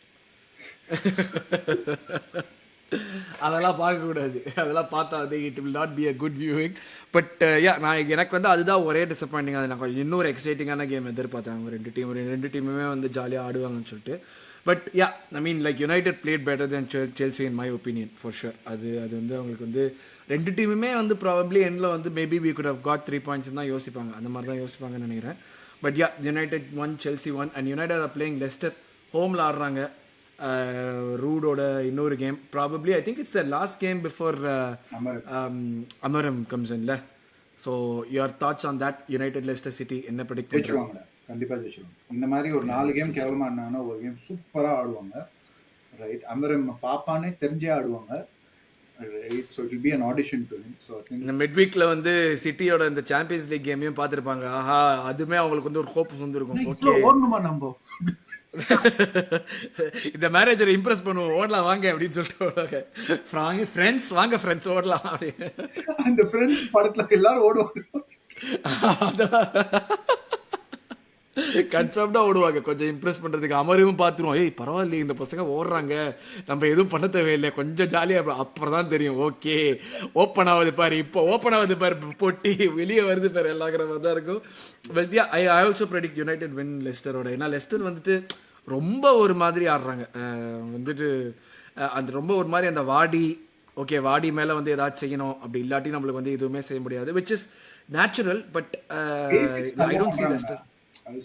அதெல்லாம் பார்க்கக்கூடாது. அதெல்லாம் பார்த்தா வந்து it will not be a good viewing. But நான் எனக்கு வந்து அதுதான் ஒரே டிசப்பாயிண்டிங். அது நான் இன்னொரு எக்ஸைட்டிங்கான கேம் எதிர்பார்த்தேன். அவங்க ரெண்டு டீமுமே வந்து ஜாலியாக ஆடுவாங்கன்னு சொல்லிட்டு. But I mean like United played better then Chelsea in my opinion for sure. அது வந்து அவங்களுக்கு வந்து ரெண்டு டீமுமே வந்து ப்ராபப்ளி எண்டில் வந்து maybe we could have got 3 points தான் யோசிப்பாங்க. அந்த மாதிரி தான் யோசிப்பாங்கன்னு நினைக்கிறேன். But United 1 Chelsea 1 and United are playing Leicester. ஹோமில் ஆடுறாங்க. ரூடோட இன்னொரு game probably I think it's the last game before Amorim comes இன்ல. So your thoughts on that United Leicester City என்ன ப்ரெடிக்ட் பண்ணுவாங்க? கண்டிப்பாக ஜெயிச்சிருவாங்க. இந்த மாதிரி ஒரு 4 கேம் கேவலமாக இருந்தாங்கன்னா ஒரு கேம் சூப்பராக ஆடுவாங்க. ரைட், அமரம் பாப்பானே தெரிஞ்சே ஆடுவாங்க. Right, so it will B an audition to him. So இந்த மிட்வீக்ல வந்து சிட்டியோட இந்த சாம்பியன்ஸ் லீக் கேமையும் பார்த்துருப்பாங்க. ஆஹா, அதுமே அவங்களுக்கு வந்து ஒரு ஹோப் வந்துருக்கும். ஓகே, ஓடணுமா நம்ம இந்த மேனேஜரை இம்ப்ரெஸ் பண்ணுவோம், ஓடலாம் வாங்க அப்படின்னு சொல்லிட்டு ஃப்ரெண்ட்ஸ் வாங்க ஃப்ரெண்ட்ஸ் ஓடலாம் அப்படின்னு. அந்த ஃப்ரெண்ட்ஸ் படத்துல எல்லாரும் ஓடுவாங்க. கன்ஃபார்ம்டா ஓடுவாங்க கொஞ்சம் இம்ப்ரெஸ் பண்றதுக்கு. அமரையும் பார்த்துருவோம், ஏய் பரவாயில்லையே இந்த பசங்க ஓடுறாங்க, நம்ம எதுவும் பண்ண தேவையில்லை, கொஞ்சம் ஜாலியாக. அப்புறம் தான் தெரியும், ஓகே ஓப்பன் ஆகுது பாரு, இப்போ ஓப்பன் ஆகுது பாரு, பொட்டி வெளியே வருது பாரு, எல்லாங்கிற மாதிரி தான் இருக்கும். But I also predict United win லெஸ்டரோட. ஏன்னா லெஸ்டர் வந்துட்டு ரொம்ப ஒரு மாதிரி ஆடுறாங்க. வந்துட்டு அந்த ரொம்ப ஒரு மாதிரி அந்த ஓகே வாடி மேலே வந்து ஏதாச்சும் செய்யணும், அப்படி இல்லாட்டி நம்மளுக்கு வந்து எதுவுமே செய்ய முடியாது, which is natural. But I don't see Leicester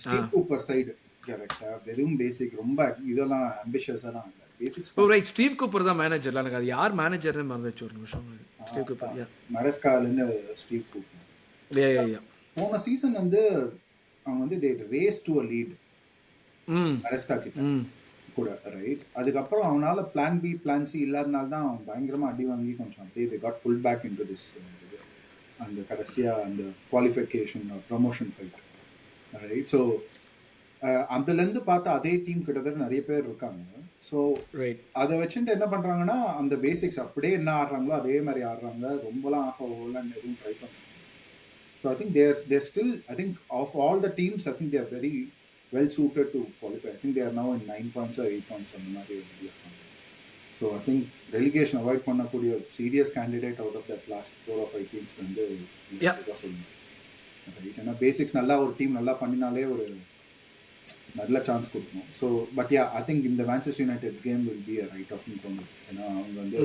Steve Cooper side கரெக்ட்டா வெறும் பேசிக் ரொம்ப இதெல்லாம் ஆம்பிஷியஸான இல்ல. Basics oh right, Steve Cooper தான் மேனேஜர். எனக்கு அது யார் மேனேஜர்னு மறந்துச்சு ஒரு நிமிஷம். ஸ்டீவ் கூப்பர், யா மரஸ்கால இருந்து ஸ்டீவ் கூப்பர். யா போன சீசன் வந்து அவங்க வந்து they race to a lead Maresca கிட்ட கூட. ரைட், அதுக்கப்புறம் அவனால பிளான் பி பிளான் சி இல்லாதனால தான் அவன் பயங்கரமா அடி வாங்கி கொஞ்சம் அப்படியே they got pulled back into this அந்த கடைசியா அந்த qualification promotion fight. Right, so அதுலேருந்து பார்த்தா அதே டீம் கிட்டத்தட்ட நிறைய பேர் இருக்காங்க. ஸோ அதை வச்சுட்டு என்ன பண்ணுறாங்கன்னா அந்த பேசிக்ஸ் அப்படியே என்ன ஆடுறாங்களோ அதே மாதிரி ஆடுறாங்க. ரொம்பலாம் ஆகலாம் எதுவும் ட்ரை பண்ணுறாங்க. So I think they're still I think of all the teams I think they're very well suited to qualify. I think they're now in 9 points or 8 points அந்த மாதிரி இருக்காங்க. So I think relegation avoid பண்ணக்கூடிய serious candidate out of that last 4 or 5 teams வந்து சொல்லுங்க. ஏன்னா basics நல்லா ஒரு team நல்லா பண்ணினாலே ஒரு நல்ல சான்ஸ் கொடுக்கணும். So but yeah I think இந்த Manchester United game will be a write off தோணுது. ஏன்னா அவங்க வந்து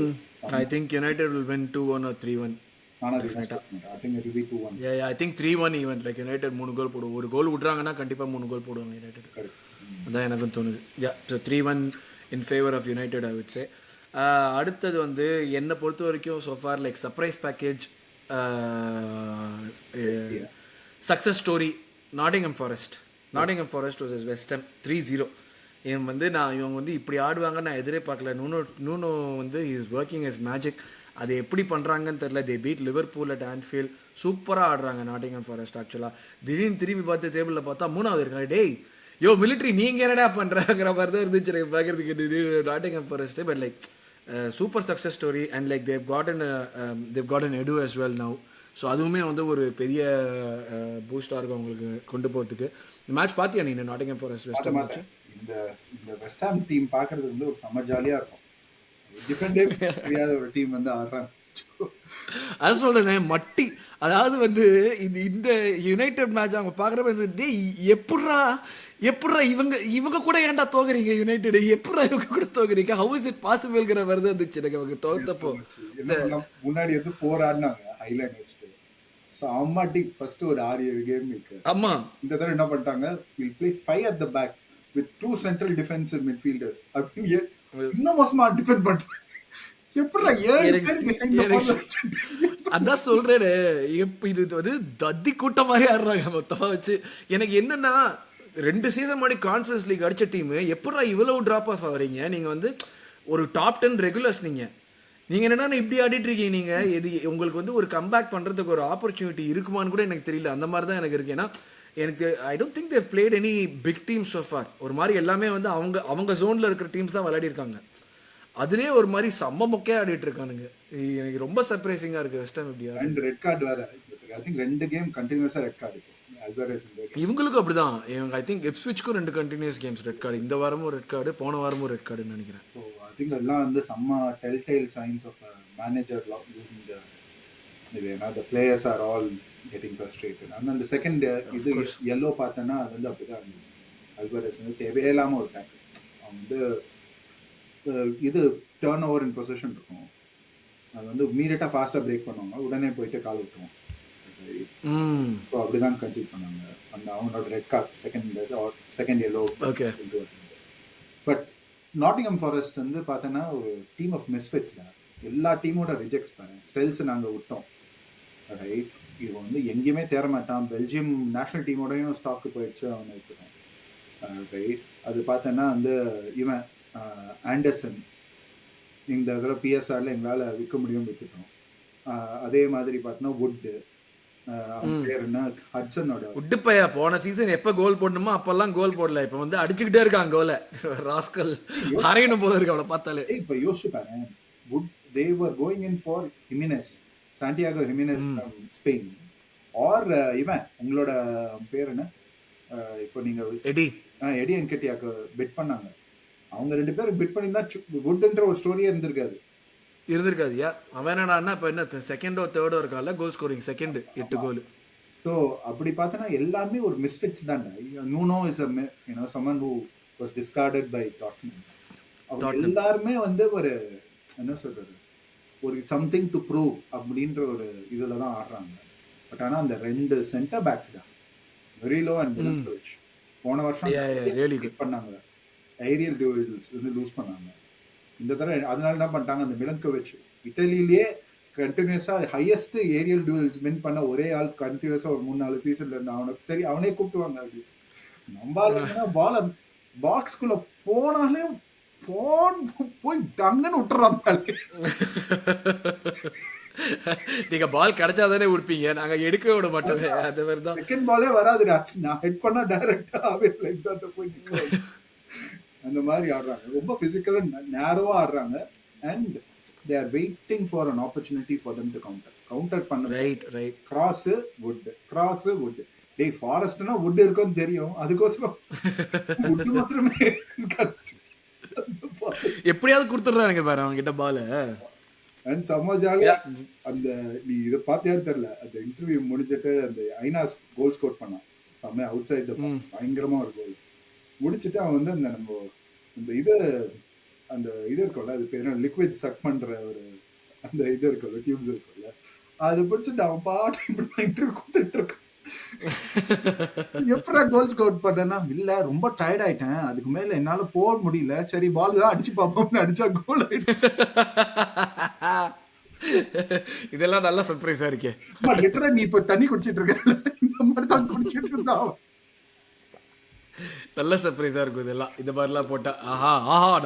I think United will win 2-1 or 3-1. ஆனா I think it will be 2-1. Yeah I think 3-1 even. Like United 3 goal போடுவோம். ஒரு கோல் விட்றாங்கன்னா கண்டிப்பாக 3 கோல் போடுவாங்க யுனைடெட். கரெக்ட், அதான் எனக்கும் தோணுது. Yeah so 3-1 in favour of United I would say. அடுத்தது வந்து என்னை பொறுத்த வரைக்கும் so far like surprise package success story Nottingham Forest vs West Ham 3-0. இவன் வந்து இவங்க வந்து இப்படி ஆடுவாங்க நான் எதிரே பார்க்கல. நூனோ வந்து இஸ் ஒர்க்கிங் இஸ் மேஜிக். அது எப்படி பண்ணுறாங்கன்னு தெரில. தே பீட் லிவர்பூல் அட் ஆன்ஃபீல்ட். சூப்பராக ஆடுறாங்க நாட்டிங்ஹாம் ஃபாரஸ்ட். ஆக்சுவலாக திடீர்னு திரும்பி பார்த்து டேபிளில் பார்த்தா 3வது இருக்காங்க. டேய் யோ மிலிட்ரி நீங்கள் என்னடா பண்ணுறாங்கிற மாதிரி தான் இருந்துச்சு எனக்கு பார்க்குறதுக்கு Nottingham Forest. But like super success story and like they've gotten Edu as well now. So அதுவுமே வந்து ஒரு பெரிய பூஸ்டாக இருக்கும் அவங்களுக்கு கொண்டு போகிறதுக்கு. இந்த மேட்ச் பார்த்தியா நீ Nottingham forest West Ham match? இந்த வெஸ்ட் ஹாம் டீம் பார்க்குறது வந்து ஒரு செம்ம ஜாலியாக இருக்கும். டிஃபெண்டே தெரியாத ஒரு டீம் வந்து ஆடுறாங்க. அதான் சொல்றேன் மட்டி. அதாவது வந்து இந்த யுனைடெட் மேட்ச் அவங்க பாக்குறப்ப டேய் எப்பட்றா எப்பட்றா இவங்க கூட ஏன்டா தோக்குறீங்க யுனைடெட், எப்பட்றா இவங்க கூட தோக்குறீங்க, ஹவ் இஸ் இட் பாசிபிள்ங்கிற மாதிரி தான் இருந்துச்சு எனக்கு அவங்க தோத்தப்போ. என்ன பண்ணலாம், முன்னாடி வந்து 4 ஆடினாங்க ஹைலைட் வச்சுட்டு. செம்ம ஃபர்ஸ்ட் ஒரு 6-7 கேம் இருக்கு. ஆமா, இந்த தடவை என்ன பண்ணிட்டாங்க, will play 5 at the back with 2 central defensive midfielders. அப்படின்னு இன்னும் மோசமா டிஃபெண்ட் பண்றாங்க. எப்படிடா 7 பேர் behind the ball வச்சுட்டு. அதான் சொல்றேன், இது வந்து தத்தி கூட்டம் மாதிரி ஆடுறாங்க மொத்தமா வச்சு. எனக்கு என்னன்னா 2 சீசன் முன்னாடி கான்ஃபரன்ஸ் லீக் அடிச்ச டீம் எப்படா இவ்வளவு டிராப் ஆஃப் ஆவறீங்க, நீங்க வந்து ஒரு டாப் 10 ரெகுலர்ஸ், நீங்க என்னன்னா இப்படி ஆடிட்டு இருக்கீங்க. நீங்க இது உங்களுக்கு வந்து ஒரு கம்பேக் பண்றதுக்கு ஒரு ஆப்பர்ச்சுனிட்டி இருக்குமான்னு கூட எனக்கு தெரியல. அந்த மாதிரி தான் எனக்கு இருக்கு. ஏன்னா எனக்கு I don't think they've played any big team so far. ஒரு மாதிரி எல்லாமே வந்து அவங்க ஜோன்ல இருக்கிற டீம்ஸ் தான் விளையாடி இருக்காங்க. அதுலயே ஒரு மாதிரி செம்ம மொக்கையா ஆடிட்டு இருக்கானுங்க. எனக்கு ரொம்ப சர்ப்ரைசிங்கா இருக்கு வெஸ்ட் ஹாம் இப்படி. அண்ட் ரெட் கார்டு வேற, ஐ திங்க் 2 கேம் கண்டினியூஸா ரெட் கார்டு. இவங்களுக்கும் அப்படிதான். ஐ திங்க் எப்ஸ்விட்ச்க்கும் 2 கண்டினியூஸ் கேம்ஸ் ரெட் கார்டு. இந்த வாரமும் ரெட் கார்டு, போன வாரமும் ரெட் கார்டுன்னு நினைக்கிறேன். ஸோ ஐ திங்க் எல்லாம் வந்து செம்ம டெல்டெயில் சைன்ஸ் ஆஃப் மேனேஜர் யூசிங் இது. ஏன்னா the players are all getting frustrated. ஆனால் அந்த செகண்ட் இது எல்லோ பார்த்தேன்னா அது வந்து அப்படிதான் இருந்தது. அல்வாரெஸ் வந்து தேவையில்லாமல் ஒரு டேக். அவன் வந்து இது டர்ன் ஓவர் இன் பொசிஷன் இருக்கும், அது வந்து இமீடியட்டாக ஃபாஸ்ட்டாக பிரேக் பண்ணுவாங்க, உடனே போயிட்டு கால் விட்டுருவோம். ஸோ அப்படிதான் கன்சிடர் பண்ணாங்க. அந்த அவனோட red card second yellow. But Nottingham forest வந்து பார்த்தோன்னா ஒரு டீம் ஆஃப் மிஸ்ஃபிட்ஸ் தான். எல்லா டீமோட ரிஜெக்ட்ஸ் பாருங்க. செல்ஸ் நாங்கள் விட்டோம், ரைட். இவன் வந்து எங்கேயுமே தேர மாட்டான். பெல்ஜியம் நேஷனல் டீமோடையும் ஸ்டாக்கு போயிடுச்சு, அவனை விட்டுட்டோம், ரைட். அது பார்த்தோன்னா வந்து இவன் ஆண்டர்சன் இந்த தடவை பிஎஸ்ஆரில் எங்களால் விற்க முடியும், விற்றுட்டோம். அதே மாதிரி பார்த்தோன்னா வுட்டு, பேர் என்ன, ஹட்சனோட வுட்டு பையா போன சீசன் எப்போ கோல் போடணுமோ அப்பெல்லாம் கோல் போடல. இப்போ வந்து அடிச்சுக்கிட்டே இருக்கான் கோலை. ராஸ்கல் அரையணும் போல இருக்கு அவனை பார்த்தாலே. இப்போ யோசிச்சு பாரு, would they were going in for Jimenez, Santiago Jimenez from Spain, or இவன் உங்களோட பேர் என்ன, இப்போ நீங்க எடி என்கெட்டியாக்கு பெட் பண்ணாங்க. அவங்க 2 பேரும் பெட் பண்ணி தான் வுட்ன்ற ஒரு ஸ்டோரியே இருந்திருக்காது. அவன் என்னடான்னா இப்போ என்ன செகண்டோ தேர்டோ இருக்கால கோல் ஸ்கோரிங், செகண்ட் 8 கோல். ஸோ அப்படி பார்த்தோன்னா எல்லாமே ஒரு மிஸ்ஃபிட்ஸ் தான். Nuno is someone who was discarded by Tottenham. அவங்க எல்லாருமே வந்து ஒரு என்ன சொல்றது, ஒரு சம்திங் டு ப்ரூவ் அப்படின்ற ஒரு இதில் தான் ஆடுறாங்க. பட் ஆனால் அந்த 2 சென்டர் பேக்ஸ் தான் வெரிலோ அண்ட் மிலன்கோவிச் போன வருஷம் பண்ணாங்க. ஏரியல் டியூவல்ஸ் வந்து லூஸ் பண்ணாங்க. இந்த தடவை அதனால என்ன பண்ணிட்டாங்க, அந்த மிலன்கோவிச் இட்டலியிலேயே கண்டினியூஸாக ஹையஸ்ட் ஏரியல் டியூவல்ஸ் வின் பண்ண ஒரே ஆள் கண்டினியூஸாக ஒரு 3-4 சீசன்ல இருந்தா. அவனுக்கு தெரியும், அவனே கூப்பிட்டுவாங்க. அப்படி நம்ம பால் பாக்ஸ்குள்ள போனாலே போய் டங்குன்னு விட்டுறாங்க. நீங்க பால் கிடைச்சாதானே விடுப்பீங்க, நாங்க எடுக்க விட மாட்டோம். அது மாதிரி தான். செகண்ட் பாலே வராதுடா, நான் ஹெட் பண்ணா டைரக்டா அவே லைக் தட் போய் நிக்கும். அந்த மாதிரி ஆடுறாங்க, ரொம்ப பிசிக்கலா நேரோவா ஆடுறாங்க. And they are waiting for an opportunity for them to counter பண்ண. ரைட் கிராஸ் வுட் டேய் ஃபாரஸ்ட்னா வுட் இருக்குன்னு தெரியும், அதுக்கோசரம் வுட் மாத்திரமே எப்படியாவது கொடுத்துடுறானுங்க பாரு அவங்க கிட்ட பால். அண்ட் செம்ம ஜாலியா அந்த நீ இதை பார்த்தியான்னு தெரியல, அந்த இன்டர்வியூ முடிஞ்சிட்டு அந்த ஐனாஸ் கோல் ஸ்கோர் பண்ணான் செம்ம அவுட் சைட் த பாக்ஸ், பயங்கரமா ஒரு கோல் முடிச்சுட்டு அவன் வந்து அந்த நம்ம அந்த இது இருக்கும்ல, அது பேர் லிக்விட் சக் பண்ற ஒரு அந்த இது இருக்கும்ல, டியூப்ஸ் இருக்கும்ல, அது பிடிச்சிட்டு அவன் பாட்டு இப்படி இன்டர்வியூ கொடுத்துட்டு இருக்கான். எப்படா கோல் ஸ்கோர் பண்ணேன்னா, இல்ல ரொம்ப டயர்ட் ஆயிட்டேன், அதுக்கு மேல என்னால போட முடியல, சரி பால் தான் அடிச்சு பார்ப்போம்னு அடிச்சா கோல் ஆயிடுச்சு. இதெல்லாம் நல்ல சர்ப்ரைஸா இருக்கே. லிட்டரா நீ இப்ப தண்ணி குடிச்சிட்டு இருக்க, இந்த மாதிரி தான் குடிச்சிட்டு இருந்தா. நல்ல சர்ப்ரைஸா இருக்கும் இதெல்லாம், இந்த மாதிரிலாம் போட்டா. ஆஹா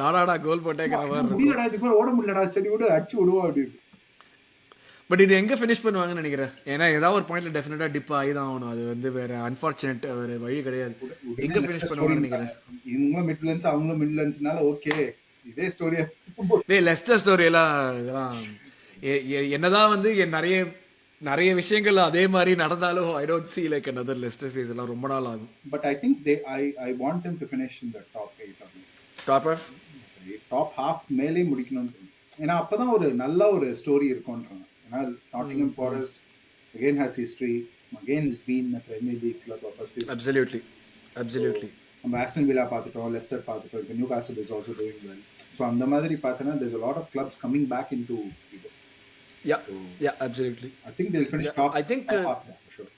நாடாடா கோல் போட்டேங்கிற மாதிரி முடியலடா, இதுக்கு மேல ஓட முடியலடா, சரி விடு அடிச்சு விடுவோம் அப்படின்னு. பட் இது எங்க ஃபினிஷ் பண்ணுவாங்கன்னு நினைக்கிறேன். ஏன்னா ஏதாவது ஒரு பாயிண்ட்ல டெஃபினட்டா டிப் ஆகி தான் ஆகணும். அது வந்து வேற அன்பார்ச்சுனேட் வேற வழி கிடையாது. எங்க ஃபினிஷ் பண்ணுவாங்கன்னு நினைக்கிறேன். இவங்களும் மிட்லண்ட்ஸ் அவங்களும் மிட்லண்ட்ஸ்னால ஓகே, இதே ஸ்டோரியா. டேய் லெஸ்டர் ஸ்டோரி எல்லாம் இதெல்லாம் என்னதான் வந்து நிறைய விஷயங்கள் அதே மாதிரி நடந்தாலும் I don't see like another Leicester season எல்லாம் ரொம்ப நாள் ஆகும். But I think I want them to finish in the top 8. Top half மேலே முடிக்கணும்னு. ஏன்னா அப்பதான் ஒரு நல்ல ஒரு ஸ்டோரி இருக்கும்ன்றாங்க. ஏன்னா Nottingham forest again has history, again has been a Premier League club of first division. Absolutely. நம்ம ஆஸ்டன் வில்லா பார்த்துட்டோம், லெஸ்டர் பார்த்துட்டோம், இப்போ new castle is also doing well. So அந்த மாதிரி பார்த்தோன்னா there's a lot of clubs coming back into it. Yeah, absolutely. I think they'll finish top half there for sure.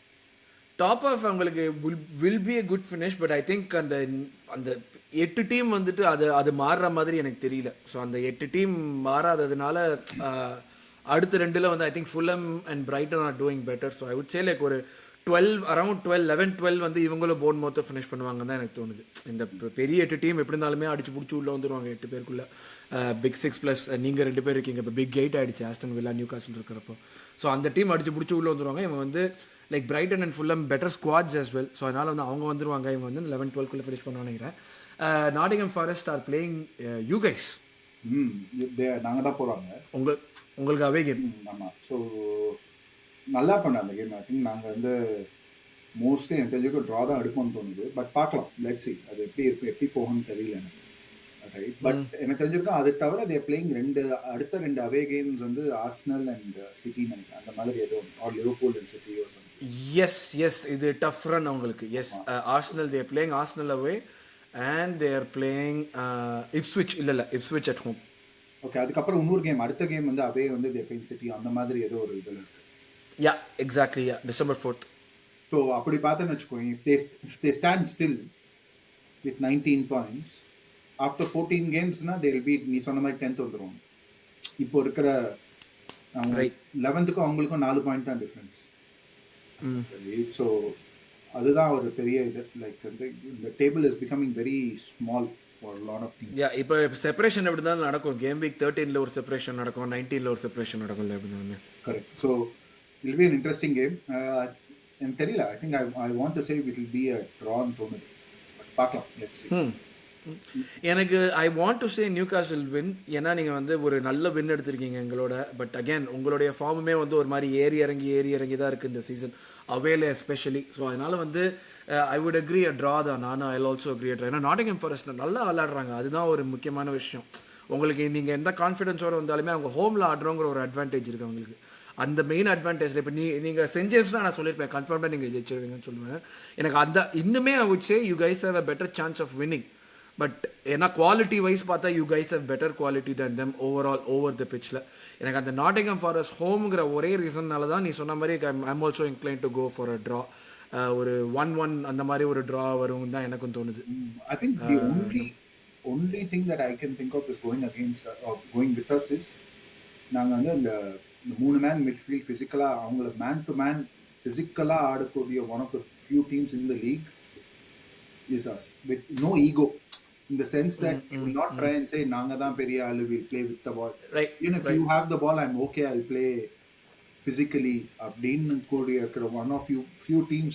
Top of அவங்களுக்கு will be a good finish, but I think அந்த 8 team வந்துட்டு அது மாறுற மாதிரி எனக்கு தெரியல. So அந்த 8 team மாறாததுனால அடுத்த 2ல் வந்து I think Fulham and Brighton are doing better. So I would say like ஒரு 11-12 வந்து இவங்களும் போர்ன்மவுத்தை ஃபினிஷ் பண்ணுவாங்கன்னு தான் எனக்கு தோணுது. இந்த பெரிய 8 டீம் எப்படி இருந்தாலுமே அடிச்சு பிடிச்சி உள்ளே வந்துடுவாங்க 8 பேருக்குள்ள. பிக் 6 ப்ளஸ் நீங்கள் 2 பேர் இருக்கீங்க. இப்போ பிக் 8 ஆகிடுச்சு ஆஸ்டன் வில்லா நியூ காசல் இருக்கிறப்போ. ஸோ அந்த டீம் அடிச்சு பிடிச்சி உள்ளே வந்துடுவாங்க. இவங்க வந்து like Brayton and Fulham better squads as well. So அதனால் வந்து அவங்க வந்துடுவாங்க. இவங்க வந்து 11-12 ஃபினிஷ் பண்ண நினைக்கிறேன். Nottingham forest are playing you guys. நாங்கள் தான் போகிறாங்க. உங்களுக்கு அவே கேம். ஆமாம். ஸோ நல்லா பண்ண அந்த கேம். ஐ திங்க் நாங்கள் வந்து மோஸ்ட்லி எனக்கு தெரிஞ்சுக்க ட்ரா தான் எடுப்போம்னு தோணுது. பட் பார்க்கலாம், லெட்ஸ் see அது எப்படி போகும்னு தெரியல எனக்கு. ரைட், பட் எனக்கு தெரிஞ்சிருக்கோம். அது தவிர தே பிளேயிங் அடுத்த 2 அவே கேம்ஸ் வந்து ஆர்சனல் அண்ட் சிட்டி நினைக்கிறேன். அந்த மாதிரி ஏதோ or Liverpool and City or something. Yes இது டஃப் ரன் அவங்களுக்கு. Yes, Arsenal they playing Arsenal away and they are playing Ipswich. இல்லை இப்ஸ்விச் அட் ஹோம். ஓகே, அதுக்கப்புறம் இன்னொரு கேம், அடுத்த கேம் வந்து அவே வந்து தே பிளேயிங் சிட்டி. அந்த மாதிரி ஏதோ ஒரு இதில் இருக்கு. Yeah exactly, December 4th. So அப்படி பார்த்தேன்னு வச்சுக்கோங்க, if they stand still with 19 points after 14 gamesனா they will be, நீ சொன்ன மாதிரி 10th வந்துருவாங்க. இப்போ இருக்கிற 11th அவங்களுக்கும் 4 பாயிண்ட் தான் டிஃபரன்ஸ். ஸோ அதுதான் ஒரு பெரிய இது. லைக் வந்து இந்த table is becoming very small for lot of teams. இப்போ செப்பரேஷன் எப்படி தான் நடக்கும். கேம் வீக் 13ல் ஒரு செப்பரேஷன் நடக்கும், 19ல் ஒரு செப்பரேஷன் நடக்கும். எப்படி correct. So it will be an interesting game. எனக்கு தெரியல. I think I want to say it will be a draw and tournament. But பார்க்கலாம், let's see. எனக்கு I want to say new castle win. ஏன்னா நீங்கள் வந்து ஒரு நல்ல win எடுத்திருக்கீங்க எங்களோட. பட் அகேன் உங்களுடைய ஃபார்முமே வந்து ஒரு மாதிரி ஏறி இறங்கி தான் இருக்குது இந்த சீசன், அவேல எஸ்பெஷலி. ஸோ அதனால் வந்து I would agree a draw தான். நானும் I also agri a draw. ஏன்னா நாட்டிங்ஹாம் ஃபாரஸ்ட் நல்லா விளையாடுறாங்க, அதுதான் ஒரு முக்கியமான விஷயம். உங்களுக்கு நீங்கள் எந்த கான்ஃபிடென்ஸோடு வந்தாலுமே அவங்க ஹோமில் ஆடுறோங்கிற ஒரு அட்வான்டேஜ் இருக்குது அவங்களுக்கு. அந்த மெயின் அட்வான்டேஜில் இப்போ நீங்கள் சென்ட் ஜேம்ஸ்லாம் நான் சொல்லியிருப்பேன் கன்ஃபார்ம்டாக நீங்கள் ஜெயிச்சிருவீங்கன்னு சொல்லுவேன். எனக்கு அந்த இன்னுமே I would say you guys have a better chance of winning. But ஏன்னா குவாலிட்டி வைஸ் பார்த்தா you guys have better quality than them over the பிச்சில். எனக்கு அந்த நாட்டிங்ஹாம் ஃபாரஸ்ட் ஹோம்ங்கிற ஒரே ரீசன்னால தான் நீ சொன்ன மாதிரி I'm also incline to go for a draw. ஒரு 1-1 அந்த மாதிரி ஒரு ட்ரா வரும் தான் எனக்கும் தோணுது. I think the only thing that I can think of is going with us is நாங்கள் வந்து இந்த 3 மேன் மிட்ஃபீல்ட் ஃபிசிக்கலாக அவங்கள மேன் டு மேன் ஃபிசிக்கலாக ஆடக்கூடிய one of the few teams in the league is us, with no ego. In the sense that you will not try and say நாங்க தான் பெரிய ஆளு, we'll play with the ball. Right. Even if you have the ball, I'm okay, I'll play physically. அப்படின்னு கூடிய இருக்கிற one of few teams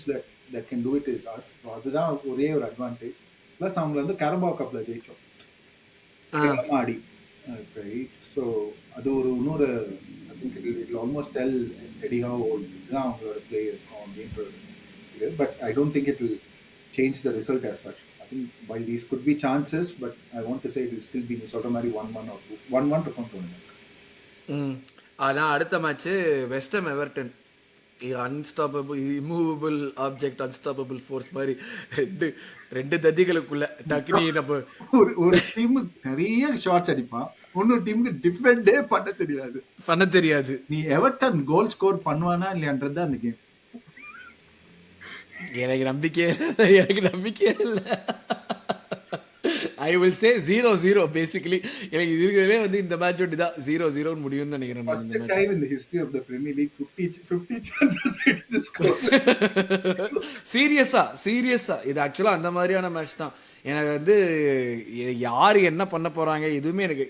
that can do it is us. So அதுதான் ஒரே ஒரு அட்வான்டேஜ். ப்ளஸ் அவங்களை வந்து கேரபாவ் கப்ல ஜெயிச்சோம் ஆடி. ரைட். ஸோ அது ஒரு இன்னொரு I think it almost tell Eddie Howe இதுதான் அவங்களோட பிளே இருக்கும் அப்படின்றது இது. But I don't think it will change the result as such. I think while these could be chances, but I want to say it will still be சொல்ற மாதிரி 1-1 or 1-1 இருக்கும் தோணுது. ஆனால் அடுத்த match West Ham Everton. Unstoppable immovable object unstoppable force மாதிரி ரெண்டு தத்திகளுக்குள்ள டக்குனி நம்ம ஒரு டீமுக்கு நிறைய ஷாட்ஸ் அடிப்பான், இன்னொரு டீமுக்கு டிஃபெண்டே பண்ண தெரியாது. நீ எவர்டன் கோல் ஸ்கோர் பண்ணுவானா இல்லையான்றது அந்த கேம். எனக்கு நம்பிக்கையே இல்லை. I will say 0-0 basically. எனக்கு இதுவே வந்து இந்த மேட்ச் ஒட்டி தான் 0-0 முடியும்னு நினைக்கிறேன். First time in the history of the Premier League 50 chances to score. சீரியஸா இது ஆக்சுவலா அந்த மாதிரியான மேட்ச் தான். எனக்கு வந்து யார் என்ன பண்ண போறாங்க எதுவுமே எனக்கு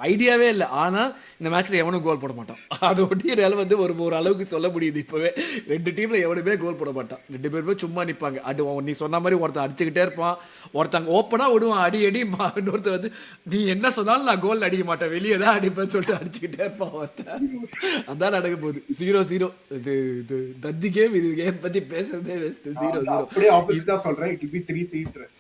ஐடியாவே இல்லை. ஆனால் இந்த மேட்ச்சில் எவனும் கோல் போட மாட்டான். அதை ஒட்டி என்னால் வந்து ஒரு அளவுக்கு சொல்ல முடியுது. இப்போவே 2 டீமில் எவனுமே கோல் போட மாட்டான். 2 பேருமே சும்மா நிற்பாங்க. நீ சொன்ன மாதிரி ஒருத்தன் அடிச்சுக்கிட்டே இருப்பான், ஒருத்தங்க ஓப்பனாக விடுவான் அடி இன்னொருத்தர் வந்து நீ என்ன சொன்னாலும் நான் கோல் அடிக்க மாட்டேன், வெளியே தான் அடிப்பேன்னு சொல்லிட்டு அடிச்சுக்கிட்டே இருப்பான் ஒருத்தன். அதான் நடக்க போகுது. 0-0. இது தத்தி கேம். இது கேம் பற்றி பேசுறதே பெஸ்ட். 0-0. அப்படியே ஆப்போசிட்டா சொல்றேன், இட் வில் பி 3-3.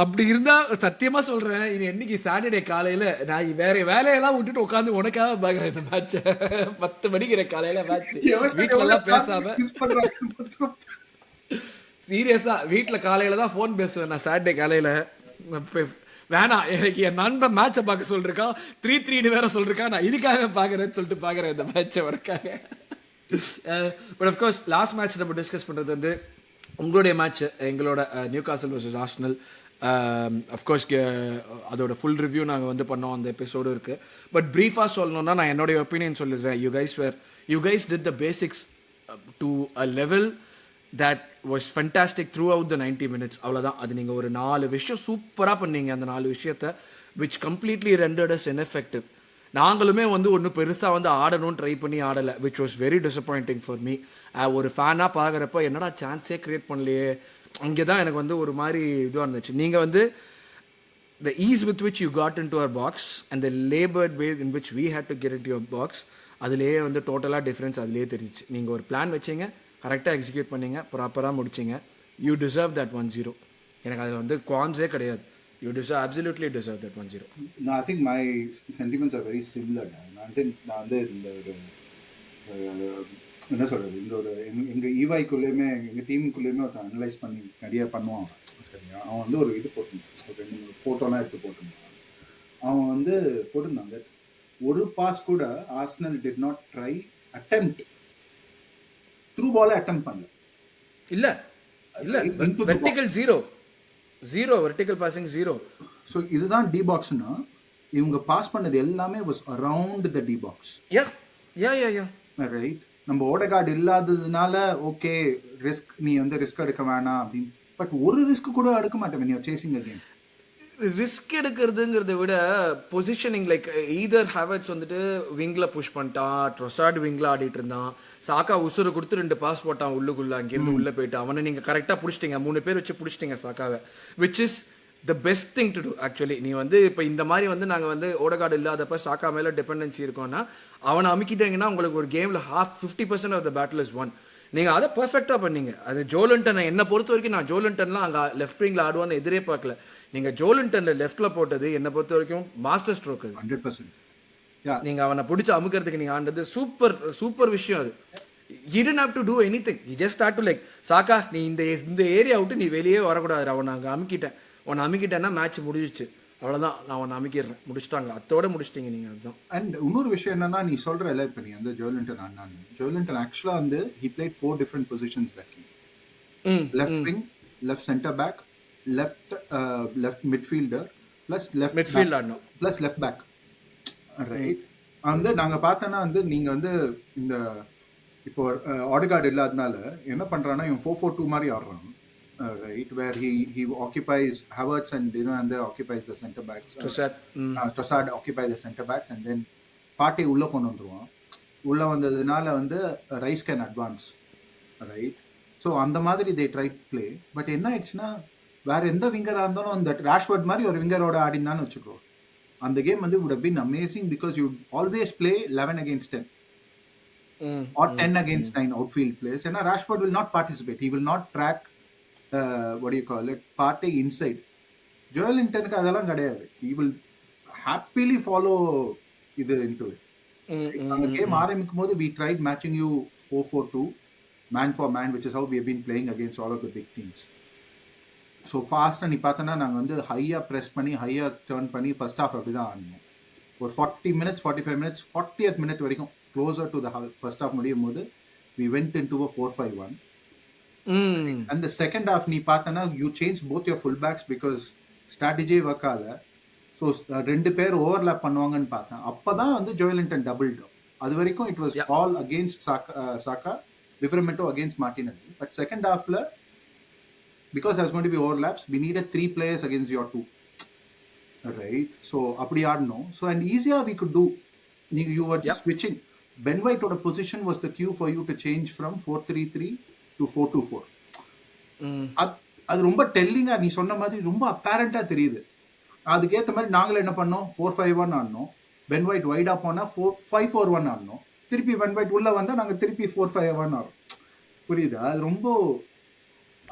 அப்படி இருந்தா சத்தியமா சொல்றேன், இது என்னைக்கு சாட்டர்டே காலையில நான் வேற வேலையெல்லாம் விட்டுட்டு உட்காந்து உனக்காக பாக்குறேன் இந்த மேட்ச. 10 மணிக்கு காலையில மேட்ச், வீட்டுல எல்லாம் பேசாம சீரியஸா வீட்டுல காலையில தான் போன் பேசுவேன் நான் சாட்டர்டே காலையில. வேணாம் எனக்கு என் நண்பன் மேட்சை பார்க்க சொல்லிருக்கான், 3-3 வேற சொல்லிருக்கான், நான் இதுக்காக பாக்குறேன்னு சொல்லிட்டு பாக்குறேன் இந்த மேட்சை உனக்காக. பட் அஃப்கோர்ஸ் லாஸ்ட் மேட்ச் நம்ம டிஸ்கஸ் பண்ணுறது வந்து உங்களுடைய மேட்ச், எங்களோட நியூகாசல் வர்சஸ் ஆர்சனல். அஃப்கோர்ஸ் அதோட ஃபுல் ரிவ்யூ நாங்கள் வந்து பண்ணோம், அந்த எபிசோடு இருக்குது. பட் ப்ரீஃபாக சொல்லணும்னா நான் என்னுடைய ஒப்பீனியன் சொல்லிடுறேன். You guys did the basics to a level that was fantastic throughout the 90 minutes. அவ்வளோதான். அது நீங்கள் ஒரு 4 விஷயம் சூப்பராக பண்ணீங்க. அந்த 4 விஷயத்தை which completely rendered us ineffective. நாங்களுமே வந்து ஒன்றும் பெருசாக வந்து ஆடணும்னு ட்ரை பண்ணி ஆடலை, which was very disappointing for me. ஒரு ஃபேனாக பார்க்குறப்ப என்னடா சான்ஸே க்ரியேட் பண்ணலையே, அங்கே தான் எனக்கு வந்து ஒரு மாதிரி இதுவாக இருந்துச்சு. நீங்கள் வந்து the ease with which you got into our box and the labored way in which we had to get into your box, அதுலேயே வந்து டோட்டலாக டிஃப்ரென்ஸ் அதுலேயே தெரிஞ்சிச்சு. நீங்கள் ஒரு பிளான் வச்சிங்க, கரெக்டாக எக்ஸிக்யூட் பண்ணிங்க, ப்ராப்பராக முடிச்சிங்க. You deserve that 1-0. எனக்கு அதில் வந்து குவான்ஸே கிடையாது. You deserve, absolutely deserve that 1-0. No, I think my sentiments are very similar. I think நான் வந்து இந்த ஒரு என்ன சொல்கிறது, இந்த ஒரு எங்கள் ஈவாய்க்குள்ளேயுமே எங்கள் டீமுக்குள்ளேயுமே ஒருத்தன் அனலைஸ் பண்ணி நிறைய பண்ணுவான். சரியா, அவன் வந்து ஒரு இது போட்டிருந்தான், ஒரு 2-3 ஃபோட்டோலாம் எடுத்து போட்டிருந்தான். அவன் வந்து போட்டிருந்தாங்க, ஒரு பாஸ் கூட Arsenal did not try attempt through பாலை அட்டெம்ப்ட் பண்ணல. இல்லை இல்லை, vertical zero vertical passing 0. So இதுதான் டி பாக்ஸ்னா, இவங்க பாஸ் பண்ணது எல்லாமே was around the D box. Right. நம்ம ஓடகார்டு இல்லாததுனால ஓகே ரிஸ்க், நீ வந்து ரிஸ்க் எடுக்க வேணாம் அப்படின்னு. பட் ஒரு ரிஸ்க் கூட எடுக்க மாட்டேன் நீ சேசிங் கேம். ரிஸ்க் எடுக்கிறதுங்கிறத விட பொசிஷனிங், லைக் ஈதர் ஹேவர்ட்ஸ் வந்துட்டு விங்கில் புஷ் பண்ணிட்டான், ட்ரொசார்டு விங்கில் ஆடிட்டு இருந்தான், சாக்கா உசுறு கொடுத்து 2 பாஸ் போட்டான் உள்ளுக்குள்ள, அங்கேருந்து உள்ளே போயிட்டு அவனை நீங்கள் கரெக்டாக பிடிச்சிட்டிங்க, 3 பேர் வச்சு பிடிச்சிட்டிங்க சாக்காவை, which is the best thing to do actually. நீ வந்து இப்போ இந்த மாதிரி வந்து நாங்கள் வந்து ஓடகார்டு இல்லாதப்ப சாக்கா மேலே டிபெண்டன்சி இருக்கோன்னா அவனை அமுக்கிட்டீங்கன்னா உங்களுக்கு ஒரு கேமில் 50% of the battle is won. நீங்கள் அதை பர்ஃபெக்டாக பண்ணீங்க. அது ஜோலின்டன், என்னை பொறுத்த வரைக்கும் நான் ஜோலின்டன்லாம் அங்கே லெஃப்ட் விங்கில் ஆடுவான்னு எதிரே பார்க்கல. நீங்கள் ஜோலின்டனில் லெஃப்டில் போட்டது என்னை பொறுத்த வரைக்கும் மாஸ்டர் ஸ்ட்ரோக். 100%. நீங்கள் அவனை பிடிச்சி அமுக்கிறதுக்கு நீங்கள் ஆண்டது சூப்பர் விஷயம். அது you didn't have to do anything, you just start to like சாக்கா நீ இந்த ஏரியா விட்டு நீ வெளியே வரக்கூடாது, அவனை அங்கே அமுக்கிட்டேன்னா மேட்ச் முடிஞ்சிச்சு, அவ்வளோதான், நான் அவனை அமுக்கிடுறேன், முடிச்சிட்டாங்க, அத்தோட முடிச்சிட்டிங்க நீங்கள். அதுதான். அண்ட் இன்னொரு விஷயம் என்னன்னா, நீ சொல்கிற எல்லாம் இப்போ நீ வந்து ஜோலின்டன் ஆக்சுவலாக வந்து he played 4 different positions back in left wing, left center back, left midfielder plus left midfield ஆடணும் plus left back, ரைட். வந்து நாங்கள் பார்த்தோன்னா வந்து நீங்கள் வந்து இந்த இப்போ ஆடகார்டு இல்லாதனால என்ன பண்ணுறான்னா இவன் 4-4-2 மாதிரி ஆடுறான், right, where he occupies Havertz and occupies the center backs. Trossard occupies the center backs and then Partey உள்ள கொண்டு வந்துருவான். உள்ள வந்ததுனால வந்து Rice can advance, right? So அந்த மாதிரி they try to play. But என்ன ஆயிடுச்சுன்னா, வேற எந்த விங்கரா இருந்தாலும் அந்த ராஷ்வர்ட் மாதிரி ஒரு விங்கரோட ஆடினான்னு வச்சுக்கோ, அந்த கேம் வந்து would have been amazing because you always play 11 against 10 or 10 against 9 outfield players. And Rashford will not participate, he will not track what do you call it, Partey inside. ஜோலின்டனுக்கு அதெல்லாம் கிடையாது, he will happily follow இது into it. அந்த game ஆரம்பிக்கும் போது we tried matching you 4-4-2 man for man, which is how we have been playing against all of the big teams. So ஃபாஸ்ட்டாக நீ பார்த்தோன்னா நாங்கள் வந்து ஹையாக ப்ரெஸ் பண்ணி ஹையாக டர்ன் பண்ணி ஃபர்ஸ்ட் ஹாஃப் அப்படி தான் ஆடணும். ஒரு 40 minutes 45 minutes 40th minute வரைக்கும் closer to the first half முடியும் போது we went into a 4-5-1. And the second half நீ பார்த்தனா you changed both your full backs because strategy work ஆகல. ஸோ 2 பேர் ஓவர்லேப் பண்ணுவாங்கன்னு பார்த்தேன். அப்போ தான் வந்து ஜோலின்டன் டபுள் டாப். அது வரைக்கும் it was all against Saka, Livramento against Martinelli. But second halfல because there's going to be overlaps, we needed 3 players against your 2, right? So அப்படி ஆடணும். So and easier we could do, you were just switching. Ben Whiteோட position was the cue for you to change from 4-3-3 to 4-2-4. அது ரொம்ப டெல்லிங்காக நீ சொன்ன மாதிரி ரொம்ப அப்பேரண்டாக தெரியுது. அதுக்கேற்ற மாதிரி நாங்களும் என்ன பண்ணோம், 4-5-1 ஆடணும். பென் ஒயிட் வைடாக போனால் 5-4-1 ஆடணும். திருப்பி பென் ஒயிட் உள்ளே வந்தால் நாங்கள் திருப்பி 4-5-1 ஆடும். புரியுதா? அது ரொம்ப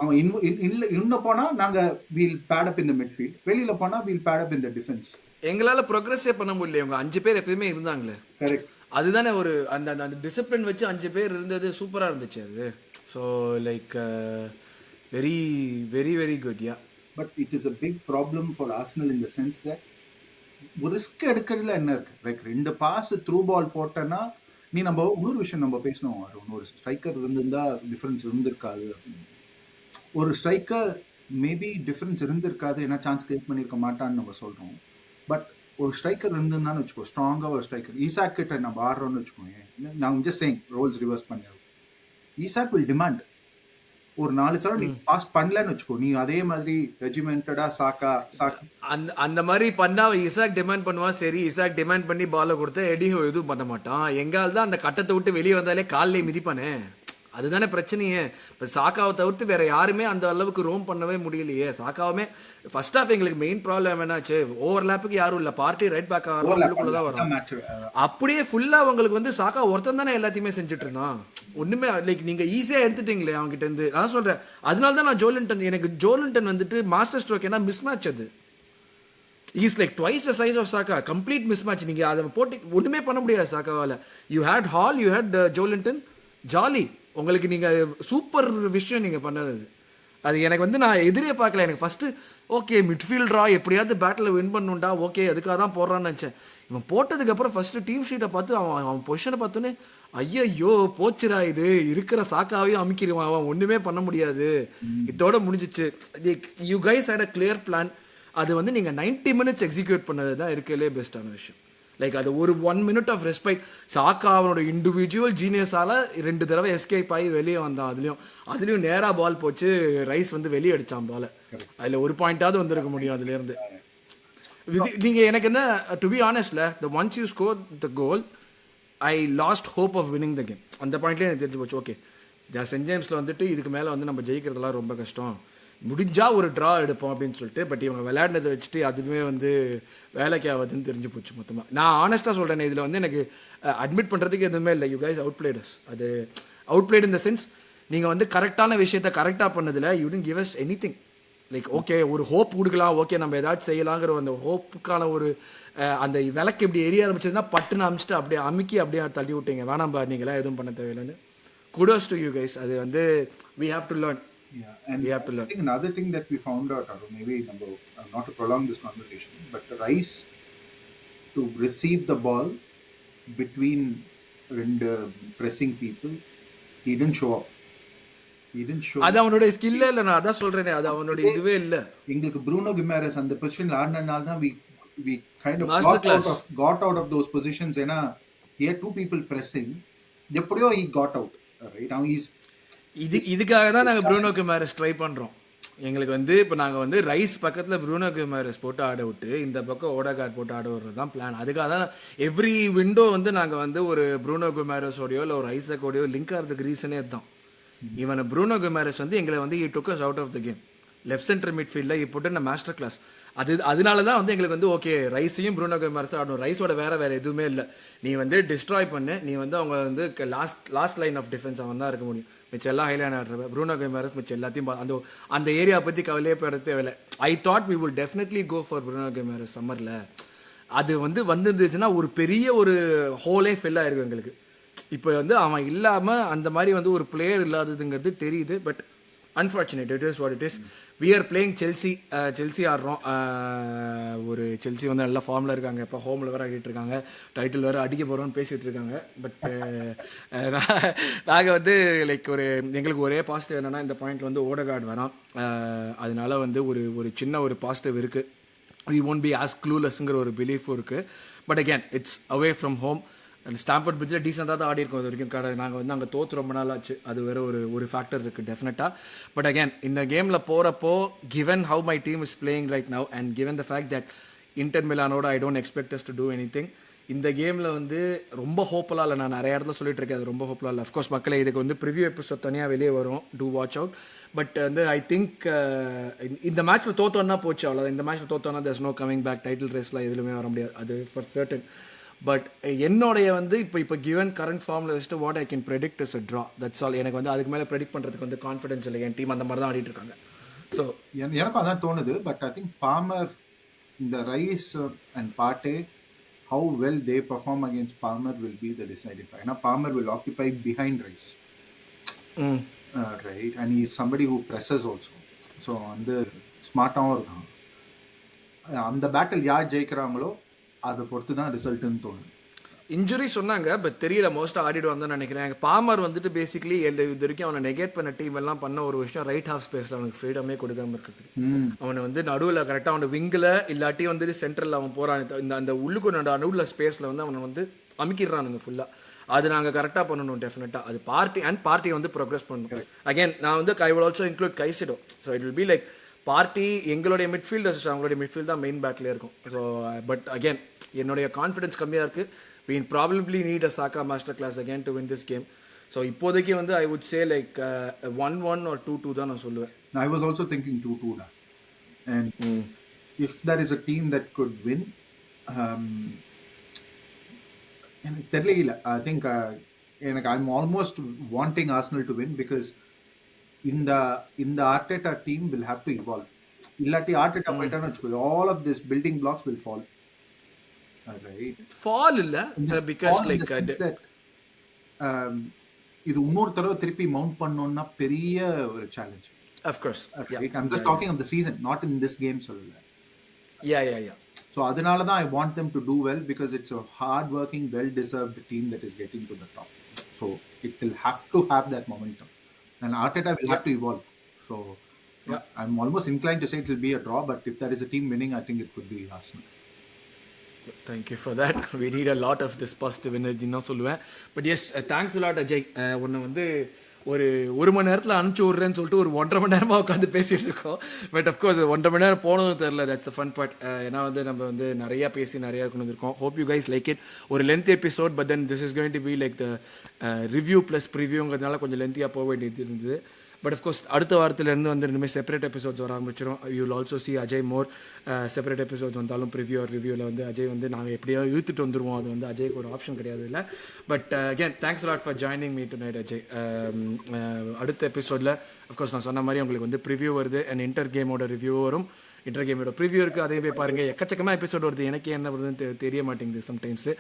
அவன் இன்னும் போனா நாங்க வீல் பேட் அப் இந்த மிட்ஃபீல்ட், வெளியில போனா வீல் பேட் அப் இந்த டிஃபென்ஸ். எங்களால ப்ரோக்ரஸே பண்ண முடியல. அவங்க 5 பேர் எப்பயுமே இருந்தாங்களே. கரெக்ட். அதுதானே ஒரு அந்த அந்த டிசிப்ளின் வச்சு 5 பேர் இருந்தது சூப்பரா இருந்துச்சு அது. So like very very very good. Yeah, but it is a big problem for Arsenal in the sense that ஒரு ரிஸ்க் எடுக்கிறதுல என்ன இருக்கு? லைக் 2 பாஸ் த்ரூ பால் போட்டேன்னா நீ நம்ம இன்னொரு விஷயம் நம்ம பேசணும். ஒரு ஸ்ட்ரைக்கர் இருந்திருந்தா டிஃபரன்ஸ் இருந்திருக்காது. ஒரு ஸ்ட்ரைக்கர் மேபி டிஃபரன்ஸ் இருந்திருக்காது, ஏன்னா சான்ஸ் கிரியேட் பண்ணியிருக்க மாட்டான்னு நம்ம சொல்றோம். பட் ஒரு ஸ்ட்ரைக்கர் இருந்திருந்தான்னு வச்சுக்கோ, ஸ்ட்ராங்கா ஒரு ஸ்ட்ரைக்கர் ஈசாக் கிட்ட நம்ம ஆடுறோம்னு வச்சுக்கோங்க. நான் ஜஸ்ட் சேயிங் ரோல்ஸ் ரிவர்ஸ் பண்ணிடுறோம். ஈசாக் வில் டிமாண்ட் ஒரு 4 தடவை நீ பாஸ் பண்ணலன்னு வச்சுக்கோ, நீ அதே மாதிரி ரெஜிமெண்டடா சாக்கா அந்த மாதிரி பண்ணா இசாக் டிமாண்ட் பண்ணுவான். சரி, இசாக் டிமாண்ட் பண்ணி பாலை கொடுத்தா எடிஹோ எதுவும் பண்ண மாட்டான். எங்கால் தான் அந்த கட்டத்தை விட்டு வெளியே வந்தாலே காலிலே மிதிப்பானே. அதுதானே பிரச்சனையே. இப்போ சாக்காவை தவிர்த்து வேற யாருமே அந்த அளவுக்கு ரோம் பண்ணவே முடியலையே. சாக்காவுமே ஃபர்ஸ்ட் ஹாஃப் எங்களுக்கு மெயின் ப்ராப்ளம் என்னாச்சு, ஓவர்லாப்புக்கு யாரும் இல்லை. பார்ட்டி ரைட் பேக் உள்ளுக்குள்ளதான் வரும். அப்படியே ஃபுல்லா அவங்களுக்கு வந்து சாக்கா ஒருத்தன் தானே எல்லாத்தையுமே செஞ்சுட்டு இருந்தான். ஒண்ணுமே லைக் நீங்க ஈஸியா எடுத்துட்டீங்களே அவங்க கிட்ட இருந்து. நான் சொல்றேன், அதனால தான் நான் ஜோலின்டன், எனக்கு ஜோலின்டன் வந்துட்டு மாஸ்டர் ஸ்ட்ரோக். ஏன்னா மிஸ் மேட்ச் அது. Is like twice the size of Xhaka. Complete mismatch. நீங்க அதை போட்டு ஒண்ணுமே பண்ண முடியாது சாக்காவால. You had Hall, you had Joelinton, jolly. உங்களுக்கு நீங்க சூப்பர் விஷயம் நீங்க பண்ணது. அது எனக்கு வந்து நான் எதிரே பார்க்கல. எனக்கு ஃபர்ஸ்ட் ஓகே மிட்ஃபீல்டரா எப்படியாவது பேட்டில் வின் பண்ணுண்டா, ஓகே அதுக்காக தான் போடுறான்னு நினச்சேன். இவன் போட்டதுக்கப்புறம் ஃபர்ஸ்ட் டீம் ஷீட்டை பார்த்து அவன் பொசிஷனை பார்த்தோன்னே ஐயோ போச்சுரா, இது இருக்கிற சாக்காவையும் அமுக்கிடுவான், அவன் ஒன்றுமே பண்ண முடியாது, இதோட முடிஞ்சிச்சு. You guys had a clear plan. அது வந்து நீங்கள் 90 மினிட்ஸ் எக்ஸிக்யூட் பண்ணது தான் இருக்கிறதுலே பெஸ்ட்டான விஷயம். லைக் அது ஒரு 1 மினிட் ஆஃப் ரெஸ்பெக்ட். சாக்கா அவனோட இண்டிவிஜுவல் ஜீனியஸால 2 தடவை எஸ்கேப் ஆகி வெளியே வந்தான். அதுலேயும் நேராக பால் போச்சு, ரைஸ் வந்து வெளியே அடித்தான் பாலை. அதில் ஒரு பாயிண்டாவது வந்துருக்க முடியும் அதுலேருந்து. நீங்கள் எனக்கு என்ன, டு பி ஆனஸ்ட்ல, the once you score the goal I lost hope of winning the game. அந்த பாயிண்ட்லேயே எனக்கு தெரிஞ்சு போச்சு, ஓகே சென்ட் ஜேம்ஸில் வந்துட்டு இதுக்கு மேலே வந்து நம்ம ஜெயிக்கிறதுலாம் ரொம்ப கஷ்டம், முடிஞ்சா ஒரு ட்ரா எடுப்போம் அப்படின்னு சொல்லிட்டு. பட் இவங்க விளையாடினதை வச்சுட்டு அதுவுமே வந்து வேலைக்கு ஆகுதுன்னு தெரிஞ்சு போச்சு மொத்தமாக. நான் ஆனஸ்ட்டாக சொல்கிறேன், இதில் வந்து எனக்கு அட்மிட் பண்ணுறதுக்கு எதுவுமே இல்லை. You guys out played us. அது outplayed in the sense, நீங்கள் வந்து கரெக்டான விஷயத்த கரெக்டாக பண்ணதில் you didn't give us anything. Like okay ஒரு ஹோப் கொடுக்கலாம், ஓகே நம்ம ஏதாச்சும் செய்யலாங்கிற அந்த ஹோப்புக்கான ஒரு அந்த விளக்கு இப்படி எரிய ஆரம்பிச்சதுன்னா பட்டுன்னு அமிச்சிட்டு அப்படியே அப்படியே தள்ளி விட்டீங்க. வேணாம் பா, நீங்களாம் எதுவும் பண்ண தேவையில்லைன்னு. Kudos to you guys. அது வந்து we have to learn. Yeah, and we have to learn. I think another thing that we found out, Arun, maybe not to prolong this conversation, but Rice to receive the ball between pressing people, he didn't show up. அது அவனோட ஸ்கில்லே இல்லை. நான் அதான் சொல்றேனே, அது அவனோட இதுவே இல்லை. எங்களுக்கு ப்ரூனோ கிமாரஸ் அந்த பொசிஷன்ல ஆடினனால தான் we kind of got out of those positions. ஏன்னா he had 2 people pressing, எப்படியோ he got out, right? Now இதுக்காக தான் நாங்கள் ப்ரூனோ கிமாரஸ் ட்ரை பண்ணுறோம். எங்களுக்கு வந்து இப்போ நாங்கள் வந்து ரைஸ் பக்கத்தில் ப்ரூனோ கிமாரஸ் போட்டு ஆட விட்டு இந்த பக்கம் ஓடகார்ட் போட்டு ஆட விடுறது தான் பிளான். அதுக்காக தான் எவ்ரி விண்டோ வந்து நாங்கள் வந்து ஒரு ப்ரூனோ கிமாரஸோடையோ இல்லை ஒரு ஐசக்கோடையோ லிங்க் ஆகிறதுக்கு ரீசனே தான். இவனை ப்ரூனோ கிமாரஸ் வந்து எங்களை வந்து he took us out of the game. Left centre மிட்ஃபீல்டில் he put in a master class. அதனால தான் வந்து எங்களுக்கு வந்து ஓகே ரைஸையும் ப்ரூனோ கிமாரஸும் ஆடணும். ரைஸோட வேறு எதுவுமே இல்லை. நீ வந்து டிஸ்ட்ராய் பண்ணு, நீ வந்து அவங்க வந்து லாஸ்ட் லைன் ஆஃப் டிஃபென்ஸ் அவன் தான் இருக்க முடியும். மிச்சம் எல்லாம் ஹைலைன் ஆடுறவ ப்ரூனோ கிமாரஸ் மிச்சம் எல்லாத்தையும் அந்த ஏரியா பற்றி கவலையே பட தேவையில்லை. I thought we will definitely go for Bruno Guimaraes சம்மரில். அது வந்து வந்துருந்துச்சுன்னா ஒரு பெரிய ஒரு ஹோலே ஃபில் ஆயிருக்கும் எங்களுக்கு. இப்போ வந்து அவன் இல்லாமல் அந்த மாதிரி வந்து ஒரு பிளேயர் இல்லாததுங்கிறது தெரியுது. But unfortunate, it is what it is. We are playing Chelsea ஆடுறோம். ஒரு செல்சி வந்து நல்ல ஃபார்மில் இருக்காங்க. இப்போ ஹோமில் வேறு ஆடிட்டு இருக்காங்க, டைட்டில் வேறு அடிக்க போகிறோன்னு பேசிகிட்டு இருக்காங்க. பட் நாங்கள் வந்து லைக் எங்களுக்கு ஒரே பாசிட்டிவ் என்னென்னா, இந்த பாயிண்டில் வந்து ஓடகார்டு வேணாம். அதனால வந்து ஒரு சின்ன ஒரு பாசிட்டிவ் இருக்குது. வி ஒன்ட் பி ஆஸ் க்ளூலெஸ்ங்கிற ஒரு பிலீஃபும் இருக்குது. But again it's away from home. And Stamford பிரிட்ஜில் டீசெண்டாக தான் ஆடி இருக்கோம் இது வரைக்கும். நாங்கள் வந்து அங்கே தோற்று ரொம்ப நாள் ஆச்சு. அது வேறு ஒரு ஃபேக்டர் இருக்குது டெஃபினட்டாக. பட் அகேன் இந்த கேமில் போகிறப்போ, given how my team is playing right now and given the fact that Inter மிலானோட I don't expect us to do anything. இந்த கேமில் வந்து ரொம்ப ஹோப்ஃபுல்லாக இல்லை. நான் நிறைய இடத்துல சொல்லிட்டு இருக்கேன், அது ரொம்ப ஹோப்ஃபுல்லாக இல்லை. அஃப்கோர்ஸ் மக்களே, இதுக்கு வந்து ப்ரிவியூ எபிசோட் தனியாக வெளியே வரும், டூ வாட்ச் அவுட். பட் வந்து ஐ திங்க் இந்த மேட்ச்சில் தோற்றோன்னா போச்சு, அவ்வளோதான். இந்த மேட்ச்சில் தோற்றோன்னா there's no coming back. Title ரேஸ்லாம் எதுலையுமே வர முடியாது, அது ஃபார் சர்டன். பட் என்னுடைய வந்து இப்போ கிவன் கரண்ட் ஃபார்மில் வச்சுட்டு what I can predict is a draw. That's all. எனக்கு வந்து அதுக்கு மேலே ப்ரெடிக்ட் பண்ணுறதுக்கு வந்து கான்ஃபிடன்ஸ் இல்லை. என் டீம் அந்த மாதிரி தான் ஆடிட்டு இருக்காங்க. ஸோ எனக்கும் அதான் தோணுது. பட் ஐ திங்க் பாமர், இந்த ரைஸ் அண்ட் பாட்டே, how well they perform against Palmer will be the deciding factor. Now, Palmer will occupy behind Rice, right? And he is somebody who presses also. So, அந்த ஸ்மார்ட்டாகவும் இருக்கான். அந்த battle யார் ஜெயிக்கிறாங்களோ அதை பொறுத்து தான் ரிசல்ட்டுன்னு தோணுது. இன்ஜுரி சொன்னாங்க, பட் தெரியல, மோஸ்ட்டாக ஆடிடுவாங்க தான் நினைக்கிறேன். பாமர் வந்துட்டு பேசிக்கலி இது வரைக்கும் அவனை நெகேட் பண்ண டீம் எல்லாம் பண்ண ஒரு விஷயம், ரைட் ஹாஃப் ஸ்பேஸில் அவனுக்கு ஃப்ரீடமே கொடுக்காம இருக்கிறதுக்கு. அவனை வந்து நடுவில் கரெக்டாக அவனை விங்கில் இல்லாட்டி வந்துட்டு சென்ட்ரலில் அவன் போகிறான். இந்த அந்த உள்ளுக்கு நடுவில் ஸ்பேஸில் வந்து அவனை வந்து அமுக்கிடுறானுங்க ஃபுல்லாக. அது நாங்கள் கரெக்டாக பண்ணணும் டெஃபினட்டாக. அது பார்ட்டி வந்து ப்ரோக்ரஸ் பண்ணணும். அகேன் நான் வந்து I will also include Caicedo. So it will be like Partey எங்களுடைய மிட்ஃபீல்டர்ஸ், அவங்களுடைய மிட்ஃபீல்ட் தான் மெயின் பேட்டிலே இருக்கும். ஸோ பட் அகேன் என்னுடைய கான்ஃபிடன்ஸ் கம்மியாக இருக்குது. We probably need a Saka masterclass again to win this game. So இப்போதைக்கு வந்து I would say like 1-1 or 2-2 தான் நான் சொல்லுவேன். I was also thinking 2-2 da. And if there is a team that could win, எனக்கு தெரியல. I think எனக்கு I'm almost wanting Arsenal to win because இந்த Arteta team will have to evolve. இல்லாட்டி Arteta போயிட்டான்னு வச்சுக்கோ, all of this building blocks will fall. Right. Fall இல்ல, because like that இது இன்னொரு தடவை திருப்பி மவுண்ட் பண்ணனும்னா பெரிய ஒரு challenge. Of course. Right. I'm just talking of the season, not in this game சொல்லல. Yeah. So அதனால தான் I want them to do well because it's a hard working, well deserved team that is getting to the top. So it will have to have that momentum. And Arteta will have to evolve. So I'm almost inclined to say it will be a draw, but if there is a team winning, I think it could be Arsenal. Thank you for that. We need a lot of this positive energy நான் சொல்லுவேன். But yes, thanks a lot Ajay. உன்னை வந்து ஒரு மணி நேரத்தில் அனுப்பிச்சி விட்றேன்னு சொல்லிட்டு ஒரு 1.5 மணி நேரமாக உட்காந்து பேசிகிட்டு இருக்கோம். பட் அஃப்கோர்ஸ் 1.5 மணி நேரம் போனதும் தெரில. That's the fun part. ஏன்னா வந்து நம்ம வந்து நிறையா பேசி நிறையா கொண்டு வந்திருக்கோம். Hope you guys like it. ஒரு length episode, but then this is going to be like the review plus ப்ரிவியூங்கிறதுனால கொஞ்சம் லென்த்தியாக போக வேண்டியது இருந்தது. பட் அஃப்கோர்ஸ் அடுத்த வாரத்திலேருந்து வந்து இனிமேல் செப்பரேட் எபிசோட்ஸ் வர ஆரம்பிச்சிடும். You will also see Ajay more separate episodes வந்தாலும் ரிவ்யூவில் வந்து அஜய் வந்து நாங்கள் எப்படியோ இழுத்துட்டு வந்துடுவோம். அது வந்து அஜய்க்கு ஒரு ஆப்ஷன் கிடையாது இல்லை. But again thanks lot for joining me to night Ajay. அடுத்த எபிசோடில் அஃப்கோர்ஸ் நான் சொன்ன மாதிரி உங்களுக்கு வந்து ப்ரிவ்யூ வருது அண்ட் இன்டர் கேமோட ரிவ்யூ வரும். இன்டர் கேமோட ப்ரிவ்யூ இருக்குது, அதே போய் பாருங்கள். எக்கச்சக்கமாக எபிசோட் வருது, எனக்கு என்ன வருதுன்னு தெரிய மாட்டேங்குது sometimes.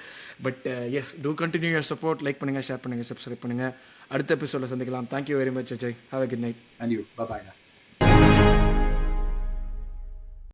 But yes, do continue your support. Like பண்ணுங்கள், ஷேர் பண்ணுங்கள், சப்ஸ்கிரைப் பண்ணுங்கள். அடுத்த எபிசோடில் சந்திக்கலாம். Thank you very much Ajay. Have a good night. And you. By.